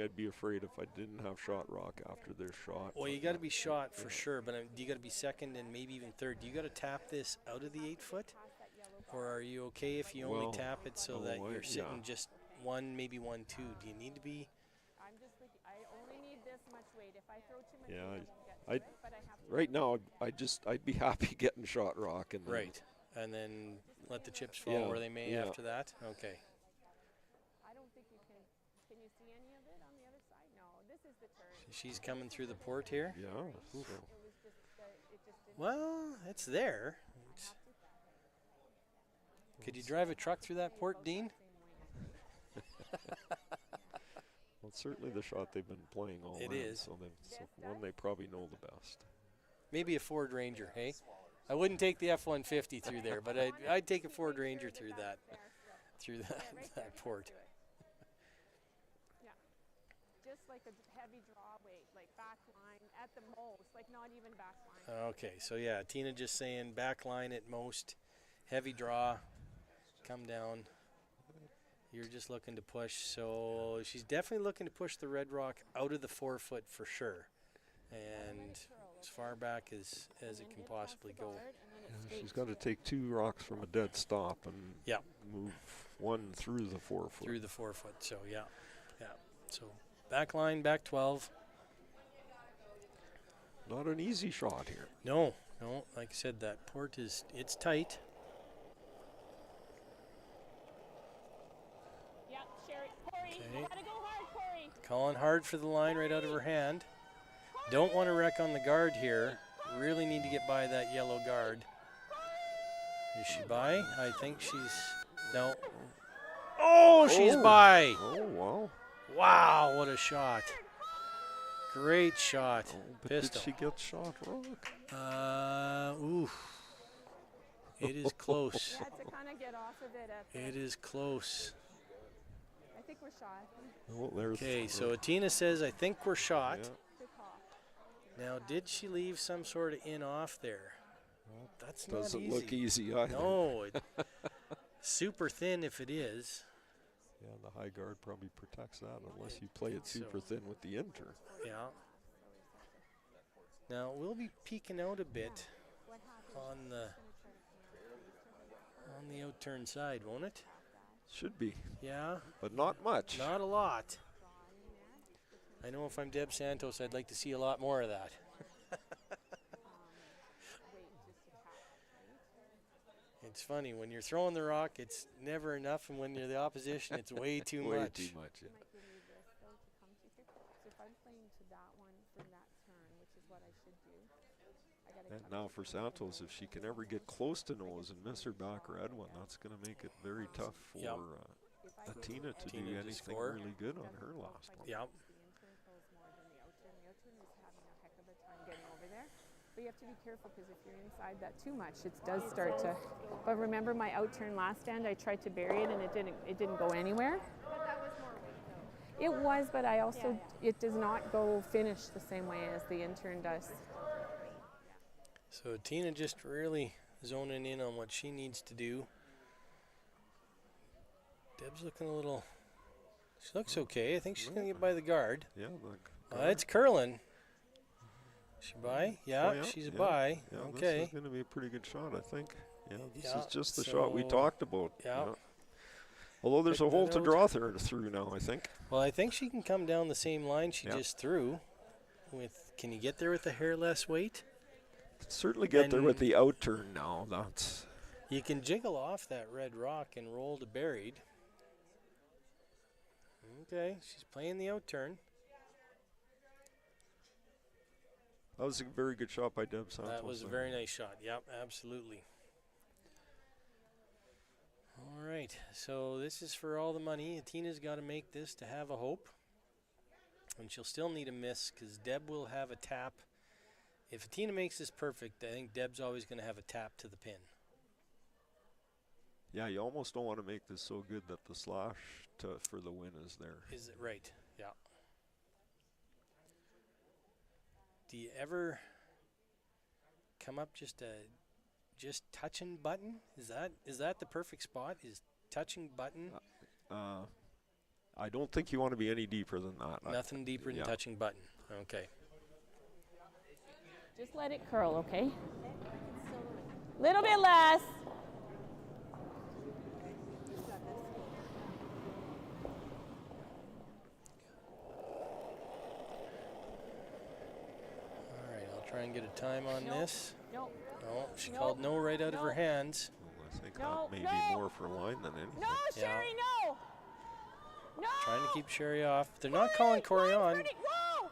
I'd be afraid if I didn't have shot rock after their shot. Well, you got to be shot for sure, but you got to be second and maybe even third. Do you got to tap this out of the 8 foot? Or are you okay if you only Well, tap it so oh, that I- you're sitting yeah. just 1, maybe 1, 2? Do you need to be... I'm just like, I only need this much weight. If I throw too much Yeah, weight, I won't get to I- it, but I have to. Right now, I'd be happy getting shot rock and then Right. And then let the chips fall Yeah, where they may yeah. after that? Okay. I don't think you can. Can you see any of it on the other side? No, this is the turn. She's coming through the port here. Yeah. so- It was just, it just didn't Well, it's there. It's- could you drive a truck through that port, Dean? Well, it's certainly the shot they've been playing all It round, is. so one they probably know the best. Maybe a Ford Ranger, hey? I wouldn't take the F-150 through there, but I'd take a Ford Ranger through that that port. Yeah. Just like a heavy draw weight, like back line at the most, like not even back line. Okay, so yeah, Tina just saying back line at most, heavy draw, come down. You're just looking to push, so she's definitely looking to push the red rock out of the 4 foot for sure, and as far back as it can possibly go. Yeah, she's got to take 2 rocks from a dead stop and Yeah. move one through the 4 foot. Through the 4 foot, so yeah. So back line, back 12. Not an easy shot here. No, like I said, that port it's tight. Yeah, Sherry. Corey, Okay. you gotta go hard, Corey. Calling hard for the line right out of her hand. Don't want to wreck on the guard here. Really need to get by that yellow guard. Is she by? I think she's... No. Oh, she's Oh. by. Oh, wow. Wow, what a shot. Great shot. Oh, but Pistol. did she get shot rock? Ooh. It is close. Yeah, to kind of get off of it at the, It is close. I think we're shot. Oh, there's Okay, so Atina says, I think we're shot. Yeah. Good call. Now, did she leave some sort of in-off there? That's not Doesn't easy. look easy either. No. Super thin if it is. Yeah, the high guard probably protects that unless you play it super So. thin with the inter. Yeah. Now, we'll be peeking out a bit on the out-turn side, won't it? Should be, Yeah, but not much. not a lot. I know if I'm Deb Santos, I'd like to see a lot more of that. It's funny, when you're throwing the rock, it's never enough, and when you're the opposition, it's way too Way much. too much, yeah. Might give me this though to come to here. So if I'm playing to that one from that turn, which is what I should do, I gotta And come now to for here. Santos, if she can ever get close to nose and miss her back red one, that's going to make it very tough for Yep. If I get Atina to Atina do to anything score. really good on her last one. Yep. the intern throws more than the outturn. The outturn is having a heck of a time getting over there. But you have to be careful because if you're inside that too much, it does start to. But remember my outturn last stand, I tried to bury it and it didn't go anywhere. But that was more weight though. It was, but I also it does not go finish the same way as the intern does. So Tina just really zoning in on what she needs to do. Deb's looking a little. She looks okay. I think she's going to get by the guard. Yeah, It's curling. She by? Yeah, Oh, yeah, she's a yeah. by. yeah, Okay. this is going to be a pretty good shot, I think. Yeah, this Yeah, is just the shot we so- talked about. Yeah. Although there's a Picked hole it to out. draw through now, I think. Well, I think she can come down the same line she Yeah. just threw. Can you get there with a hair less weight? Certainly get there with And- the outturn now. That's You can jiggle off that red rock and roll to buried. Okay, she's playing the outturn. that was a very good shot by Deb Santos. That was a there. very nice shot. Yep, absolutely. All right, so this is for all the money. Atina's got to make this to have a hope. And she'll still need a miss because Deb will have a tap. If Atina makes this perfect, I think Deb's always going to have a tap to the pin. Yeah, you almost don't want to make this so good that the slash for the win is there. Is it right? Yeah. Do you ever come up just touching button? Is that the perfect spot? Is touching button? I don't think you want to be any deeper than that. Nothing deeper than yeah. touching button. Okay. Just let it curl, okay? Little bit less. All right, I'll try and get a time on this. No. No, she No. called no right out of her No. hands. Well, I think No, that may no. be more for line than anything. No, Yeah. Sherry, no. No. Trying to keep Sherry off. They're not calling Corey on. Whoa.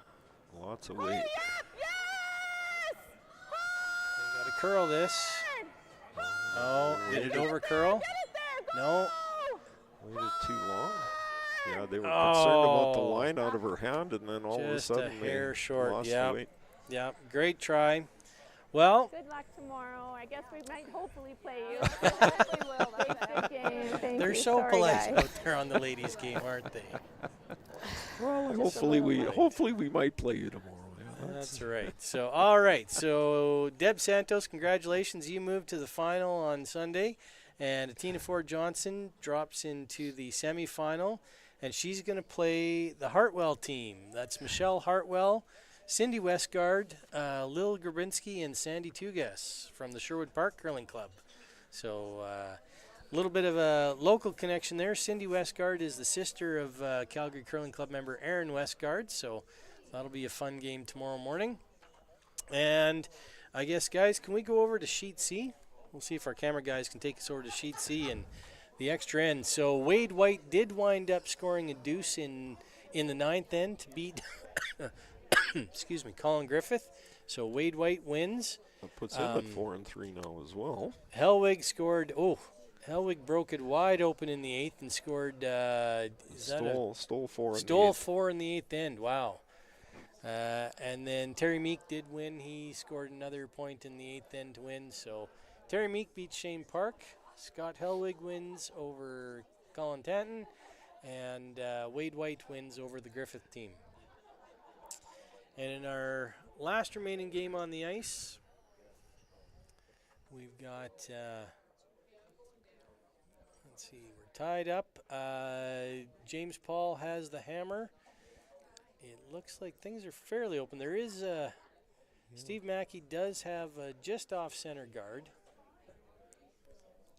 Lots of Hurry weight. up. Yes. Got to curl this. Oh, did it over curl? Get it there. Go. No. Waited too long. Yeah, they were concerned about the Oh. line out of her hand, and then all Just of a a sudden hair they short, lost yep. the weight. Yeah, great try. Well, Good luck tomorrow. I guess we might hopefully play you. We will. Thanks for the game. Thank they're you. so Sorry, polite guys. out there on the ladies' game, aren't they? Well, Just a hopefully little we might play you tomorrow. Yeah, That's right. So, all right. So, Deb Santos, congratulations. You moved to the final on Sunday. And Atina Ford-Johnston drops into the semifinal. And she's going to play the Hartwell team. That's Michelle Hartwell, Cindy Westgard, Lil Grabinski, and Sandy Tugas from the Sherwood Park Curling Club. So, a little bit of a local connection there. Cindy Westgard is the sister of Calgary Curling Club member Aaron Westgard. So, that'll be a fun game tomorrow morning. And I guess, guys, can we go over to Sheet C? We'll see if our camera guys can take us over to Sheet C and the extra end. So Wade White did wind up scoring a deuce in the ninth end to beat excuse me, Colin Griffith. So Wade White wins. That puts him at 4-3 now as well. Hellwig scored. Hellwig broke it wide open in the eighth and scored. Stole 4 in the Stole eighth. 4 in the eighth end. Wow. And then Terry Meek did win. He scored another point in the 8th end to win. So Terry Meek beats Shane Park. Scott Helwig wins over Colin Tanton. And Wade White wins over the Griffith team. And in our last remaining game on the ice, we've got, let's see, we're tied up. James Paul has the hammer. It looks like things are fairly open. There is Steve Mackey does have a just off center guard.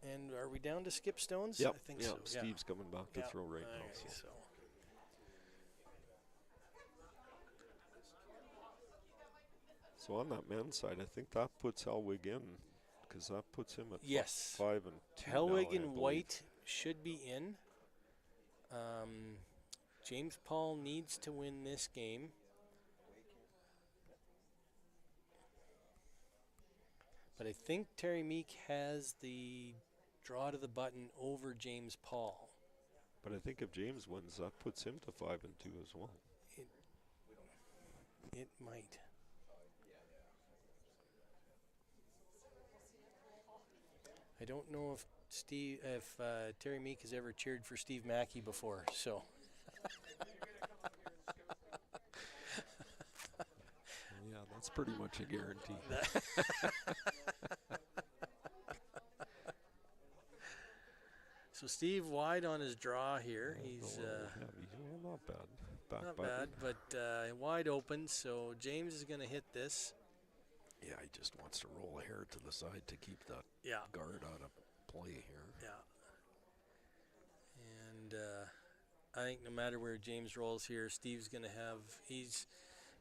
And are we down to skip stones? Yep. I think Yep. so. Steve's coming back to throw right now. Okay, So. So on that men's side, I think that puts Helwig in, because that puts him at Yes. 5 and 2 Helwig now, I and believe. White should be in. James Paul needs to win this game. But I think Terry Meek has the draw to the button over James Paul. But I think if James wins, that puts him to 5 and 2 as well. It might. I don't know if Terry Meek has ever cheered for Steve Mackey before, so. Yeah, that's pretty much a guarantee. So Steve wide on his draw here. He's not bad. Back not button. bad, but wide open. So James is going to hit this. Yeah, he just wants to roll a hair to the side to keep that guard out of play here. Yeah. And I think no matter where James rolls here, Steve's going to have.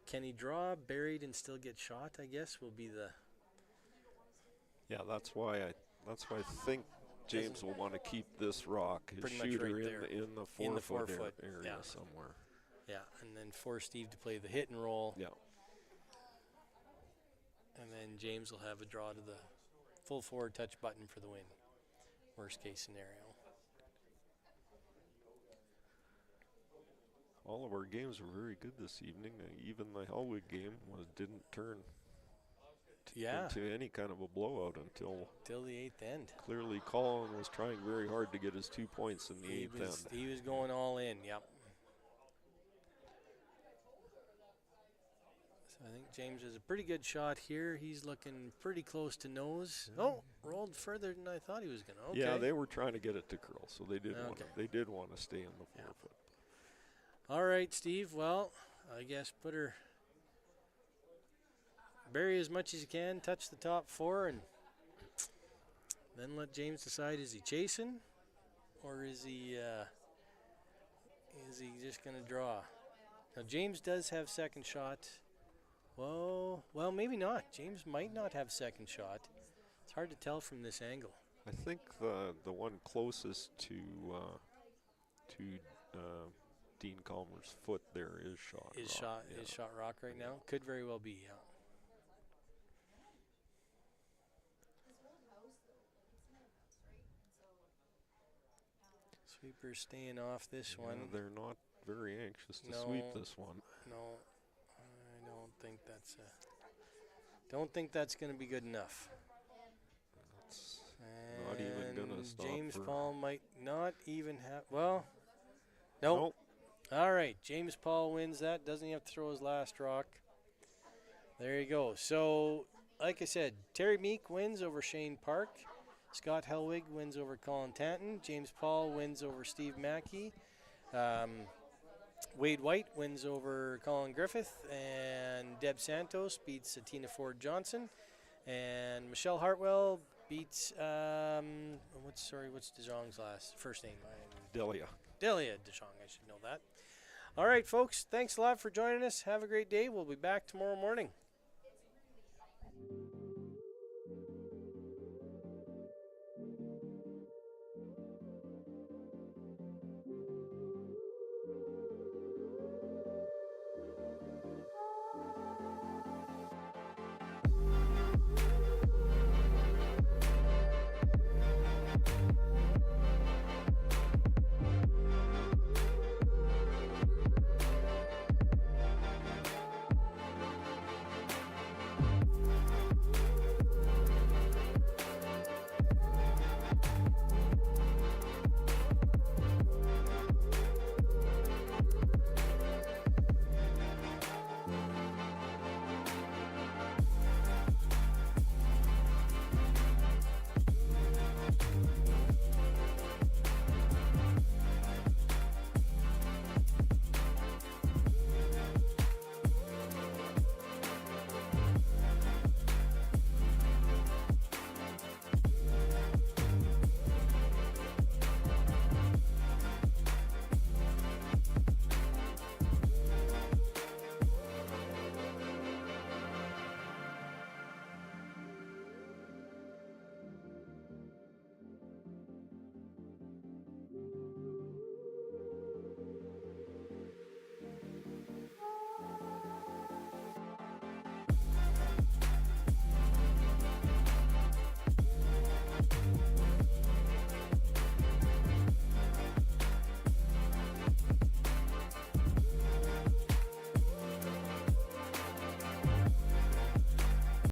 Can he draw buried and still get shot? I guess will be the. Yeah, that's why I think James will want to keep this rock, his shooter right in the 4 foot area somewhere. Yeah, and then force Steve to play the hit and roll. Yeah. And then James will have a draw to the full forward touch button for the win. Worst case scenario. All of our games were very good this evening. Even the Helwig game didn't turn into any kind of a blowout until the 8th end. Clearly Colin was trying very hard to get his 2 points in the 8th end. He was going all in, yep. So I think James has a pretty good shot here. He's looking pretty close to nose. Oh, rolled further than I thought he was going to. Okay. Yeah, they were trying to get it to curl, so they did want to stay in the 4 foot. All right, Steve. Well, I guess bury as much as you can, touch the top 4, and then let James decide, is he chasing or is he just going to draw? Now, James does have second shot. Well, maybe not. James might not have second shot. It's hard to tell from this angle. I think the one closest to Dean Calmer's foot there is shot. Is shot rock right now? Could very well be, yeah. Sweeper staying off this one. They're not very anxious to sweep this one. No, I don't think that's going to be good enough. It's not even going to stop. James Paul might not even have. Well, nope. All right, James Paul wins that. Doesn't he have to throw his last rock? There you go. So, like I said, Terry Meek wins over Shane Park. Scott Helwig wins over Colin Tanton. James Paul wins over Steve Mackey. Wade White wins over Colin Griffith. And Deb Santos beats Tina Ford-Johnston. And Michelle Hartwell beats, what's DeJong's first name? Delia DeJong, I should know that. All right, folks, thanks a lot for joining us. Have a great day. We'll be back tomorrow morning.